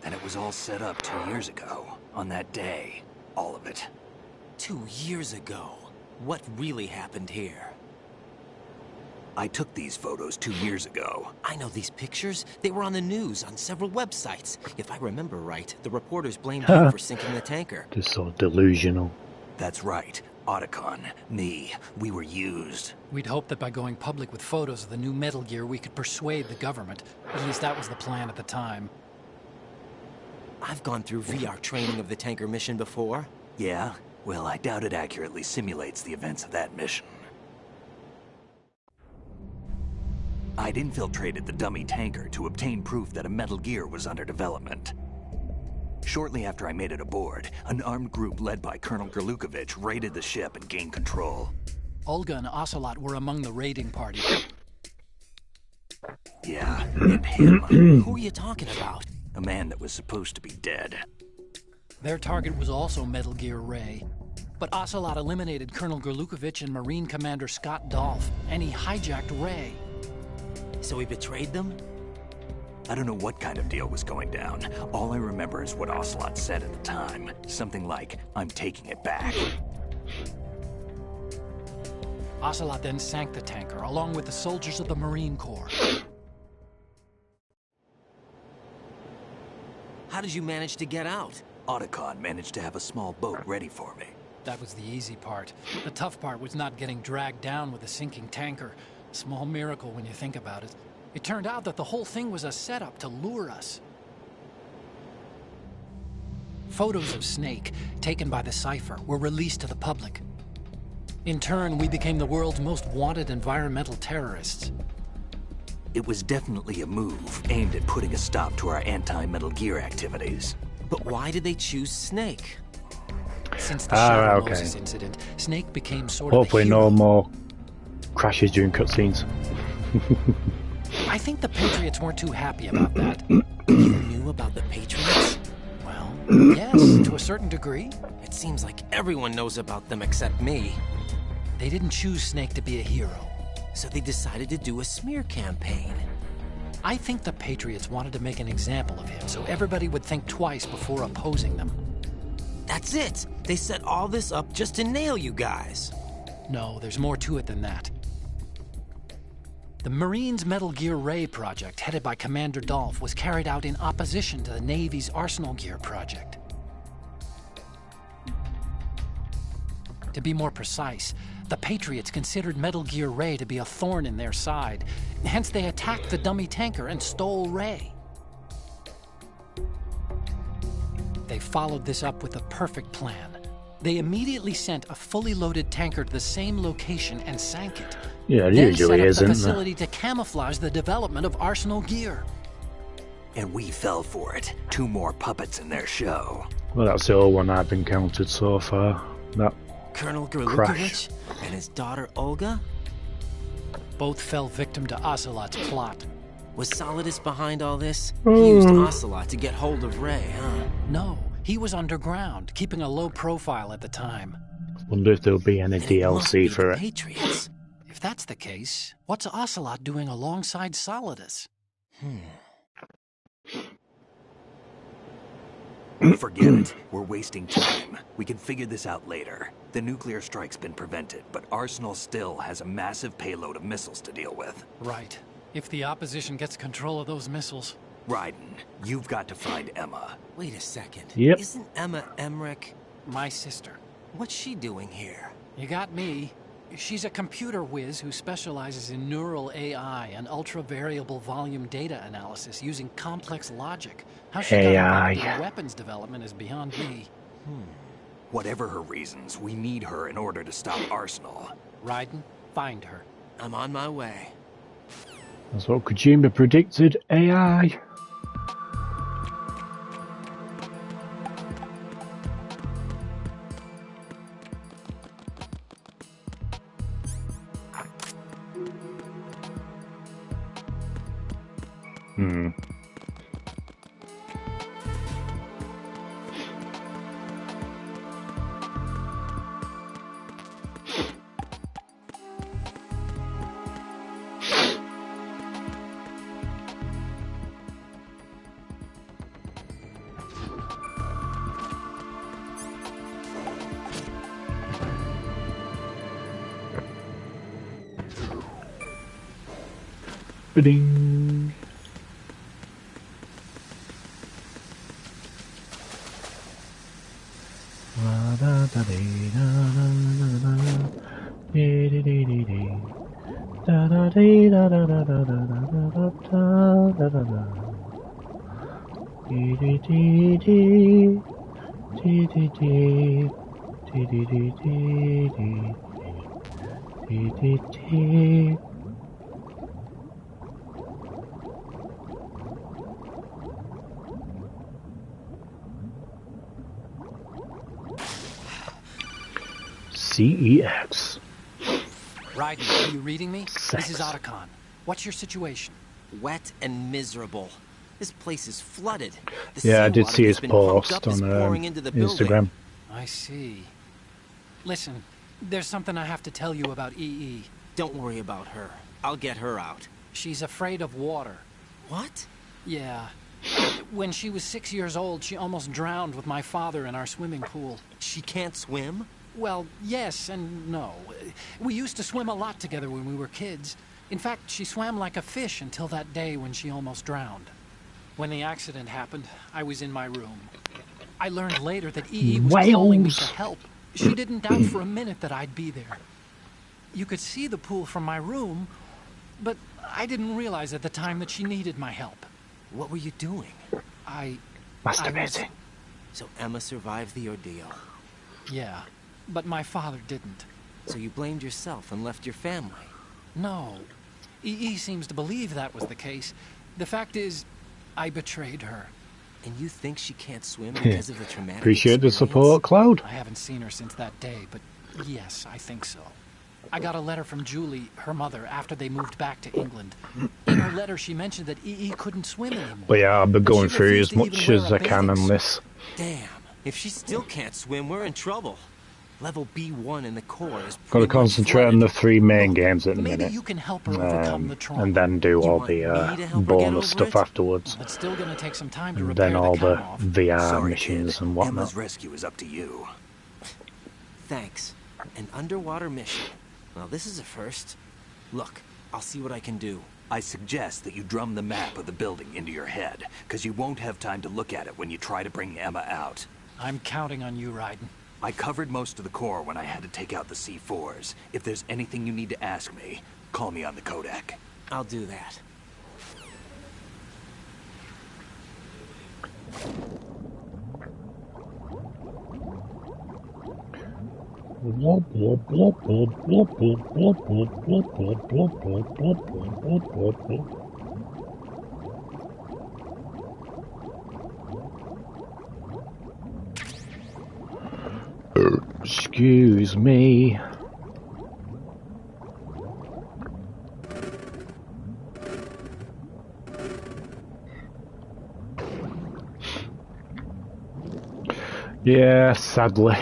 And it was all set up 2 years ago, on that day. All of it. 2 years ago? What really happened here? I took these photos 2 years ago. I know these pictures. They were on the news, on several websites. If I remember right, the reporters blamed you for sinking the tanker. Just so delusional. That's right. Otacon, me, we were used. We'd hoped that by going public with photos of the new Metal Gear, we could persuade the government. At least that was the plan at the time. I've gone through VR training of the tanker mission before. Yeah? Well, I doubt it accurately simulates the events of that mission. I'd infiltrated the dummy tanker to obtain proof that a Metal Gear was under development. Shortly after I made it aboard, an armed group led by Colonel Gerlukovich raided the ship and gained control. Olga and Ocelot were among the raiding party. Yeah, and him. Who are you talking about? A man that was supposed to be dead. Their target was also Metal Gear Ray. But Ocelot eliminated Colonel Gerlukovich and Marine Commander Scott Dolph, and he hijacked Ray. So he betrayed them? I don't know what kind of deal was going down. All I remember is what Ocelot said at the time. Something like, "I'm taking it back." Ocelot then sank the tanker, along with the soldiers of the Marine Corps. How did you manage to get out? Otacon managed to have a small boat ready for me. That was the easy part. The tough part was not getting dragged down with a sinking tanker. Small miracle when you think about it. It turned out that the whole thing was a setup to lure us. Photos of Snake, taken by the Cypher, were released to the public. In turn, we became the world's most wanted environmental terrorists. It was definitely a move aimed at putting a stop to our anti-Metal Gear activities. But why did they choose Snake? Since the Shadow Moses incident, Snake became sort of Hopefully no more crashes during cutscenes. I think the Patriots weren't too happy about that. You knew about the Patriots? Well, yes, to a certain degree. It seems like everyone knows about them except me. They didn't choose Snake to be a hero. So they decided to do a smear campaign. I think the Patriots wanted to make an example of him so everybody would think twice before opposing them. That's it! They set all this up just to nail you guys. No, there's more to it than that. The Marines' Metal Gear Ray project, headed by Commander Dolph, was carried out in opposition to the Navy's Arsenal Gear project. To be more precise, the Patriots considered Metal Gear Ray to be a thorn in their side. Hence, they attacked the dummy tanker and stole Ray. They followed this up with a perfect plan. They immediately sent a fully loaded tanker to the same location and sank it. Yeah, it then usually set up isn't. the facility to camouflage the development of Arsenal Gear. And we fell for it. 2 more puppets in their show. Well, that's the only one I've encountered so far. That Colonel crash. Gerlukovich and his daughter Olga? Both fell victim to Ocelot's plot. Was Solidus behind all this? He used Ocelot to get hold of Ray, huh? No, he was underground, keeping a low profile at the time. Wonder if there'll be any DLC for it. Patriots. If that's the case, what's Ocelot doing alongside Solidus? Forget it. We're wasting time. We can figure this out later. The nuclear strike's been prevented, but Arsenal still has a massive payload of missiles to deal with. Right. If the opposition gets control of those missiles... Raiden, you've got to find Emma. Wait a second. Yep. Isn't Emma Emmerich my sister? What's she doing here? You got me. She's a computer whiz who specializes in neural AI and ultra-variable volume data analysis using complex logic. How she got involved in weapons development is beyond me. Whatever her reasons, we need her in order to stop Arsenal. Raiden, find her. I'm on my way. That's what Kojima predicted. AI. Ba-ding. CEX. Raiden, are you reading me? This is Otacon. What's your situation? Wet and miserable. This place is flooded. Yeah, I did see his post on Instagram. I see. Listen, there's something I have to tell you about EE. Don't worry about her. I'll get her out. She's afraid of water. What? Yeah. When she was 6 years old, she almost drowned with my father in our swimming pool. She can't swim? Well, yes and no. We used to swim a lot together when we were kids. In fact, she swam like a fish until that day when she almost drowned. When the accident happened, I was in my room. I learned later that EE was calling me to help. She didn't doubt for a minute that I'd be there. You could see the pool from my room, but I didn't realize at the time that she needed my help. What were you doing? Masturbating. So Emma survived the ordeal. Yeah, but my father didn't. So you blamed yourself and left your family? No. EE seems to believe that was the case. The fact is, I betrayed her. And you think she can't swim because of the traumatic Appreciate experience? the support, Cloud. I haven't seen her since that day, but yes, I think so. I got a letter from Julie, her mother, after they moved back to England. In her letter, she mentioned that EE couldn't swim anymore. But yeah, I've been going through as much as I can on this. Damn, if she still can't swim, we're in trouble. Level B1 in the core is Got to concentrate on the 3 main games at the minute, you can help her overcome the trauma. and then do all the bonus stuff afterwards, It's still going to take some time to and then all the VR Sorry, missions kid. and whatnot. Emma's rescue is up to you. Thanks. An underwater mission. Well, this is a first. Look, I'll see what I can do. I suggest that you drum the map of the building into your head, because you won't have time to look at it when you try to bring Emma out. I'm counting on you, Raiden. I covered most of the core when I had to take out the C4s. If there's anything you need to ask me, call me on the codec. I'll do that. Excuse me. Yeah, sadly.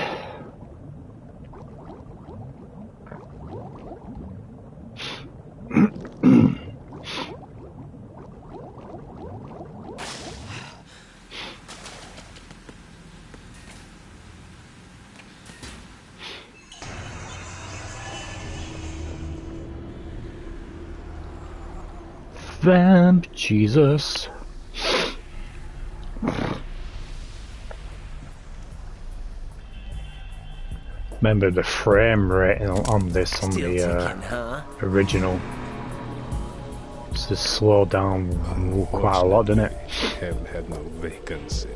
Vamp Jesus. Remember the frame rate on this on the original. It's just slowed down quite a lot, didn't it? Hell had no vacancies.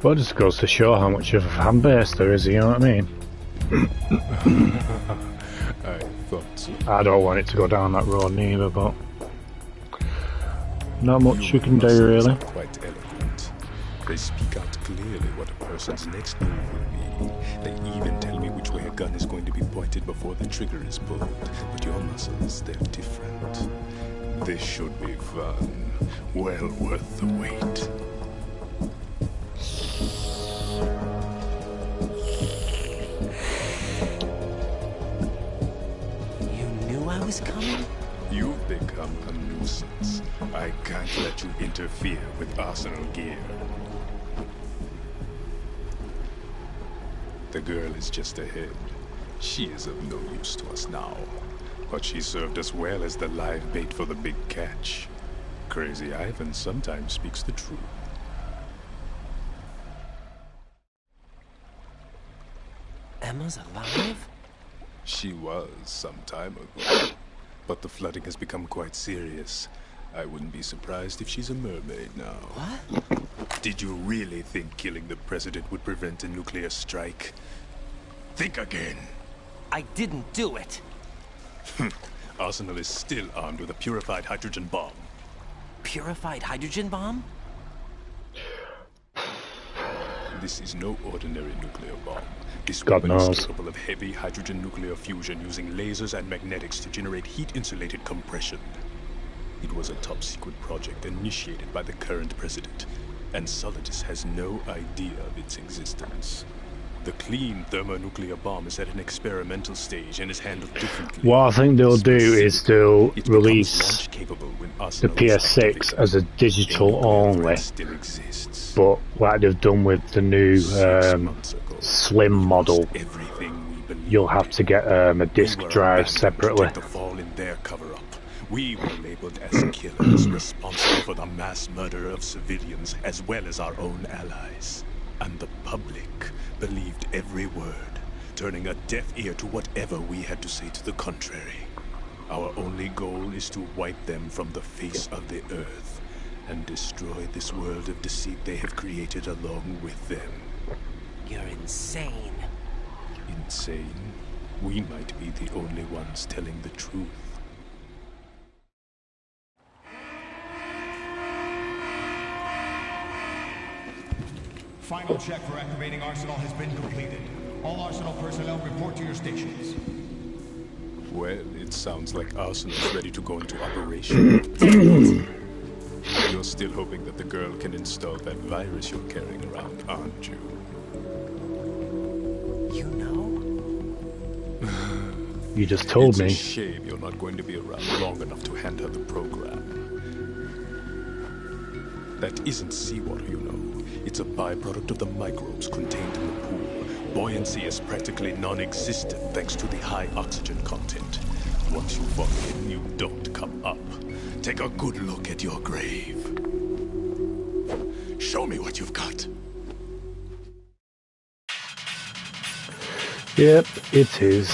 Well, it just goes to show how much of a fan base there is, you know what I mean? I thought so. I don't want it to go down that road neither, but not much you can do, really. Quite eloquent. They speak out clearly what a person's next move will be. They even tell me which way a gun is going to be pointed before the trigger is pulled. But your muscles, they're different. This should be fun. Well worth the wait. Coming? You've become a nuisance. I can't let you interfere with arsenal gear. The girl is just ahead. She is of no use to us now, but she served us well as the live bait for the big catch. Crazy Ivan sometimes speaks the truth. Emma's alive? She was some time ago. But the flooding has become quite serious. I wouldn't be surprised if she's a mermaid now. What? Did you really think killing the president would prevent a nuclear strike? Think again. I didn't do it. Arsenal is still armed with a purified hydrogen bomb. Purified hydrogen bomb? This is no ordinary nuclear bomb. This God weapon is knows. capable of heavy hydrogen nuclear fusion using lasers and magnetics to generate heat-insulated compression. It was a top-secret project initiated by the current president, and Solidus has no idea of its existence. The clean thermonuclear bomb is at an experimental stage and is handled differently. What I think they'll do is they'll release the PS6 as a digital only, but like they've done with the new Slim model, you'll have to get a disk drive separately. We were labeled as killers responsible for the mass murder of civilians as well as our own allies. And the public believed every word, turning a deaf ear to whatever we had to say to the contrary. Our only goal is to wipe them from the face of the earth and destroy this world of deceit they have created along with them. You're insane. Insane? We might be the only ones telling the truth. Final check for activating Arsenal has been completed. All Arsenal personnel report to your stations. Well, it sounds like Arsenal is ready to go into operation. You're still hoping that the girl can install that virus you're carrying around, aren't you? You know? You just told me. It's a shame you're not going to be around long enough to hand her the program. That isn't seawater, you know. It's a byproduct of the microbes contained in the pool. Buoyancy is practically non-existent thanks to the high oxygen content. Once you fall in, you don't come up. Take a good look at your grave. Show me what you've got. Yep, it is.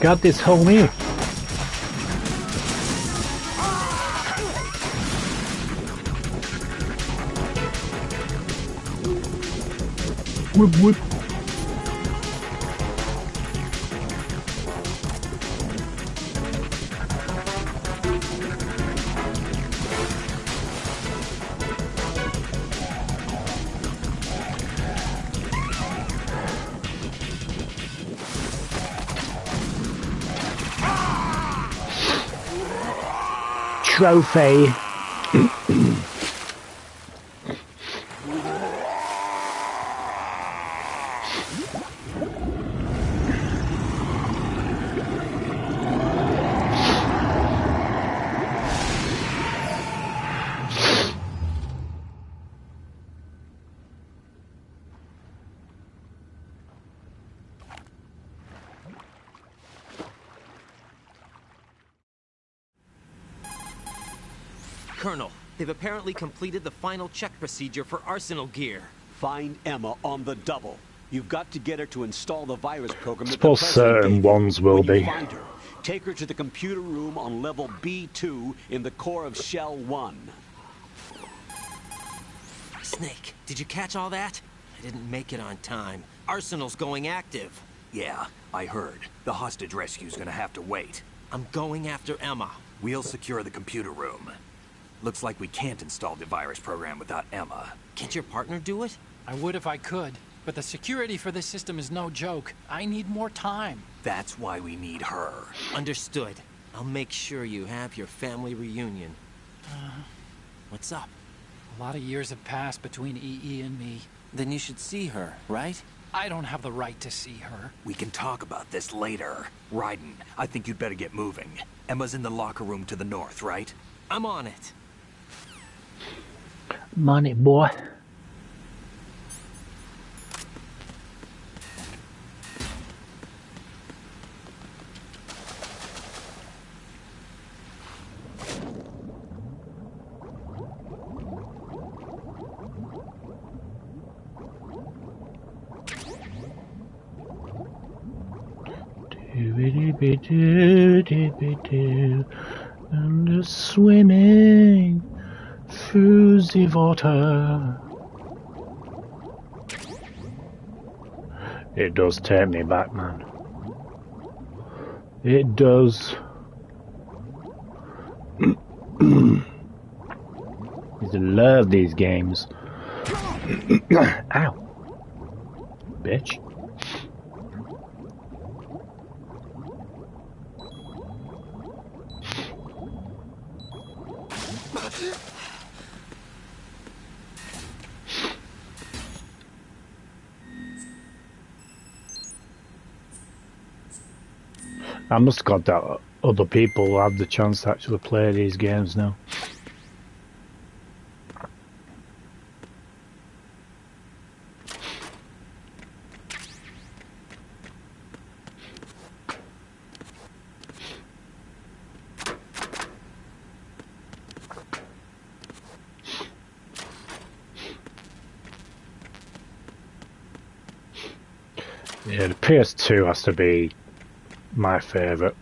Got this, homie. Whoop whoop. Trophy. Colonel, they've apparently completed the final check procedure for arsenal gear. Find Emma on the double. You've got to get her to install the virus program that suppose certain ones will be. Find her, take her to the computer room on level B2 in the core of Shell 1. Snake, did you catch all that? I didn't make it on time. Arsenal's going active. Yeah, I heard. The hostage rescue's gonna have to wait. I'm going after Emma. We'll secure the computer room. Looks like we can't install the virus program without Emma. Can't your partner do it? I would if I could, but the security for this system is no joke. I need more time. That's why we need her. Understood. I'll make sure you have your family reunion. What's up? A lot of years have passed between EE and me. Then you should see her, right? I don't have the right to see her. We can talk about this later. Raiden, I think you'd better get moving. Emma's in the locker room to the north, right? I'm on it. Money, boy. And the swimming through the water. It does take me back, man. It does. I love these games. Ow. Bitch. I must have got that other people have the chance to actually play these games now. Yeah, the PS2 has to be my favourite.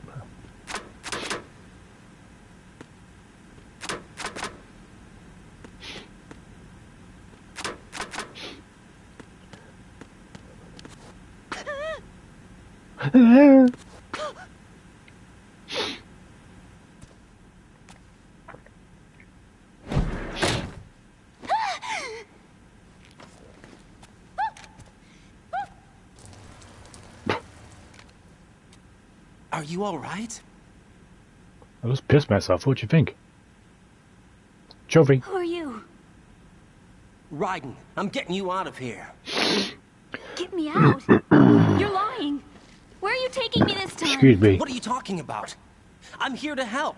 Are you all right? I just pissed myself. What do you think? Jovi. Who are you? Raiden, I'm getting you out of here. Get me out? You're lying. Where are you taking me this time? Excuse me. What are you talking about? I'm here to help.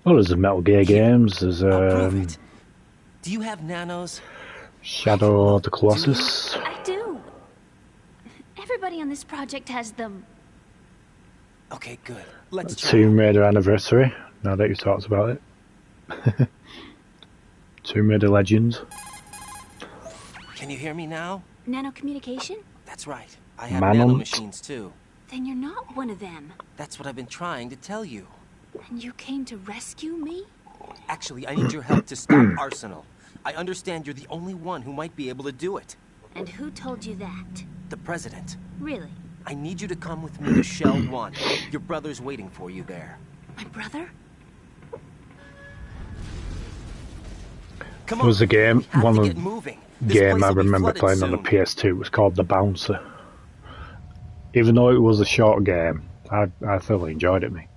Well, there's the Metal Gear games. There's Do you have nanos? Shadow of the Colossus. I do. Everybody on this project has them. Okay, good. Let's try. Tomb Raider Anniversary. Now that you've talked about it. Tomb Raider Legends. Can you hear me now? Nanocommunication? That's right. I have Manhunt. nanomachines too. Then you're not one of them. That's what I've been trying to tell you. And you came to rescue me? Actually, I need your help to stop Arsenal. I understand you're the only one who might be able to do it. And who told you that? The President. Really? I need you to come with me to Shell 1. Your brother's waiting for you there. My brother? Come There was a game, one of moving. game I remember playing on the PS2. It was called The Bouncer. Even though it was a short game, I thoroughly enjoyed it, me.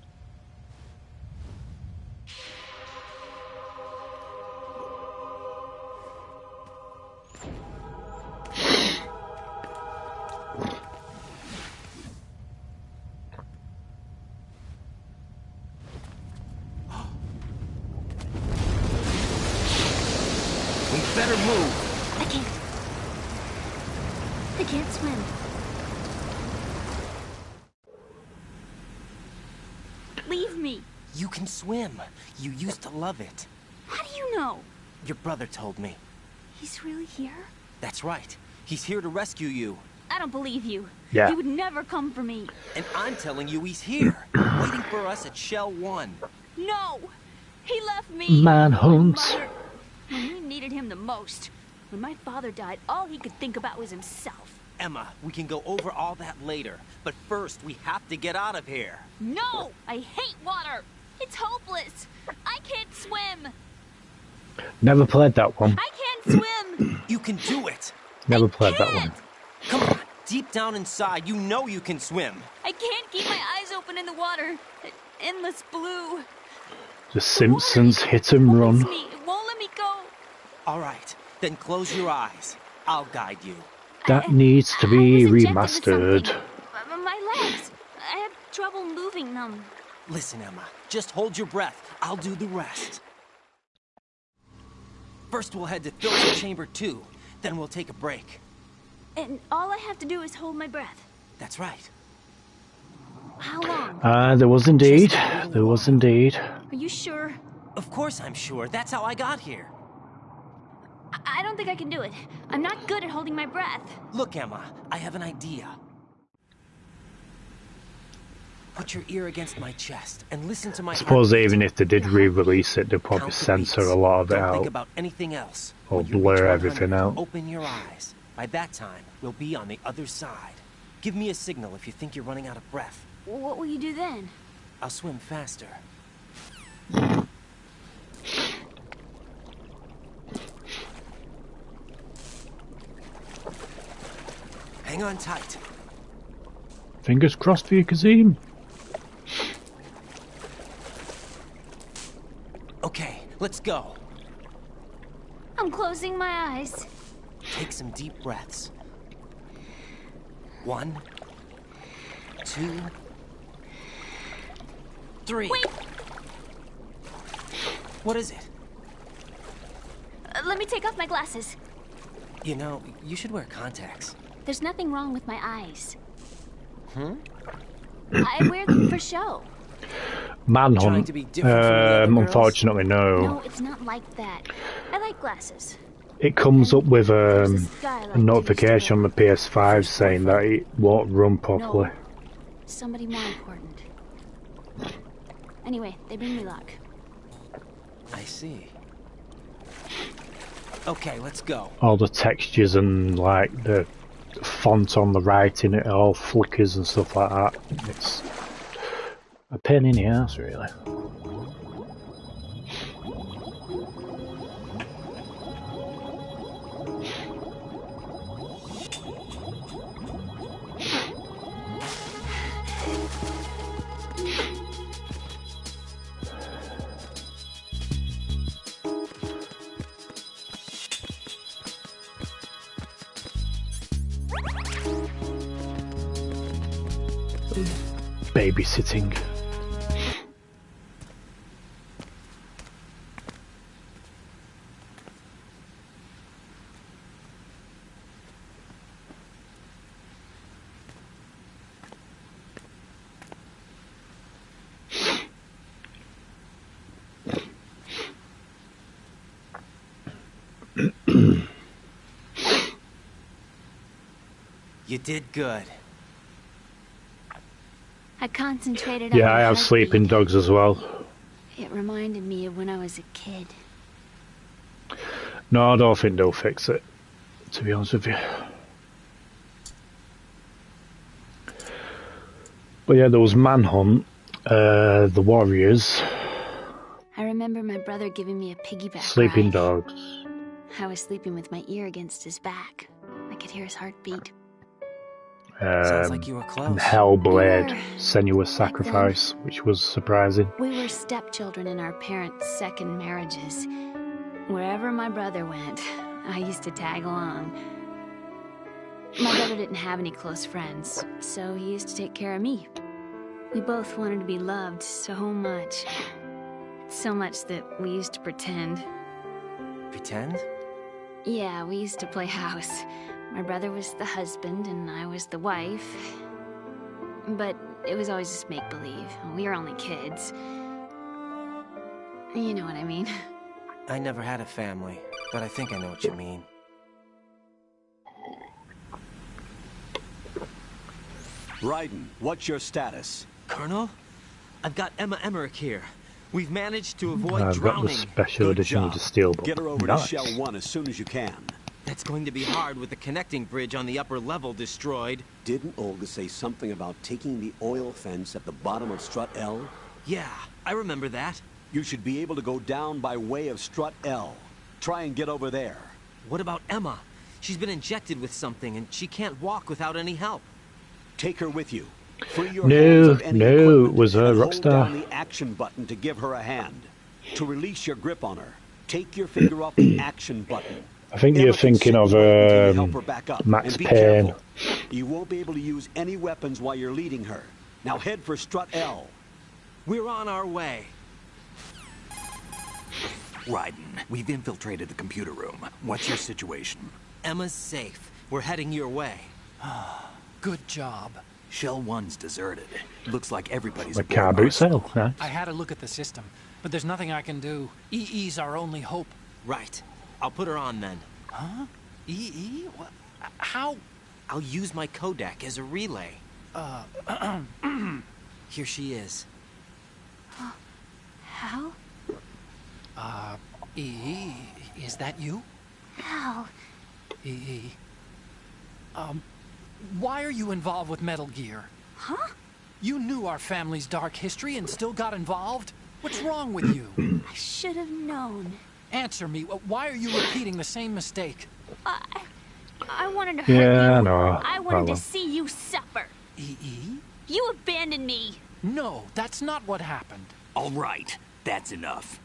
Better move. I can't swim. Leave me. You can swim. You used to love it. How do you know? Your brother told me. He's really here? That's right. He's here to rescue you. I don't believe you. Yeah. He would never come for me. And I'm telling you he's here, waiting for us at Shell 1. No! He left me. Manhunt. When we needed him the most. When my father died, all he could think about was himself. Emma, we can go over all that later. But first, we have to get out of here. No! I hate water! It's hopeless! I can't swim! Never played that one. I can't swim! You can do it! Never played that one. Come on, deep down inside, you know you can swim. I can't keep my eyes open in the water. Endless blue. The Simpsons Hit and Run. It won't let me go. All right, then close your eyes. I'll guide you. That needs to be remastered. My legs. I have trouble moving them. Listen, Emma, just hold your breath. I'll do the rest. First, we'll head to filter chamber 2. Then we'll take a break. And all I have to do is hold my breath. That's right. How long? There was indeed. There was indeed. Are you sure? Of course I'm sure. That's how I got here. I don't think I can do it. I'm not good at holding my breath. Look, Emma, I have an idea. Put your ear against my chest and listen to my I suppose heartbeat. even if they did re-release it, they'd probably Count the censor beats. a lot of it Don't think out. about anything else. Or When you blur reach everything 100, out. Open your eyes. By that time, we'll be on the other side. Give me a signal if you think you're running out of breath. What will you do then? I'll swim faster. Hang on tight. Fingers crossed for you, Kazim. Okay, let's go. I'm closing my eyes. Take some deep breaths. 1, 2, 3. Wait! What is it? Let me take off my glasses. You know, you should wear contacts. There's nothing wrong with my eyes. Hmm? I wear them for show. Manhunt. Unfortunately, no. No, it's not like that. I like glasses. It comes up with a notification on the PS5 saying that it won't run properly. No. Somebody more important. Anyway, they bring me luck. I see. Okay, let's go. All the textures and like the font on the writing, it all flickers and stuff like that. It's a pain in the ass, really. Babysitting. You did good. I concentrated on Yeah, my I have heartbeat. sleeping dogs as well. It reminded me of when I was a kid. No, I don't think they'll fix it, to be honest with you. But yeah, there was Manhunt, the Warriors, I remember my brother giving me a piggyback Sleeping ride. Dogs. I was sleeping with my ear against his back. I could hear his heartbeat. Sounds like you were close. And Hellblade, We were. Senua's Sacrifice, which was surprising. We were stepchildren in our parents' second marriages. Wherever my brother went, I used to tag along. My brother didn't have any close friends, so he used to take care of me. We both wanted to be loved so much. So much that we used to pretend. Pretend? Yeah, we used to play house. My brother was the husband and I was the wife. But it was always just make-believe. We were only kids. You know what I mean. I never had a family, but I think I know what you mean. Raiden, what's your status? Colonel? I've got Emma Emmerich here. We've managed to avoid I've got the drowning. special edition of the Steelbook. Get her over Nice. to Shell 1 as soon as you can. That's going to be hard with the connecting bridge on the upper level destroyed. Didn't Olga say something about taking the oil fence at the bottom of Strut L? Yeah, I remember that. You should be able to go down by way of Strut L. Try and get over there. What about Emma? She's been injected with something and she can't walk without any help. Take her with you. Free your hands No, of any no, equipment it was a and hold Rockstar. down the action button to give her a hand. To release your grip on her, take your finger off the action button. I think you're Emma can thinking sit of until you help her back up. Max And be Payne. careful. You won't be able to use any weapons while you're leading her. Now head for Strut L. We're on our way. Raiden, we've infiltrated the computer room. What's your situation? Emma's safe. We're heading your way. Good job. Shell 1's deserted. Looks like everybody's The aboard car boot Arsenal. sale, huh? I had a look at the system, but there's nothing I can do. EE's our only hope. Right. I'll put her on then. Huh? EE? What? How? I'll use my codec as a relay. Here she is. Hal? EE, is that you? Hal. EE. Why are you involved with Metal Gear? Huh? You knew our family's dark history and still got involved? What's wrong with you? I should have known. Answer me. Why are you repeating the same mistake? I wanted to hurt you. Yeah, I know. I wanted to see you suffer. EE? You abandoned me. No, that's not what happened. All right, that's enough.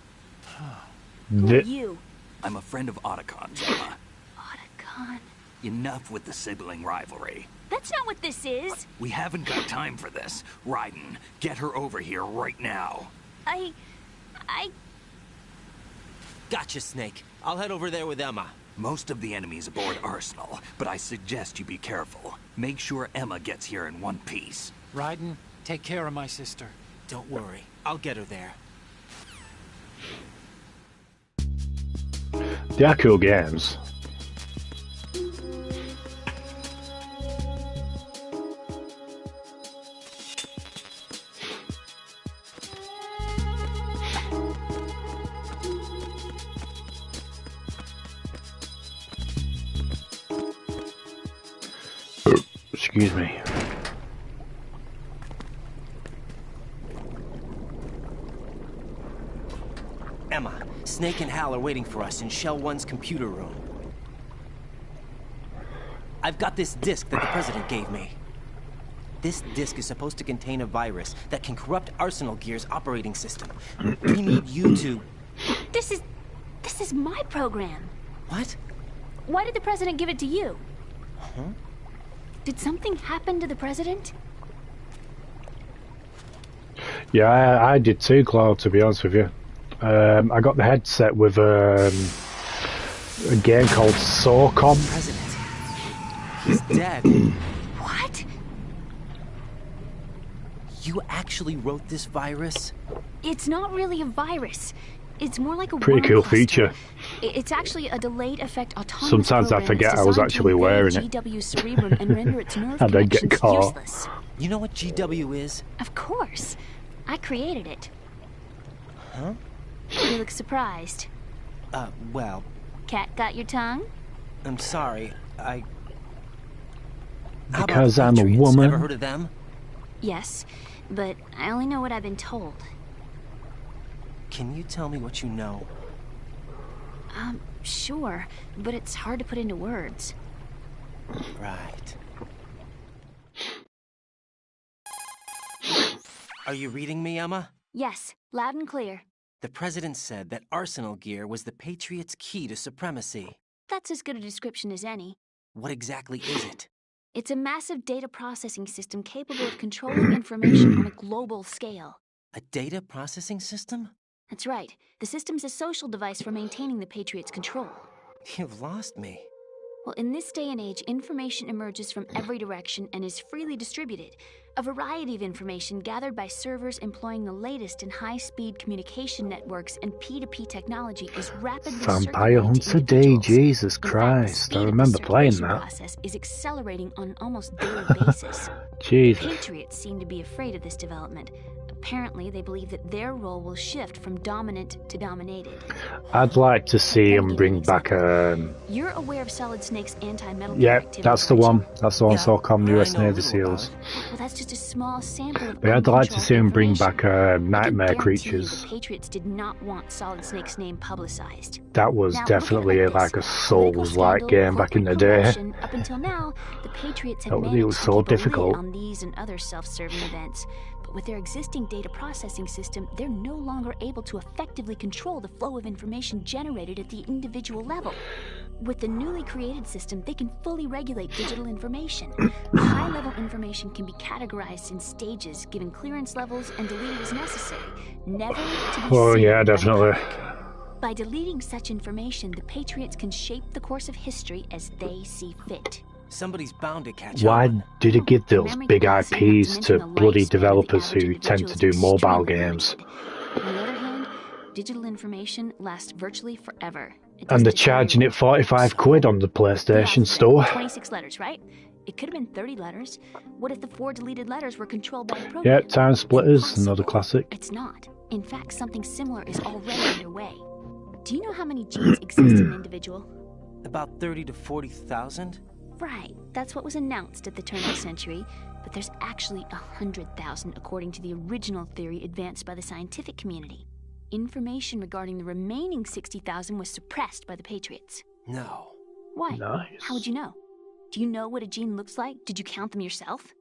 Who are you? I'm a friend of Otacon's, Emma. Otacon. Enough with the sibling rivalry. That's not what this is. We haven't got time for this. Raiden, get her over here right now. I... Gotcha, Snake. I'll head over there with Emma. Most of the enemies aboard Arsenal, but I suggest you be careful. Make sure Emma gets here in one piece. Raiden, take care of my sister. Don't worry. I'll get her there. They are cool games. Excuse me. Emma, Snake and Hal are waiting for us in Shell 1's computer room. I've got this disk that the President gave me. This disk is supposed to contain a virus that can corrupt Arsenal Gear's operating system. We need you to... This is my program. What? Why did the President give it to you? Huh? Did something happen to the President? Yeah, I did too, Claude, to be honest with you. I got the headset with a game called SOCOM. President. He's dead. What? You actually wrote this virus? It's not really a virus. It's more like a pretty cool cluster. feature. It's actually a delayed effect autonomous Sometimes I forget I was actually wearing it. GW's cerebrum and render its nerve And I get connections caught. useless. You know what GW is? Of course. I created it. Huh? You look surprised. Well... Cat got your tongue? I'm sorry, Because I'm a woman. Ever heard of them? Yes, but I only know what I've been told. Can you tell me what you know? Sure, but it's hard to put into words. Right. Are you reading me, Emma? Yes, loud and clear. The President said that Arsenal Gear was the Patriots' key to supremacy. That's as good a description as any. What exactly is it? It's a massive data processing system capable of controlling information on a global scale. A data processing system? That's right. The system's a social device for maintaining the Patriots' control. You've lost me. Well, in this day and age, information emerges from every direction and is freely distributed. A variety of information gathered by servers employing the latest in high-speed communication networks and P2P technology is rapidly Vampire Hunter D, Jesus Christ. I remember playing that. The process is accelerating on an almost daily basis. Jesus. Patriots seem to be afraid of this development. Apparently, they believe that their role will shift from dominant to dominated. I'd like to see him bring back You're aware of Solid Snake's anti-metal yeah, activity, that's the one. That's the one. Yeah, SOCOM US I know Navy a little SEAls. Well, that's just a small sample of But I'd like to see him bring back Nightmare I can guarantee Creatures. you the Patriots did not want Solid Snake's name publicized. That was Now, definitely look at it like a this. Political Souls-like scandal, game back in the day. corruption, up until now, the Patriots had It managed was to so keep a lid difficult. on these and other self-serving events. But with their existing data processing system, they're no longer able to effectively control the flow of information generated at the individual level. With the newly created system, they can fully regulate digital information. High-level information can be categorized in stages, given clearance levels, and deleted as necessary, never to be Oh seen yeah, by the definitely. public. By deleting such information, the Patriots can shape the course of history as they see fit. Somebody's bound to catch Why on. did it give those Memory big capacity, IPs not to mention the bloody lifespan of the developers average who tend to individual do is mobile extremely games? limited. On the other hand, digital information lasts virtually forever, And they're charging it 45 quid on the PlayStation Store. 26 letters, right? It could have been 30 letters. What if the 4 deleted letters were controlled by the program? Yeah, Time Splitters, another classic. It's not. In fact, something similar is already underway. Do you know how many genes exist in an individual? About 30 to 40,000? Right. That's what was announced at the turn of the century. But there's actually 100,000 according to the original theory advanced by the scientific community. Information regarding the remaining 60,000 was suppressed by the Patriots. No. Why? Nice. How would you know? Do you know what a gene looks like? Did you count them yourself?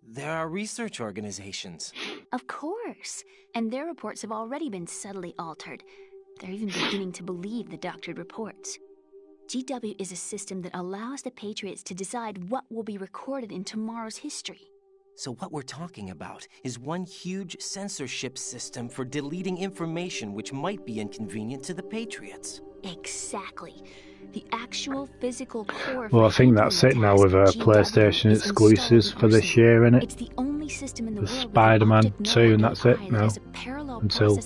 There are research organizations. Of course. And their reports have already been subtly altered. They're even beginning to believe the doctored reports. GW is a system that allows the Patriots to decide what will be recorded in tomorrow's history. So what we're talking about is one huge censorship system for deleting information which might be inconvenient to the Patriots. Exactly. The actual physical core. Well, I think that's it now with PlayStation exclusives for this year, innit? It's the only system in the world Spider-Man 2, and that's it now. Until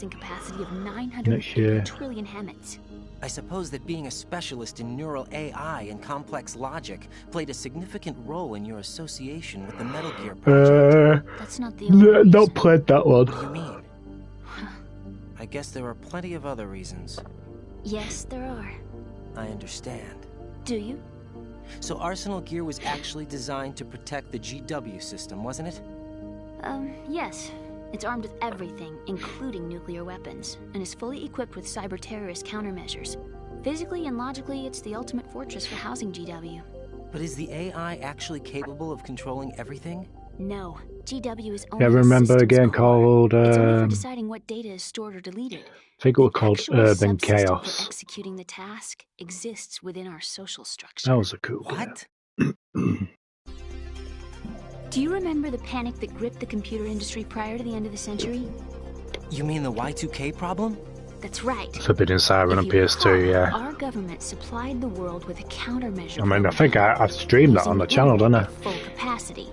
next year. Trillion Hammets. I suppose that being a specialist in neural AI and complex logic played a significant role in your association with the Metal Gear project. That's not the only reason. Not played that one. What do you mean? I guess there are plenty of other reasons. Yes, there are. I understand. Do you? So Arsenal Gear was actually designed to protect the GW system, wasn't it? Yes. It's armed with everything, including nuclear weapons, and is fully equipped with cyber-terrorist countermeasures. Physically and logically, it's the ultimate fortress for housing GW. But is the AI actually capable of controlling everything? No. GW is only remember a game called it's only for deciding what data is stored or deleted. I think it was called Urban For Chaos. executing the task exists within our social structure. That was a cool game. Do you remember the panic that gripped the computer industry prior to the end of the century? You mean the Y2K problem? That's right. Forbidden Siren on PS2, yeah. Our government supplied the world with a countermeasure. I mean, I think I streamed that on the channel, didn't I? Full capacity.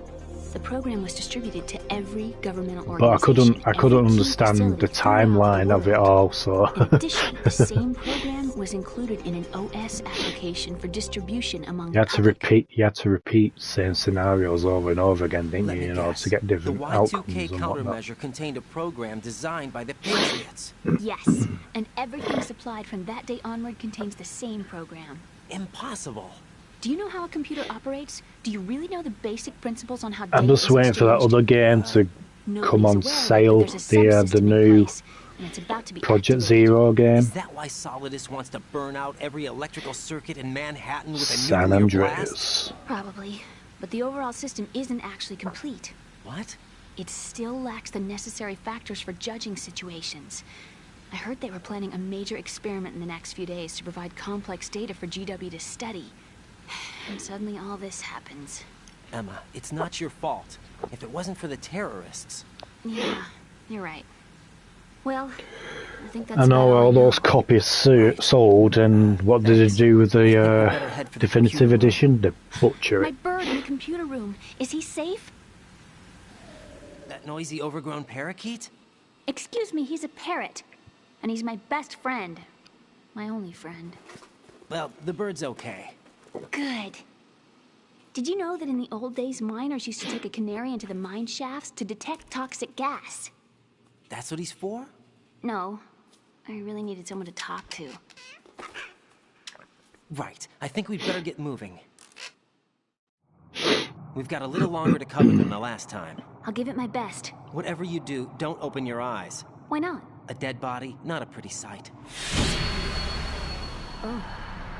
The program was distributed to every governmental organization. But I couldn't understand the timeline of it all, so. In addition, the same program was included in an OS application for distribution among You had to repeat same scenarios over and over again, didn't you? You know, to get different outcomes the Y2K and whatnot. countermeasure contained a program designed by the Patriots. Yes, and everything supplied from that day onward contains the same program. Impossible. Do you know how a computer operates? Do you really know the basic principles on how I'm just waiting for that other game to come on sale, the new Project Zero game. Is that why Solidus wants to burn out every electrical circuit in Manhattan with a San nuclear Andreas. blast? Probably, but the overall system isn't actually complete. What? It still lacks the necessary factors for judging situations. I heard they were planning a major experiment in the next few days to provide complex data for GW to study. And suddenly all this happens. Emma, it's not your fault. If it wasn't for the terrorists. Yeah, you're right. Well, I think that's I know all those copies sold, and what did they do with the definitive edition? They butcher My it. bird in the computer room. Is he safe? That noisy, overgrown parakeet? Excuse me, he's a parrot. And he's my best friend. My only friend. Well, the bird's okay. Good. Did you know that in the old days, miners used to take a canary into the mine shafts to detect toxic gas? That's what he's for? No. I really needed someone to talk to. Right. I think we'd better get moving. We've got a little longer to cover than the last time. I'll give it my best. Whatever you do, don't open your eyes. Why not? A dead body, not a pretty sight. Oh.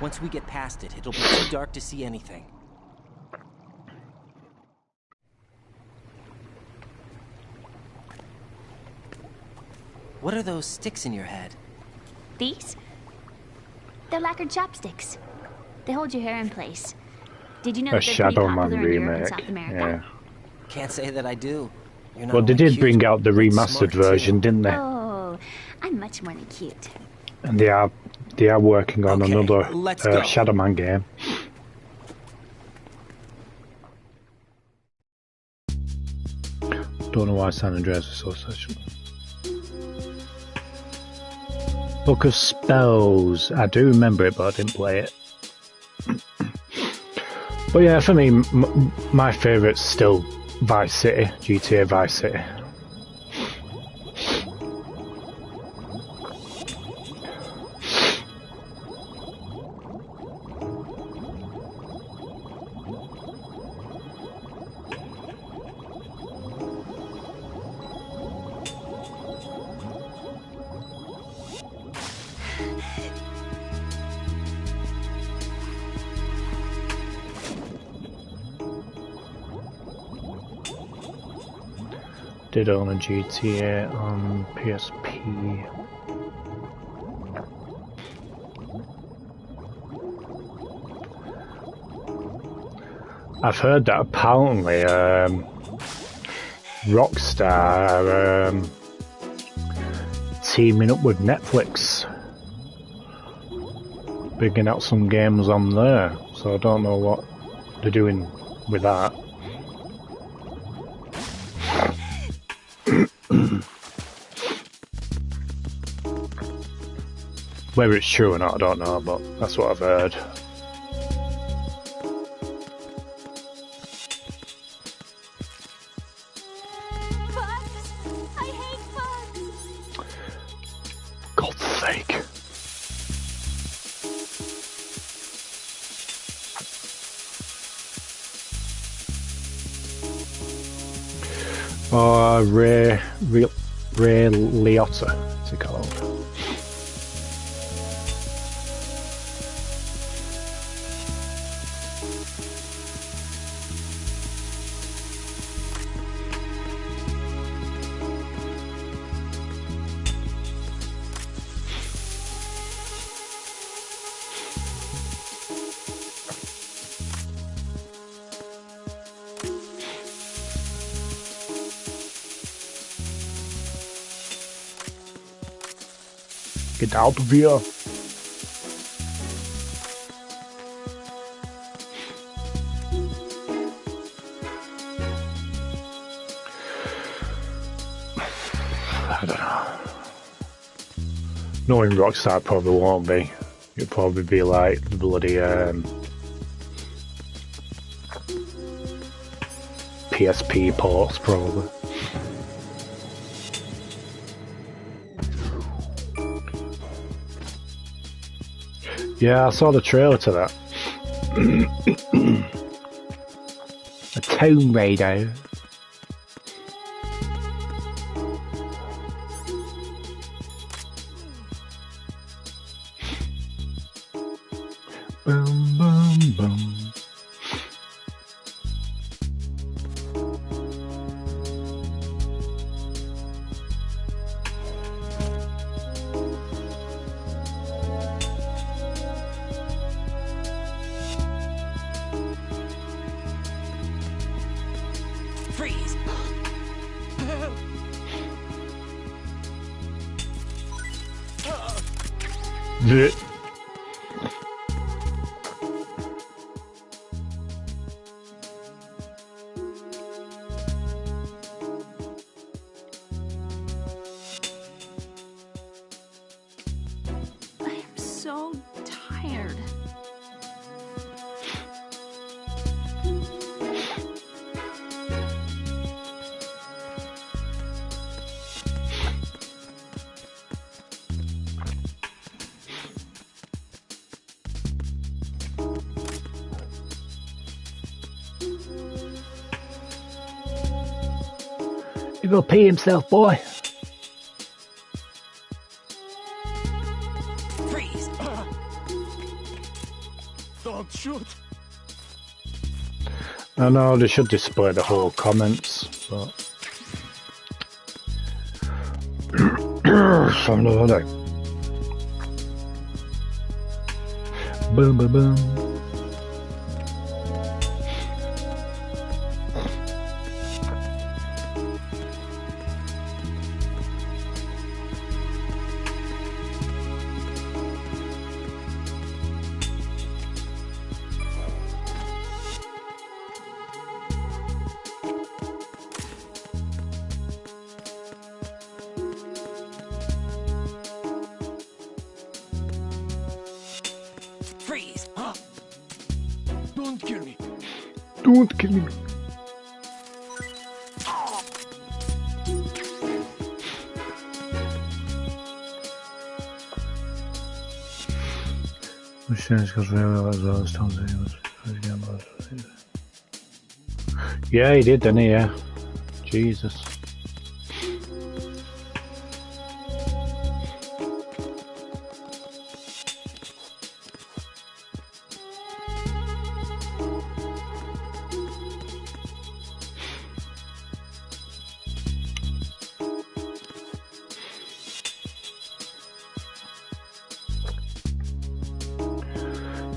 Once we get past it, it'll be too dark to see anything. What are those sticks in your head? These? They're lacquered chopsticks. They hold your hair in place. Did you know A that they're pretty Shadow Man popular in Europe and remake. South America? Yeah. Can't say that I do. You're not Well, they only did cute, bring out the but remastered smart, too. version, didn't they? Oh, I'm much more than cute. And they are working on another let's go. Shadow Man game. Don't know why San Andreas is so special. Book of Spells. I do remember it, but I didn't play it. But yeah, for me, my favourite's still Vice City, GTA Vice City. Did own a GTA on PSP. I've heard that apparently Rockstar are teaming up with Netflix, bringing out some games on there, so I don't know what they're doing with that. Whether it's true or not, I don't know, but that's what I've heard. Bugs! I hate bugs! God's sake. Oh, Ray Liotta, what's he called? Get out of here. I don't know. Knowing Rockstar probably won't be. It'll probably be like the bloody PSP ports probably. Yeah, I saw the trailer to that. A Tomb Raider. Boom, boom, boom. Freeze! Blech. I am so tired. He will pee himself, boy. Freeze! Don't shoot! I know they should display the whole comments, but some other day. Boom, boom, boom. Don't kill me. Don't kill me. Yeah, he did, didn't he? Yeah. Jesus.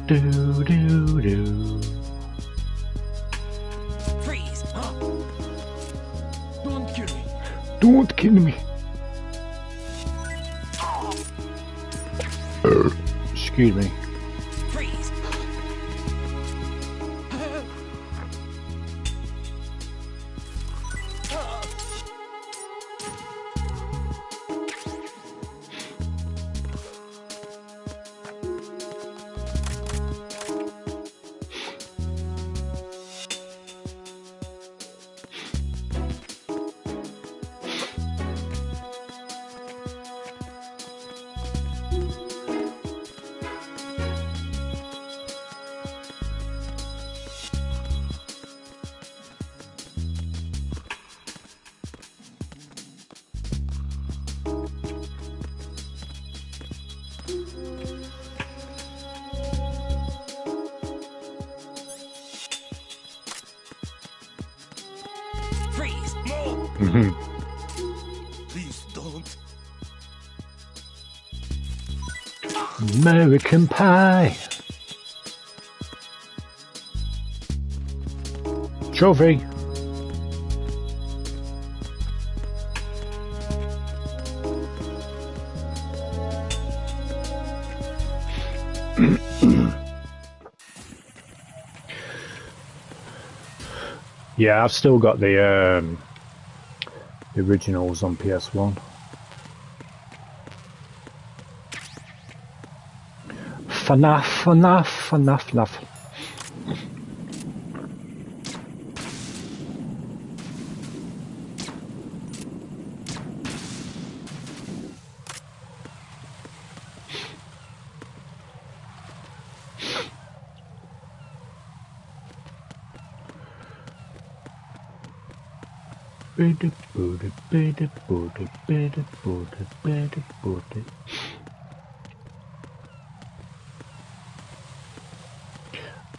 Do. Freeze! Don't kill me. Don't kill me. Excuse me. Freeze! Freeze! No! Please don't. American Pie. Trophy. Yeah, I've still got the originals on PS1. FNAF.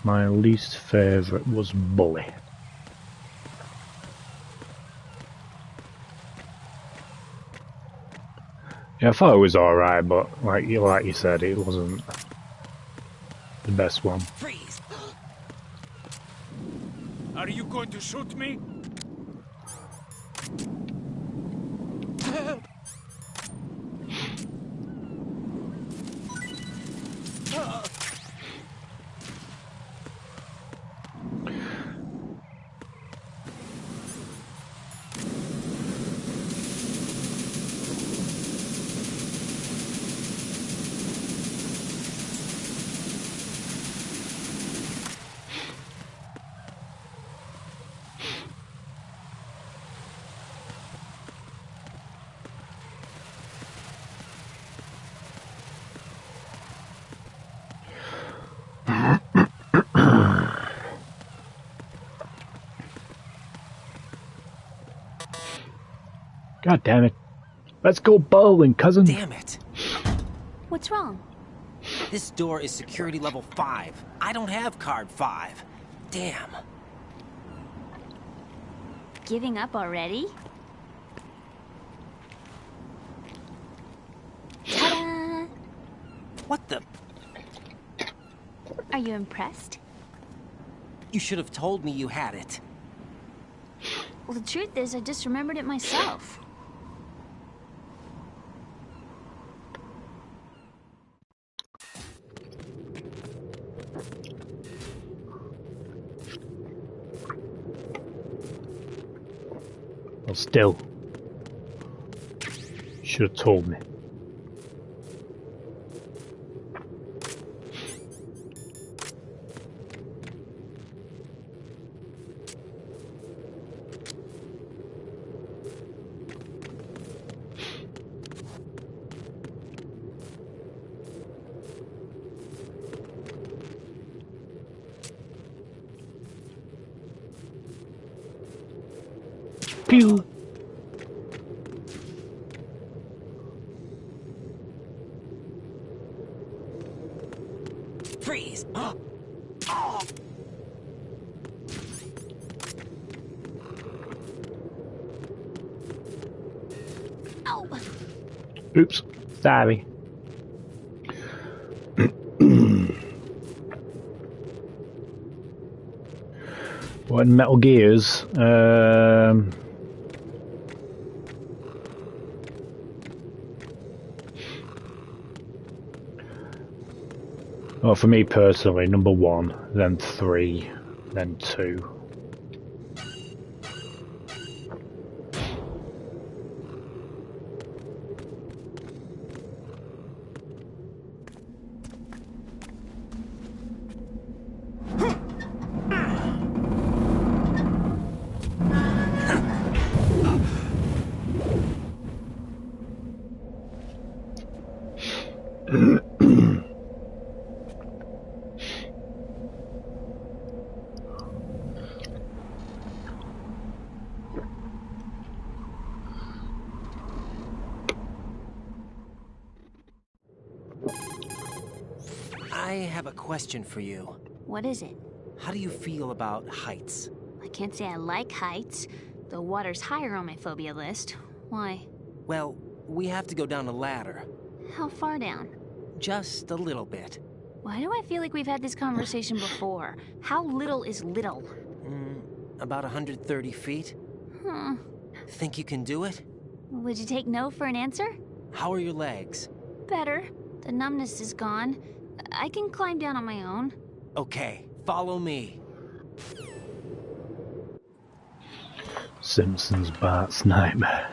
My least favourite was Bully. Yeah, I thought it was alright, but like you said, it wasn't the best one. Freeze! Are you going to shoot me? God damn it. Let's go bowling, cousin. Damn it. What's wrong? This door is security level 5. I don't have card 5. Damn. Giving up already? Ta-da! What the? Are you impressed? You should have told me you had it. Well, the truth is, I just remembered it myself. Well, still, should have told me. Pew! Freeze! Oops, sorry. What in Metal Gears? Well, for me personally, number 1, then 3, then 2. I have a question for you. What is it? How do you feel about heights? I can't say I like heights. The water's higher on my phobia list. Why? Well, we have to go down a ladder. How far down? Just a little bit. Why do I feel like we've had this conversation before? How little is little? About 130 feet. Think you can do it? Would you take no for an answer? How are your legs? Better. The numbness is gone. I can climb down on my own. Okay, follow me. Simpsons Bart's nightmare.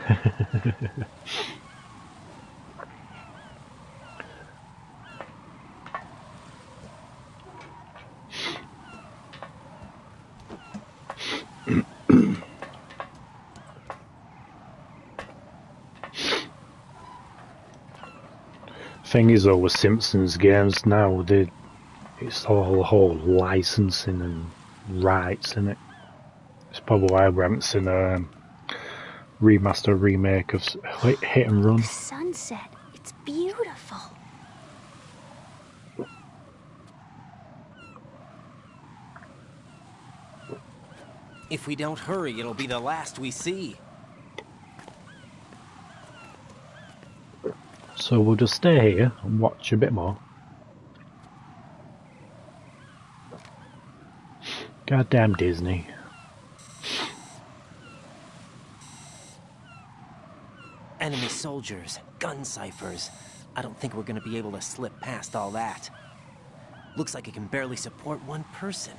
Thing is though with Simpsons games now, it's all the whole licensing and rights in it. It's probably why we haven't seen a remaster remake of Hit and Run. The sunset, it's beautiful. If we don't hurry, it'll be the last we see. So we'll just stay here and watch a bit more. Goddamn Disney. Enemy soldiers, gun ciphers. I don't think we're gonna be able to slip past all that. Looks like it can barely support one person.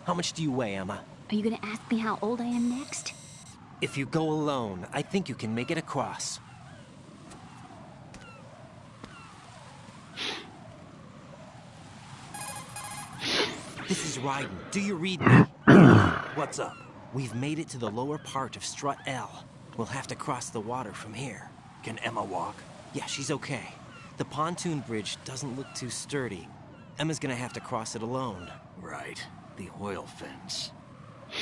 How much do you weigh, Emma? Are you gonna ask me how old I am next? If you go alone, I think you can make it across. This is Raiden. Do you read me? What's up? We've made it to the lower part of Strut L. We'll have to cross the water from here. Can Emma walk? Yeah, she's okay. The pontoon bridge doesn't look too sturdy. Emma's gonna have to cross it alone. Right. The oil fence.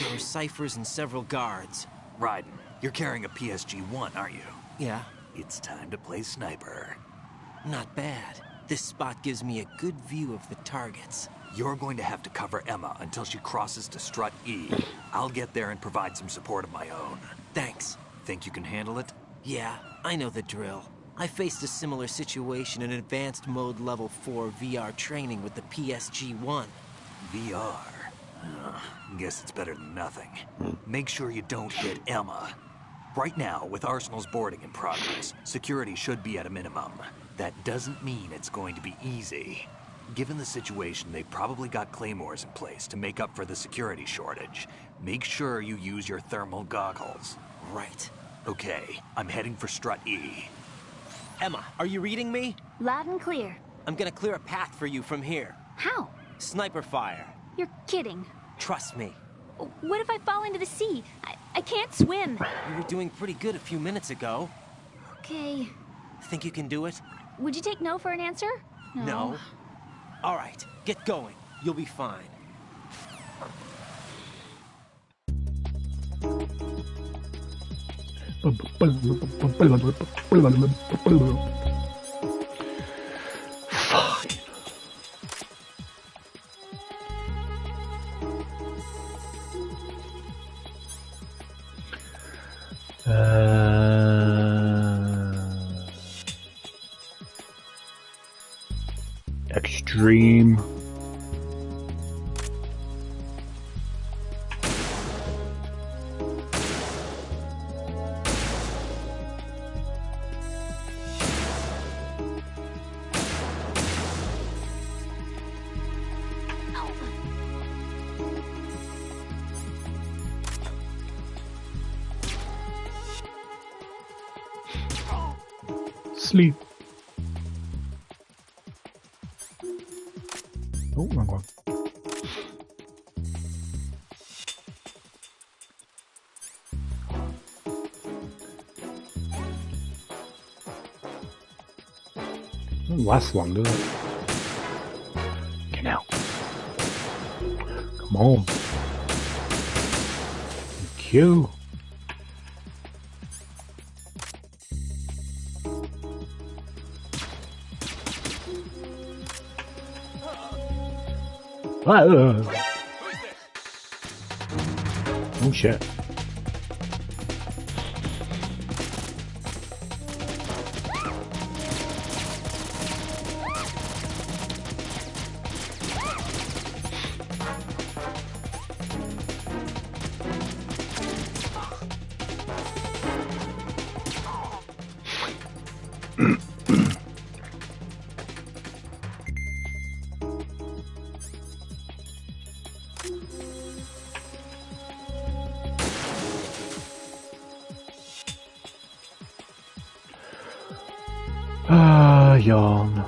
There are ciphers and several guards. Raiden, you're carrying a PSG-1, aren't you? Yeah. It's time to play sniper. Not bad. This spot gives me a good view of the targets. You're going to have to cover Emma until she crosses to Strut E. I'll get there and provide some support of my own. Thanks. Think you can handle it? Yeah, I know the drill. I faced a similar situation in Advanced Mode Level 4 VR training with the PSG-1. VR? Guess it's better than nothing. Make sure you don't hit Emma. Right now, with Arsenal's boarding in progress, security should be at a minimum. That doesn't mean it's going to be easy. Given the situation, they've probably got claymores in place to make up for the security shortage. Make sure you use your thermal goggles. Right. Okay, I'm heading for Strut E. Emma, are you reading me? Loud and clear. I'm gonna clear a path for you from here. How? Sniper fire. You're kidding. Trust me. What if I fall into the sea? I can't swim. You were doing pretty good a few minutes ago. Okay. Think you can do it? Would you take no for an answer? No. All right, get going. You'll be fine. Extreme. Sleep. Oh, wrong one. Doesn't last long, does it? Get out. Come on. Q. Oh shit. Yawn.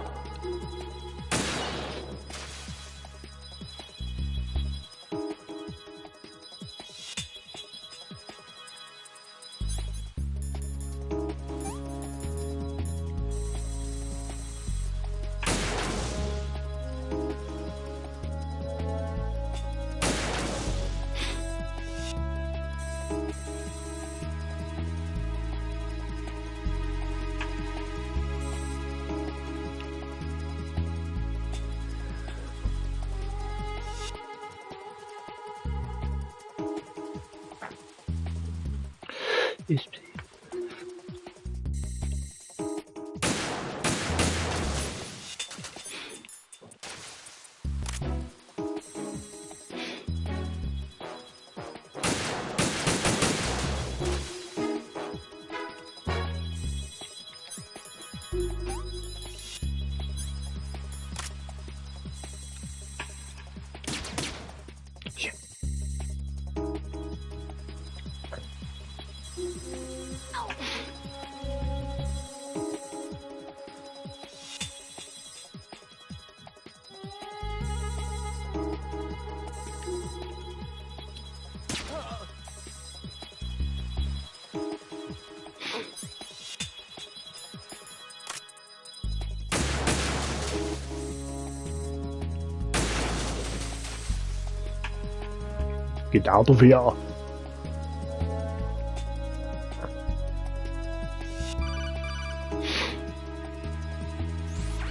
Get out of here.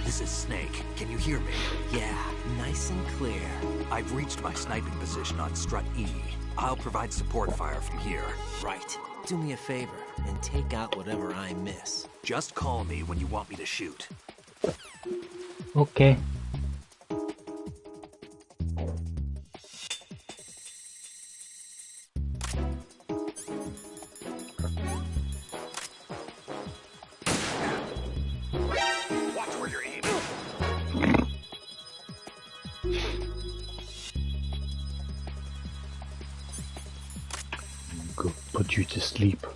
This is Snake. Can you hear me? Yeah, nice and clear. I've reached my sniping position on Strut E. I'll provide support fire from here. Right. Do me a favor and take out whatever I miss. Just call me when you want me to shoot. Okay. Watch where you're aiming. Go put you to sleep.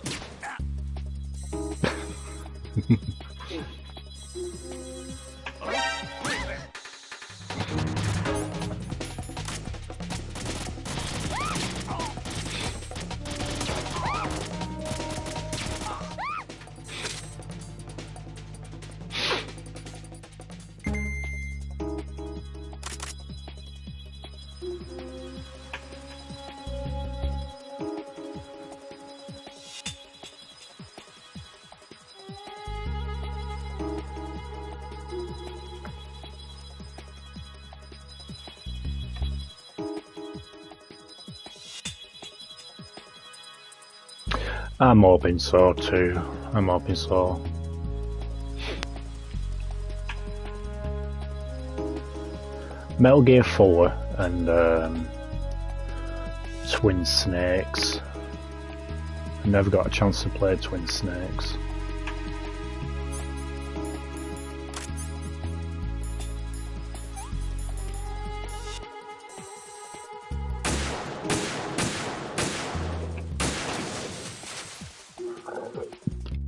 I'm hoping so too. I'm hoping so. Metal Gear 4 and Twin Snakes. I never got a chance to play Twin Snakes.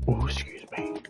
Oh, excuse me.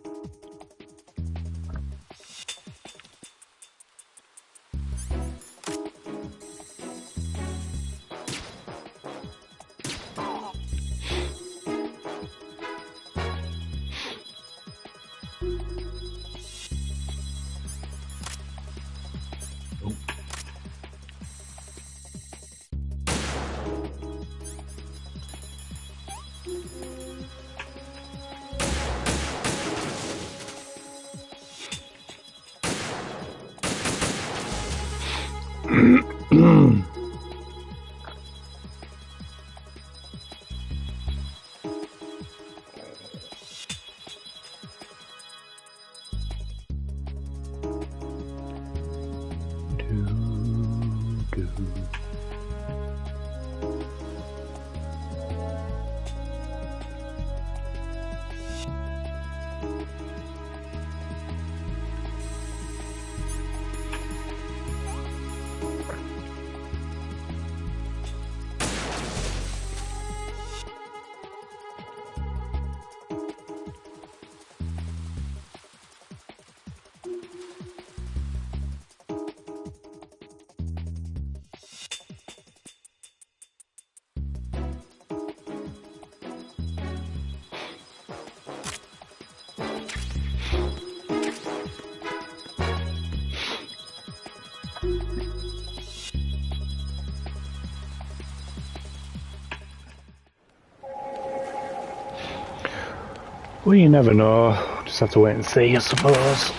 Well, you never know. Just have to wait and see, I suppose.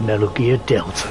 Metal Gear Delta.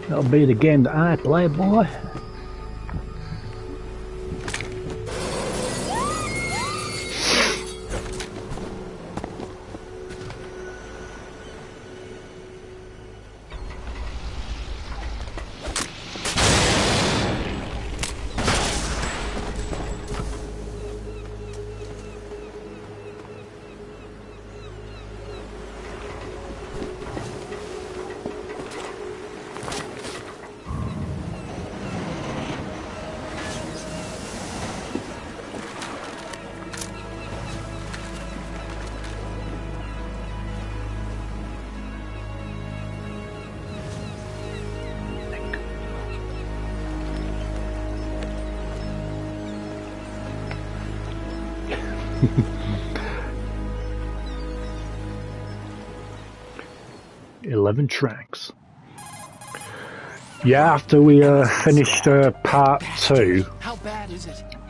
That'll be the game that I play, boy. Tracks. Yeah, after we finished part 2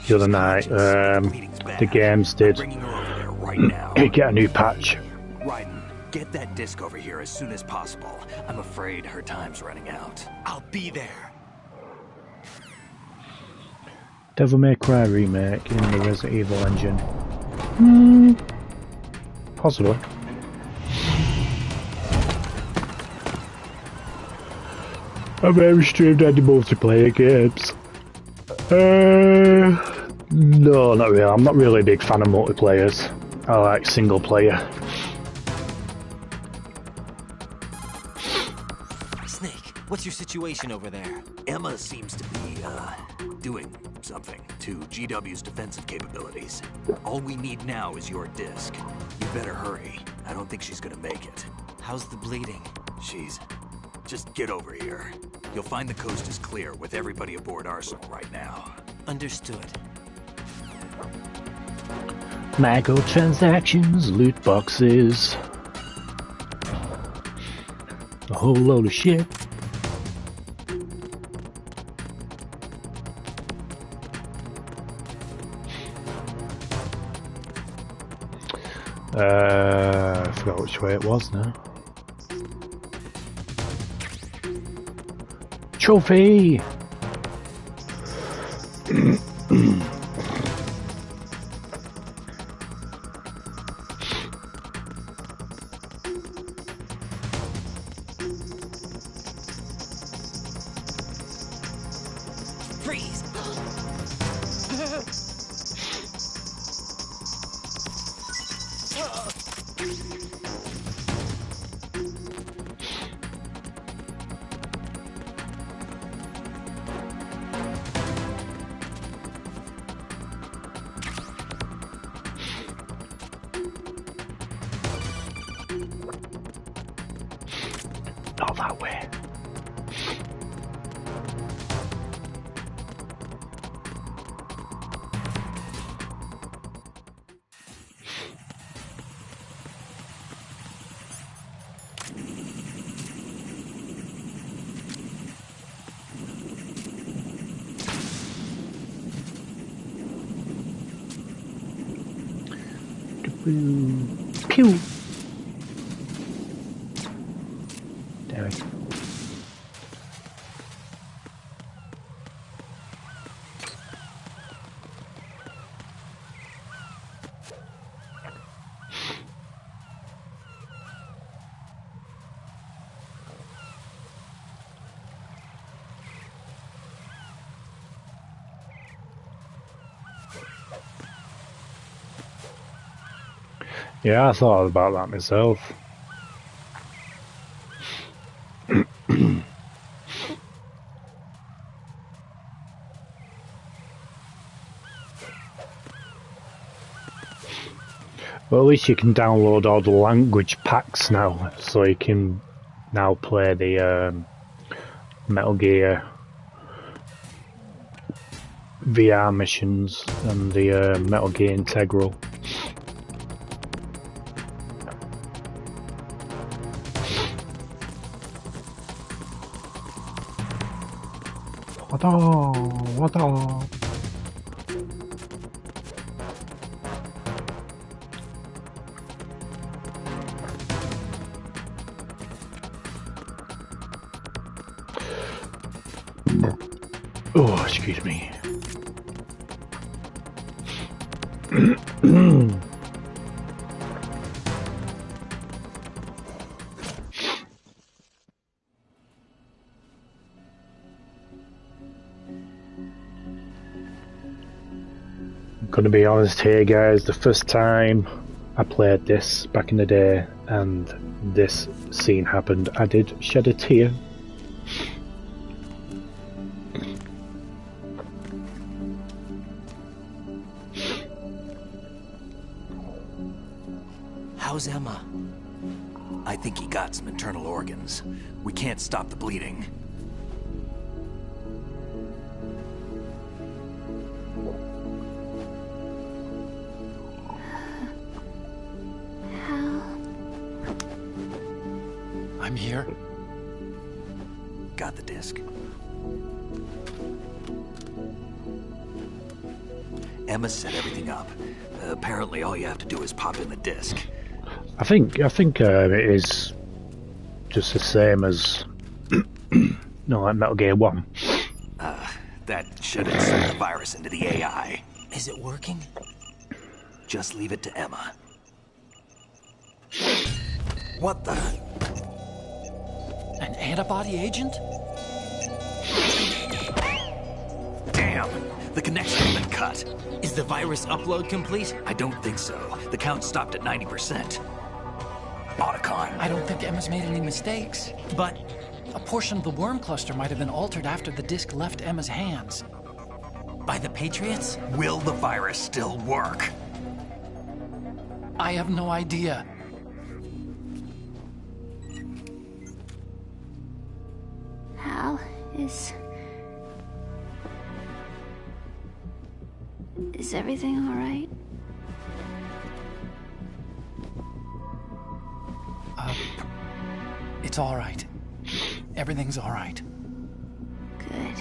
the other night, the games did get a new patch. Raiden, get that disc over here as soon as possible. I'm afraid her time's running out. I'll be there. Devil May Cry remake in the Resident Evil engine. Possibly. I've never streamed any multiplayer games. No, not really. I'm not really a big fan of multiplayers. I like single player. Snake, what's your situation over there? Emma seems to be, doing something to GW's defensive capabilities. All we need now is your disc. You better hurry. I don't think she's gonna make it. How's the bleeding? Just get over here. You'll find the coast is clear with everybody aboard Arsenal right now. Understood. Microtransactions, loot boxes, a whole load of shit. I forgot which way it was now. Trophy! Freeze! Not that way. Pew. Damn it. Yeah, I thought about that myself. Well, at least you can download all the language packs now, so you can now play the Metal Gear VR missions and the Metal Gear Integral. What? Oh, excuse me. I'm gonna be honest here, guys, the first time I played this back in the day and this scene happened, I did shed a tear. How's Emma? I think he got some internal organs. We can't stop the bleeding. I'm here. Got the disc. Emma set everything up. Apparently all you have to do is pop in the disc. I think it is just the same as no, like Metal Gear 1. That should insert the virus into the AI. Is it working? Just leave it to Emma. What the? An antibody agent? Damn! The connection's been cut. Is the virus upload complete? I don't think so. The count stopped at 90%. Otacon. I don't think Emma's made any mistakes. But a portion of the worm cluster might have been altered after the disc left Emma's hands. By the Patriots? Will the virus still work? I have no idea. Hal, is everything all right? It's all right. Everything's all right. Good.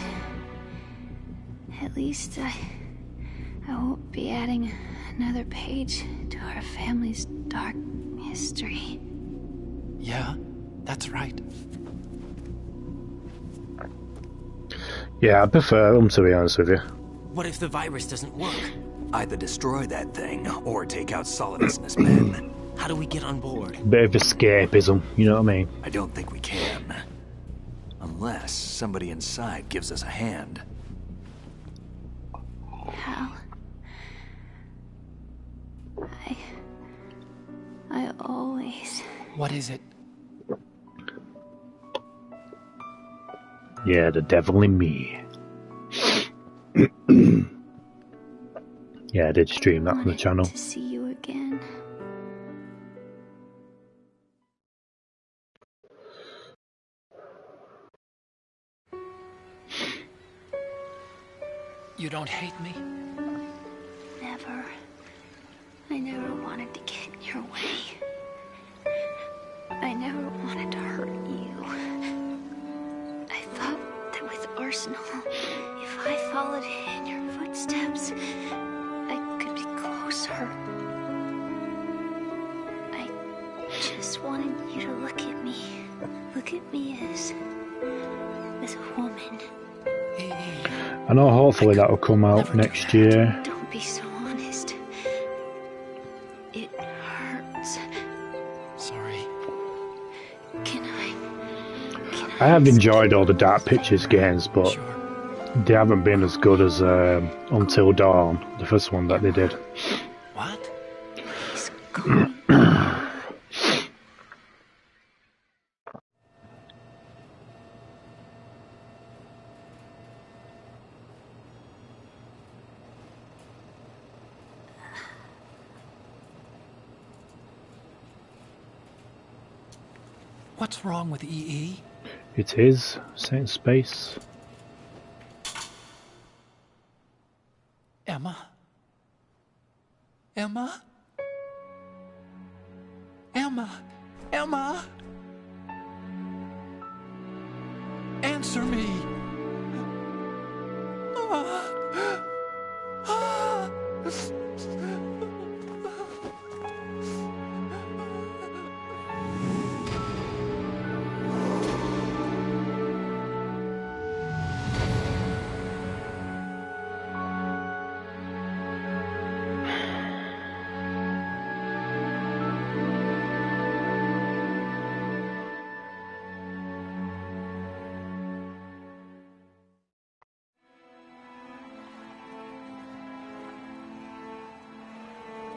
At least I won't be adding another page to our family's dark history. Yeah, that's right. Yeah, I prefer them, to be honest with you. What if the virus doesn't work? Either destroy that thing, or take out Solidus and his men. How do we get on board? Bit of escapism, you know what I mean? I don't think we can. Unless somebody inside gives us a hand. Hal. I always... What is it? Yeah, the devil in me. Yeah, I did stream that on the channel. To see you again. You don't hate me? Never. I never wanted to get in your way. I never wanted to hurt you. I thought that with Arsenal, if I followed in your footsteps, I could be closer. I just wanted you to look at me. Look at me as a woman. I know hopefully that'll come out next year. Don't be so honest. It hurts. Sorry. I have enjoyed all the Dark Pictures games, but they haven't been as good as Until Dawn, the first one that they did. What? What's wrong with EE? It is set in space. Emma? Emma? Emma? Emma? Answer me!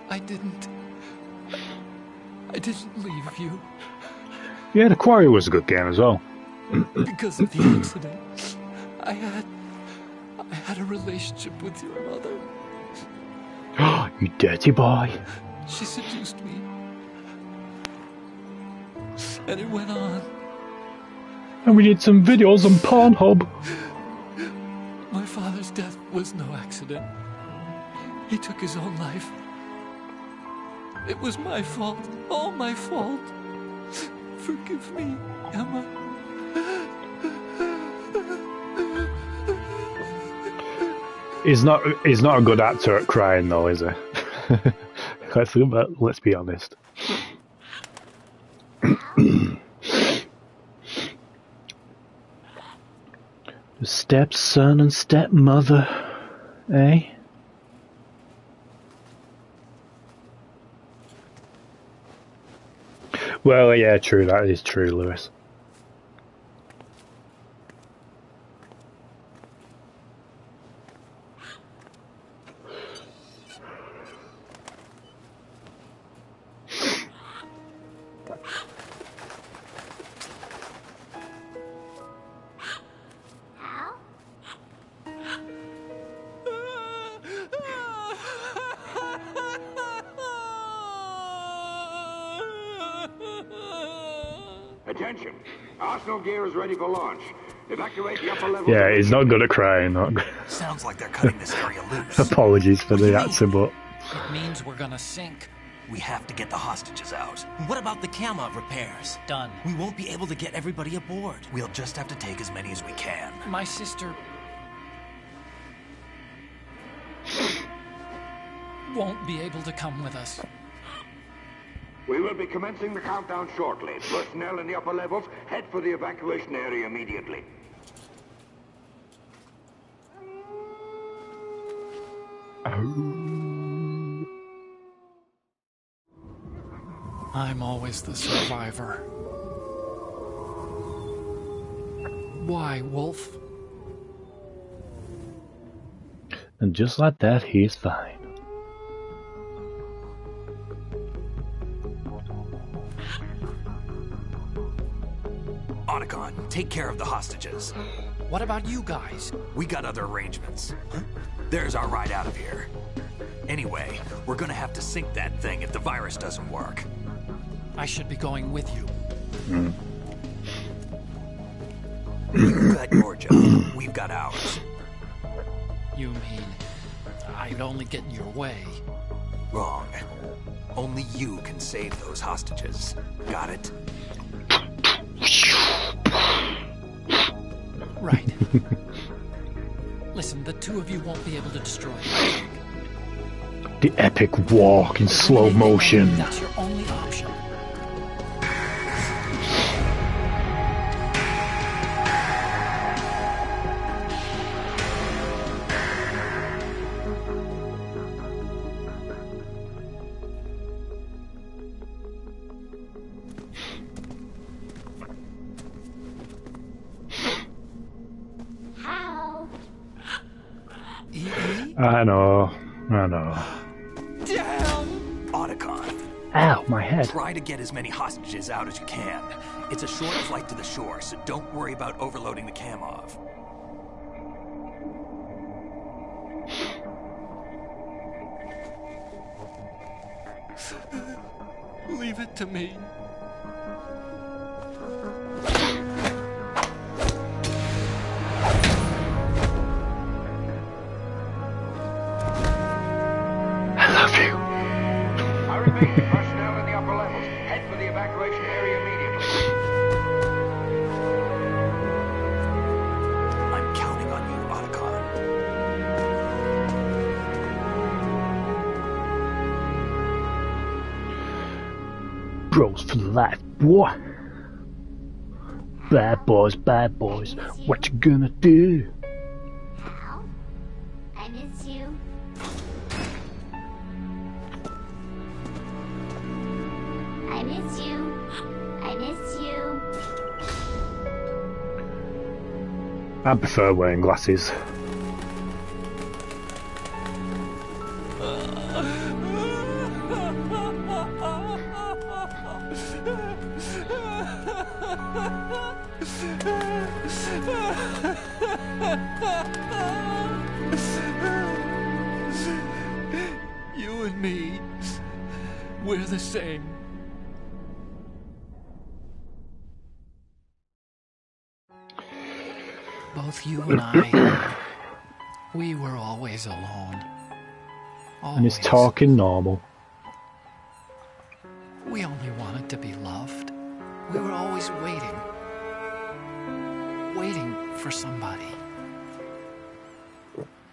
I didn't leave you. Yeah, The Quarry was a good game as well. Because of the accident, I had a relationship with your mother. You dirty boy. She seduced me. And it went on. And we did some videos on Pornhub. My father's death was no accident. He took his own life. It was my fault. All my fault. Forgive me, Emma. He's not a good actor at crying though, is he? Let's be honest. Stepson and stepmother, eh? Well, yeah, true. That is true, Lewis. Attention. Arsenal gear is ready for launch. Evacuate the upper levels. Yeah, he's not good at crying. Sounds like they're cutting this area loose. Apologies for the accent, but It means we're gonna sink. We have to get the hostages out. What about the camera repairs? Done. We won't be able to get everybody aboard. We'll just have to take as many as we can. My sister won't be able to come with us. We will be commencing the countdown shortly. Personnel in the upper levels, head for the evacuation area immediately. I'm always the survivor. Why, Wolf? and just like that, he's fine. Otacon, take care of the hostages. What about you guys? We got other arrangements. There's our ride out of here. Anyway, we're gonna have to sink that thing if the virus doesn't work. I should be going with you. You got your job. We've got ours. You mean I'd only get in your way? Wrong. Only you can save those hostages. Got it? Right. Listen, the two of you won't be able to destroy it. The epic walk in slow motion. That's your only option. I know. Damn! Otacon. Ow, my head. Try to get as many hostages out as you can. It's a short flight to the shore, so don't worry about overloading the Camov. Leave it to me. Personnel in the upper levels, head for the evacuation area immediately. I'm counting on you, Otacon. Bros for life, boy. Bad boys, what you gonna do? Hal, I miss you. I miss you. I miss you. I prefer wearing glasses. You and me, we're the same. Both you and I, we were always alone. And he's talking normal. We only wanted to be loved. We were always waiting for somebody.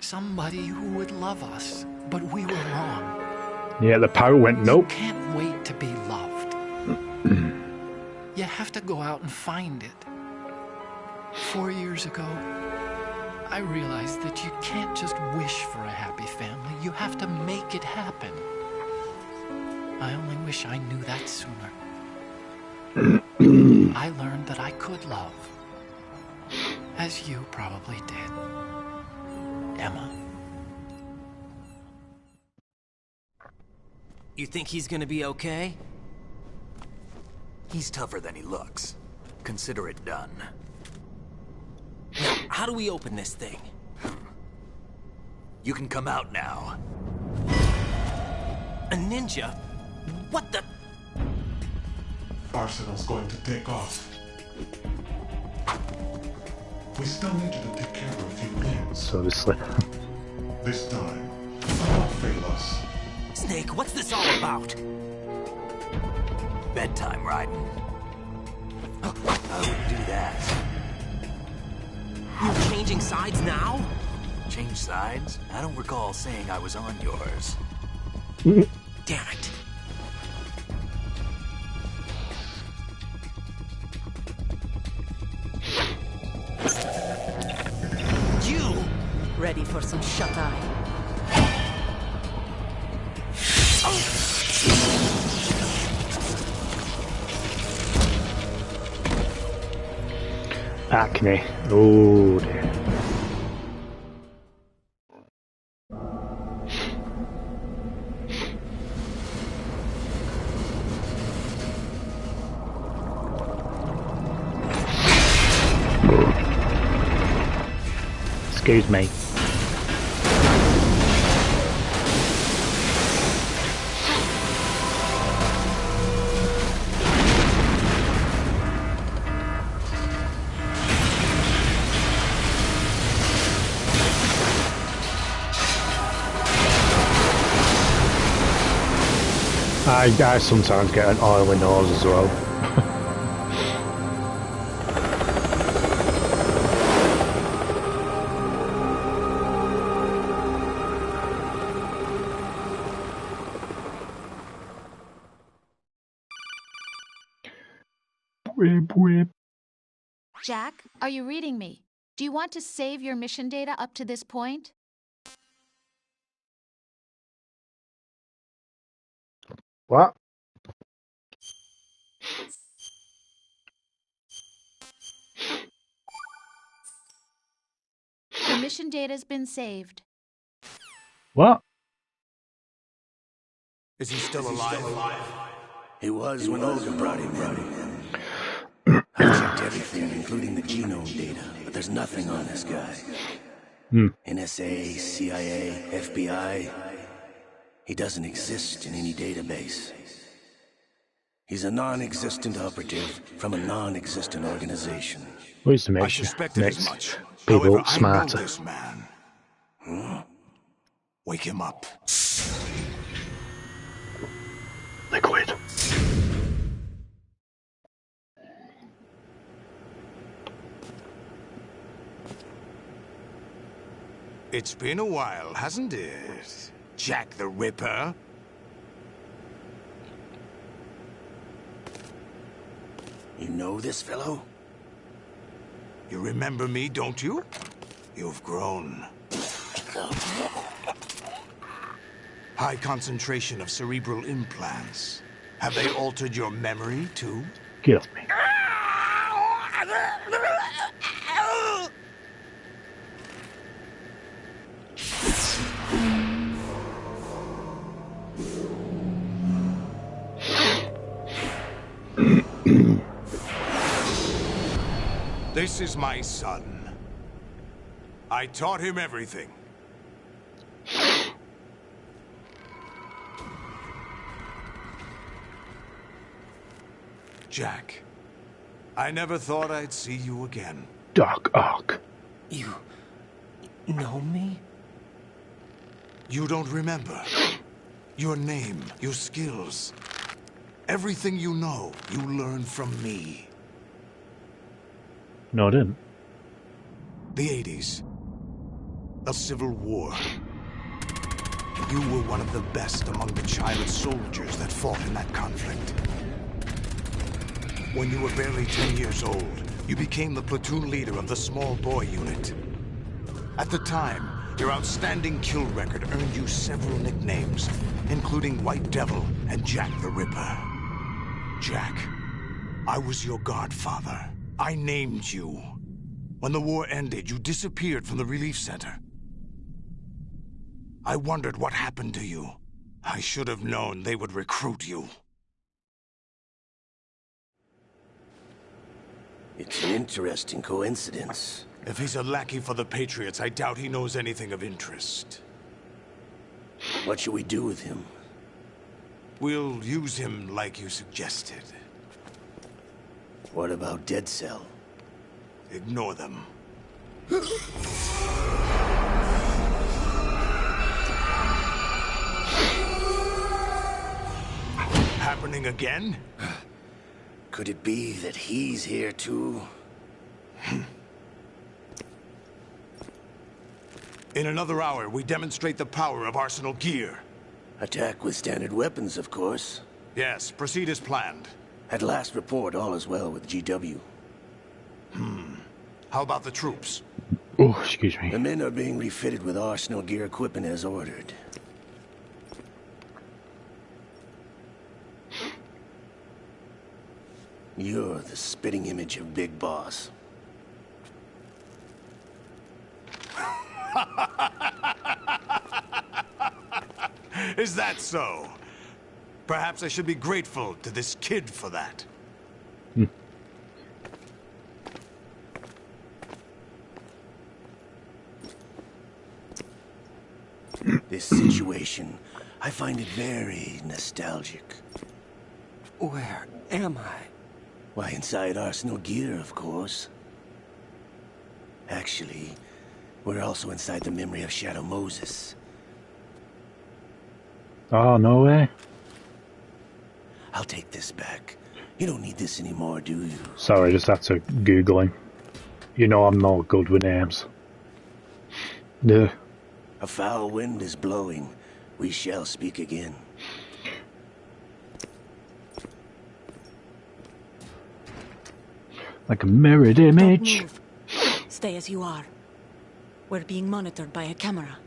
Somebody who would love us, but we were wrong. Yeah, the power went nope. You can't wait to be loved. You have to go out and find it. 4 years ago, I realized that you can't just wish for a happy family. You have to make it happen. I only wish I knew that sooner. I learned that I could love, as you probably did, Emma. You think he's gonna be okay? He's tougher than he looks. Consider it done. Now, how do we open this thing? You can come out now. A ninja? What the? Arsenal's going to take off. We still need you to take care of a few things. So obviously. This time, do not fail us. Snake, what's this all about? Bedtime, Raiden. I wouldn't do that. You're changing sides now? Change sides? I don't recall saying I was on yours. Damn it. You! Ready for some shut-eye? Acne. Oh dear. Excuse me. I sometimes get an oily nose as well. Jack, are you reading me? Do you want to save your mission data up to this point? What? Your mission data's been saved. What? Is he still alive? He was when Olga brought him in. I checked everything, including the genome data, but there's nothing on this guy. NSA, CIA, FBI. He doesn't exist in any database. He's a non-existent operative from a non-existent organization. Ways to make next people However, smarter. I know this man. Wake him up. Liquid. It's been a while, hasn't it? Jack the Ripper? You know this fellow? You remember me, don't you? You've grown. High concentration of cerebral implants. Have they altered your memory, too? Get off me. This is my son. I taught him everything. Jack, I never thought I'd see you again. Dark Ark. You know me? You don't remember. Your name, your skills. Everything you know, you learned from me. No, I didn't. The 80s. A civil war. You were one of the best among the child soldiers that fought in that conflict. When you were barely 10 years old, you became the platoon leader of the small boy unit. At the time, your outstanding kill record earned you several nicknames, including White Devil and Jack the Ripper. Jack, I was your godfather. I named you. When the war ended, you disappeared from the relief center. I wondered what happened to you. I should have known they would recruit you. It's an interesting coincidence. If he's a lackey for the Patriots, I doubt he knows anything of interest. What should we do with him? We'll use him like you suggested. What about Dead Cell? Ignore them. Happening again? Could it be that he's here too? In another hour, we demonstrate the power of Arsenal gear. Attack with standard weapons, of course. Yes, proceed as planned. At last report, all is well with GW. How about the troops? Oh, excuse me. The men are being refitted with Arsenal gear equipment as ordered. You're the spitting image of Big Boss. Is that so? Perhaps I should be grateful to this kid for that. This situation, I find it very nostalgic. Where am I? Why, inside Arsenal gear, of course. Actually, we're also inside the memory of Shadow Moses. Oh, no way. I'll take this back. You don't need this anymore, do you? Sorry, I just had to Google him. You know I'm not good with names. Yeah. A foul wind is blowing. We shall speak again. Like a mirrored image. Don't move. Stay as you are. We're being monitored by a camera.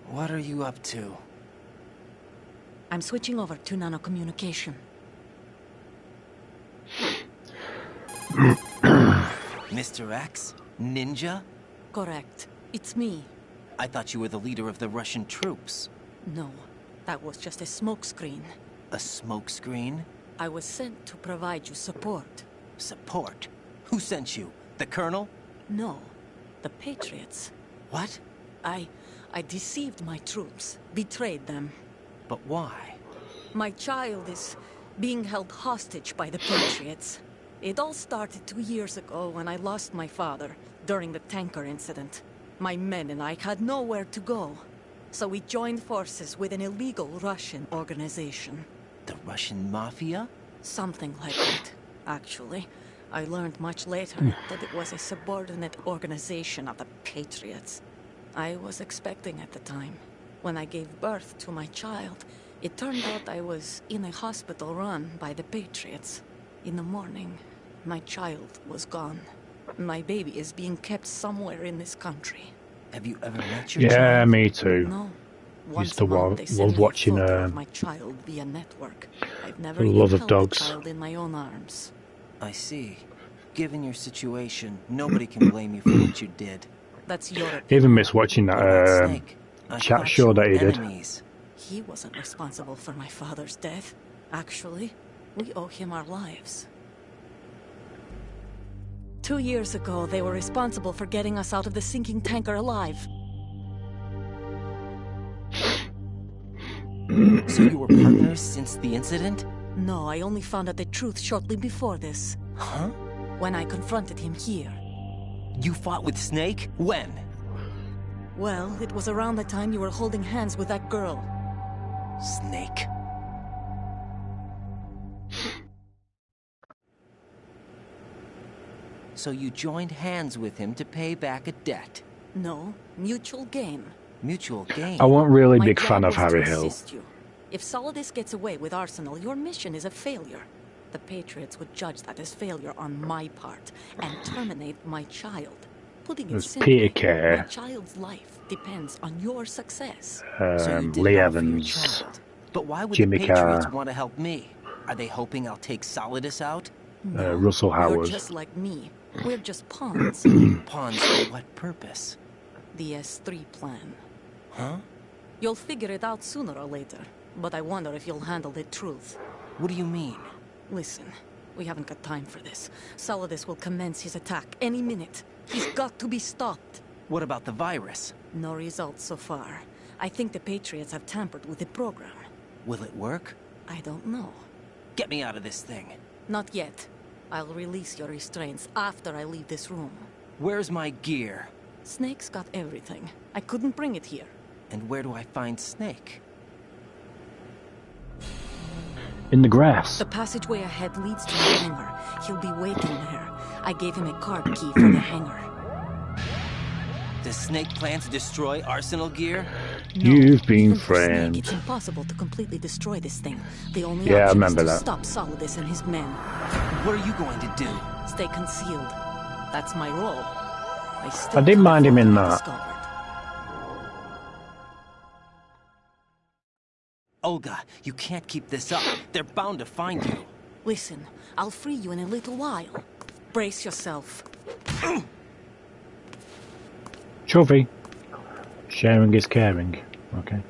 What are you up to? I'm switching over to nanocommunication. Mr. X? Ninja? Correct. It's me. I thought you were the leader of the Russian troops. No, that was just a smokescreen. A smokescreen? I was sent to provide you support. Support? Who sent you? The Colonel? No, the Patriots. What? I deceived my troops, betrayed them. But why? My child is being held hostage by the Patriots. It all started 2 years ago when I lost my father during the tanker incident. My men and I had nowhere to go, so we joined forces with an illegal Russian organization. The Russian Mafia? Something like that, actually. I learned much later that it was a subordinate organization of the Patriots. I was expecting at the time. When I gave birth to my child, it turned out I was in a hospital run by the Patriots. In the morning, my child was gone. My baby is being kept somewhere in this country. Have you ever met your child? Yeah, me too. No. Used to love watching my child via network. I've never The even Love of held Dogs. the child in my own arms. I see. Given your situation, nobody can blame you for what you did. That's your opinion. Even miss watching that chat show that he did. Enemies. He wasn't responsible for my father's death. Actually, we owe him our lives. 2 years ago, they were responsible for getting us out of the sinking tanker alive. So you were partners since the incident? No, I only found out the truth shortly before this. Huh? When I confronted him here. You fought with Snake? When? Well, it was around the time you were holding hands with that girl. Snake. So you joined hands with him to pay back a debt? No, mutual gain. Mutual gain? I wasn't really a My big job fan of was to Harry Hill. assist you. If Solidus gets away with Arsenal, your mission is a failure. The Patriots would judge that as failure on my part and terminate my child. Putting it There's simply, Peter my child's life depends on your success. So you did Lee it all for your Evans, child. But why would Jimmy the Patriots Carr. want to help me? Are they hoping I'll take Solidus out? Russell You're Howard. just like me. We're just pawns. Pawns for what purpose? The S3 plan. Huh? You'll figure it out sooner or later, but I wonder if you'll handle the truth. What do you mean? Listen, we haven't got time for this. Solidus will commence his attack any minute. He's got to be stopped. What about the virus? No results so far. I think the Patriots have tampered with the program. Will it work? I don't know. Get me out of this thing. Not yet. I'll release your restraints after I leave this room. Where's my gear? Snake's got everything. I couldn't bring it here. And where do I find Snake? In the grass. The passageway ahead leads to the hangar. He'll be waiting there. I gave him a card key for the hangar. Does Snake plan to destroy Arsenal gear? No. You've been Even for Snake, friends. it's impossible to completely destroy this thing. The only Yeah, I option remember is to that. stop Solidus and his men. What are you going to do? Stay concealed. That's my role. I didn't mind him in that. Olga, you can't keep this up. They're bound to find you. Listen, I'll free you in a little while. Brace yourself. Trophy. Sharing is caring. Okay.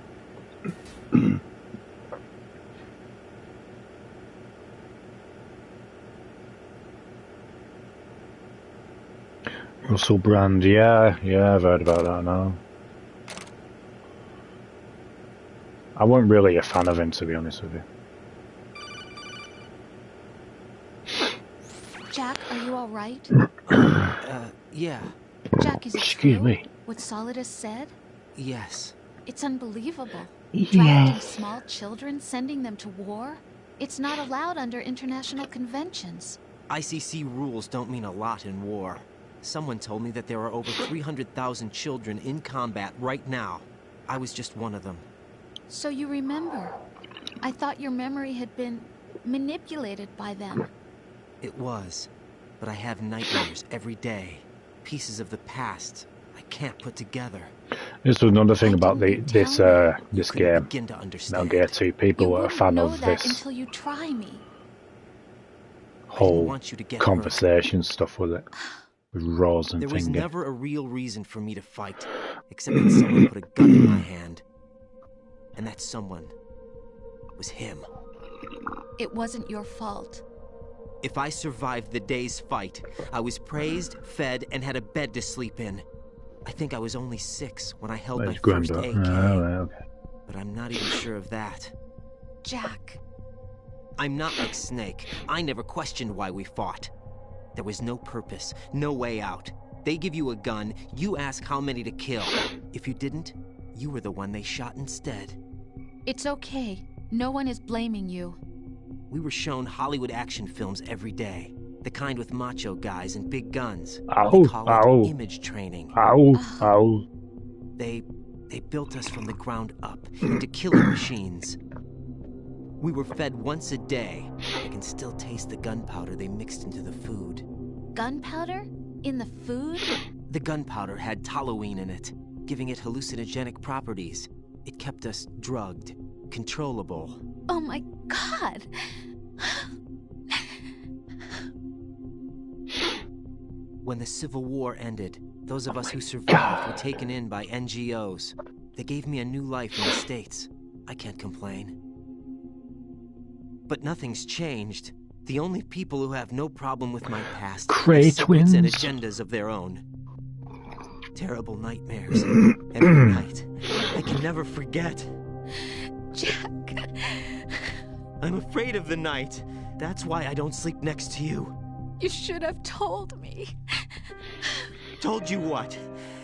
Russell Brand, yeah, I've heard about that now. I wasn't really a fan of him, to be honest with you. Jack, are you all right? Yeah. Jack, is it Excuse true? me. What Solidus said? Yes. It's unbelievable. Yes. Drafting small children, sending them to war? It's not allowed under international conventions. ICC rules don't mean a lot in war. Someone told me that there are over 300,000 children in combat right now. I was just one of them. So you remember. I thought your memory had been manipulated by them. It was. But I have nightmares every day. Pieces of the past I can't put together. This was another thing about this game. Begin to understand. Now, get to people were a fan of this until you try me. whole conversation stuff with it. With Rose and There was Finger. never a real reason for me to fight, except that someone put a gun in my hand. And that someone was him. It wasn't your fault. If I survived the day's fight, I was praised, fed, and had a bed to sleep in. I think I was only 6 when I held my first AK. Okay. But I'm not even sure of that. Jack. I'm not like Snake. I never questioned why we fought. There was no purpose, no way out. They give you a gun, you ask how many to kill. If you didn't, you were the one they shot instead. It's okay. No one is blaming you. We were shown Hollywood action films every day. The kind with macho guys and big guns. Ow, They call ow. it image training. Ow, ow. They built us from the ground up into killing machines. We were fed once a day. I can still taste the gunpowder they mixed into the food. Gunpowder? In the food? The gunpowder had toluene in it, giving it hallucinogenic properties. It kept us drugged, controllable. Oh my God! When the Civil War ended, those of us who survived were taken in by NGOs. They gave me a new life in the States. I can't complain. But nothing's changed. The only people who have no problem with my past Cray have secrets and twins. agendas of their own. Terrible nightmares. Every night. I can never forget. Jack. I'm afraid of the night. That's why I don't sleep next to you. You should have told me. Told you what?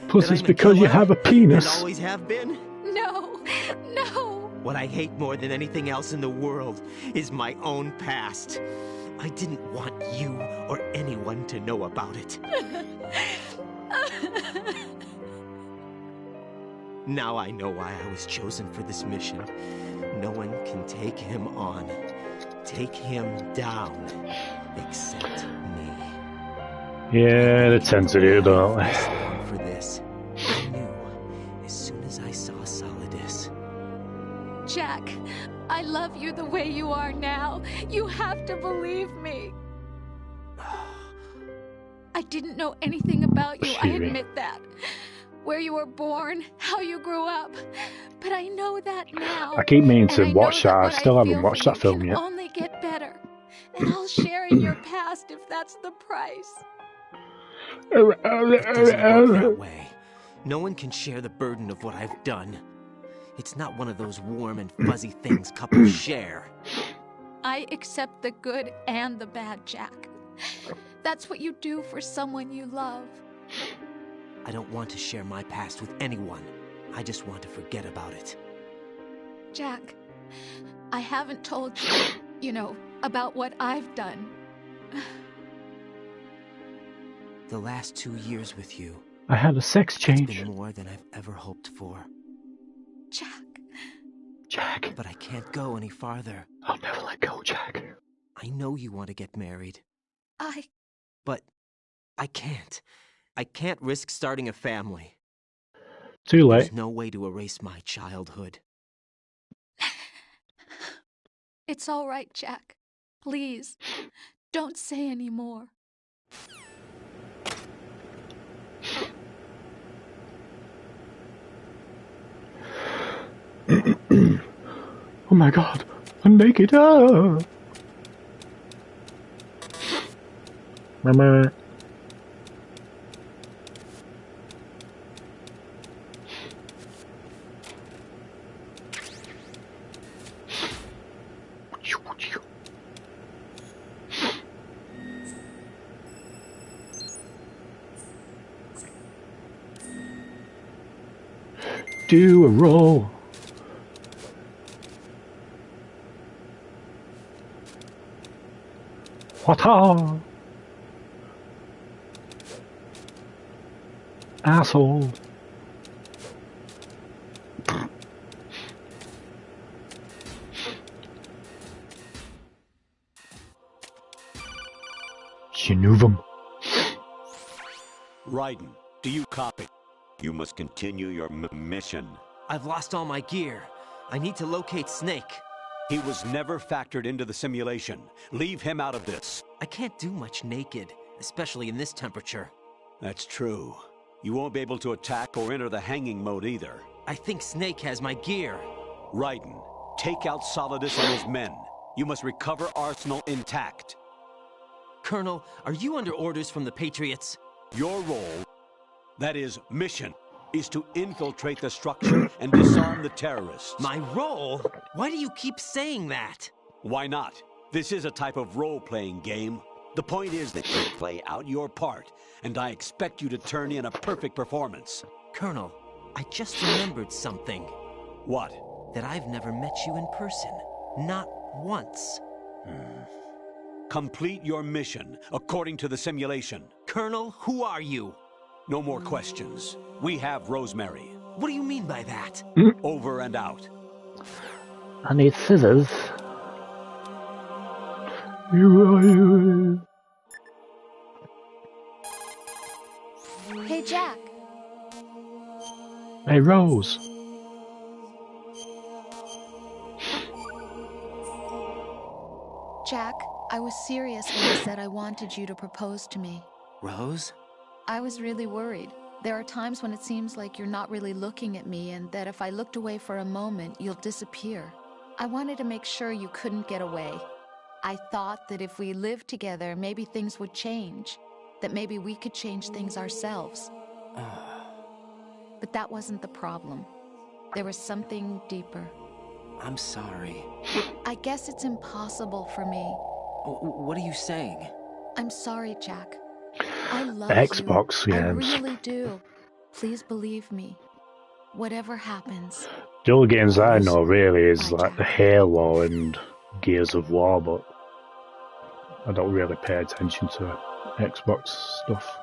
Plus, That it's I'm a because you killer have a and penis. always have been? No, no. What I hate more than anything else in the world is my own past. I didn't want you or anyone to know about it. Now I know why I was chosen for this mission. No one can take him on, take him down, except me. Yeah, they tend to do, don't they? For this, I knew as soon as I saw Solidus. Jack, I love you the way you are now. You have to believe me. I didn't know anything about you, I admit that. Where you were born, how you grew up. But I know that now. I keep meaning And to I watch know that. I what still haven't feel watched for that you film can yet. only get better. And I'll share in your past if that's the price. It doesn't work that way. No one can share the burden of what I've done. It's not one of those warm and fuzzy things couples share. I accept the good and the bad, Jack. That's what you do for someone you love. I don't want to share my past with anyone. I just want to forget about it. Jack, I haven't told you, about what I've done. The last 2 years with you. I had a sex change. It's been more than I've ever hoped for. Jack. But I can't go any farther. I'll never let go, Jack. I know you want to get married. But I can't. I can't risk starting a family. Too late. There's no way to erase my childhood. It's all right, Jack. Please, don't say any more. Oh my god, I'm naked. Ah. Mama. Do a roll. What-a! Asshole. Genuvum. Raiden, do you copy? You must continue your mission. I've lost all my gear. I need to locate Snake. He was never factored into the simulation. Leave him out of this. I can't do much naked, especially in this temperature. That's true. You won't be able to attack or enter the hanging mode either. I think Snake has my gear. Raiden, take out Solidus and his men. You must recover Arsenal intact. Colonel, are you under orders from the Patriots? Your role, that is, mission, is to infiltrate the structure and disarm the terrorists. My role? Why do you keep saying that? Why not? This is a type of role-playing game. The point is that you play out your part, and I expect you to turn in a perfect performance. Colonel, I just remembered something. What? That I've never met you in person. Not once. Complete your mission, according to the simulation. Colonel, who are you? No more questions. We have Rosemary. What do you mean by that? Over and out. I need scissors. Hey, Jack. Hey, Rose. Jack, I was serious when I said I wanted you to propose to me. Rose? I was really worried. There are times when it seems like you're not really looking at me, and that if I looked away for a moment, you'll disappear. I wanted to make sure you couldn't get away. I thought that if we lived together, maybe things would change. That maybe we could change things ourselves. But that wasn't the problem. There was something deeper. I'm sorry. I guess it's impossible for me. What are you saying? I'm sorry, Jack. I love Xbox you. games. I really do. Please believe me. Whatever happens. The only games I know really is like the Halo and Gears of War, but I don't really pay attention to Xbox stuff.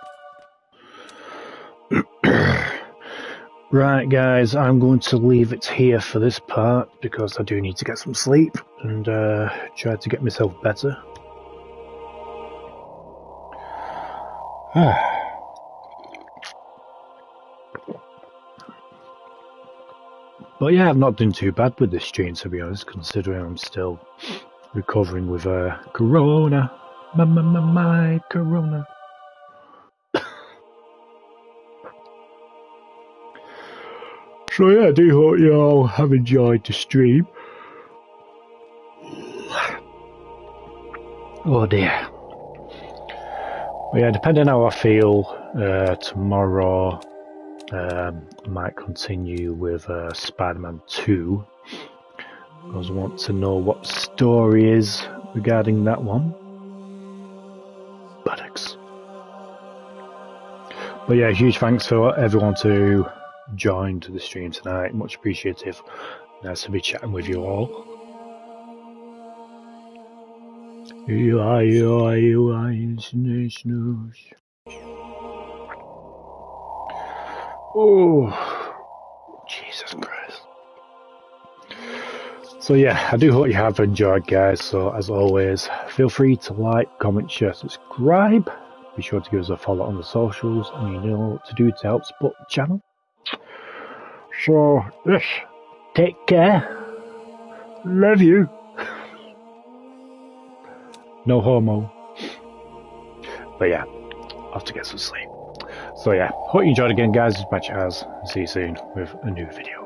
Right, guys, I'm going to leave it here for this part because I do need to get some sleep and try to get myself better. But yeah, I've not done too bad with this stream, to be honest, considering I'm still recovering with Corona. My Corona. So yeah, I do hope you all have enjoyed the stream. Oh dear. But yeah, depending how I feel tomorrow, I might continue with Spider-Man 2. Because I want to know what the story is regarding that one. addicts. But yeah, huge thanks for everyone who joined the stream tonight. Much appreciative. Nice to be chatting with you all. Oh, Jesus Christ. So yeah, I do hope you have enjoyed, guys. So as always, feel free to like, comment, share, subscribe. Be sure to give us a follow on the socials, and you know what to do to help support the channel. So yes, take care. Love you. No homo. But yeah, I'll have to get some sleep. So yeah, hope you enjoyed again, guys. This is HatCHeTHaZ. See you soon with a new video.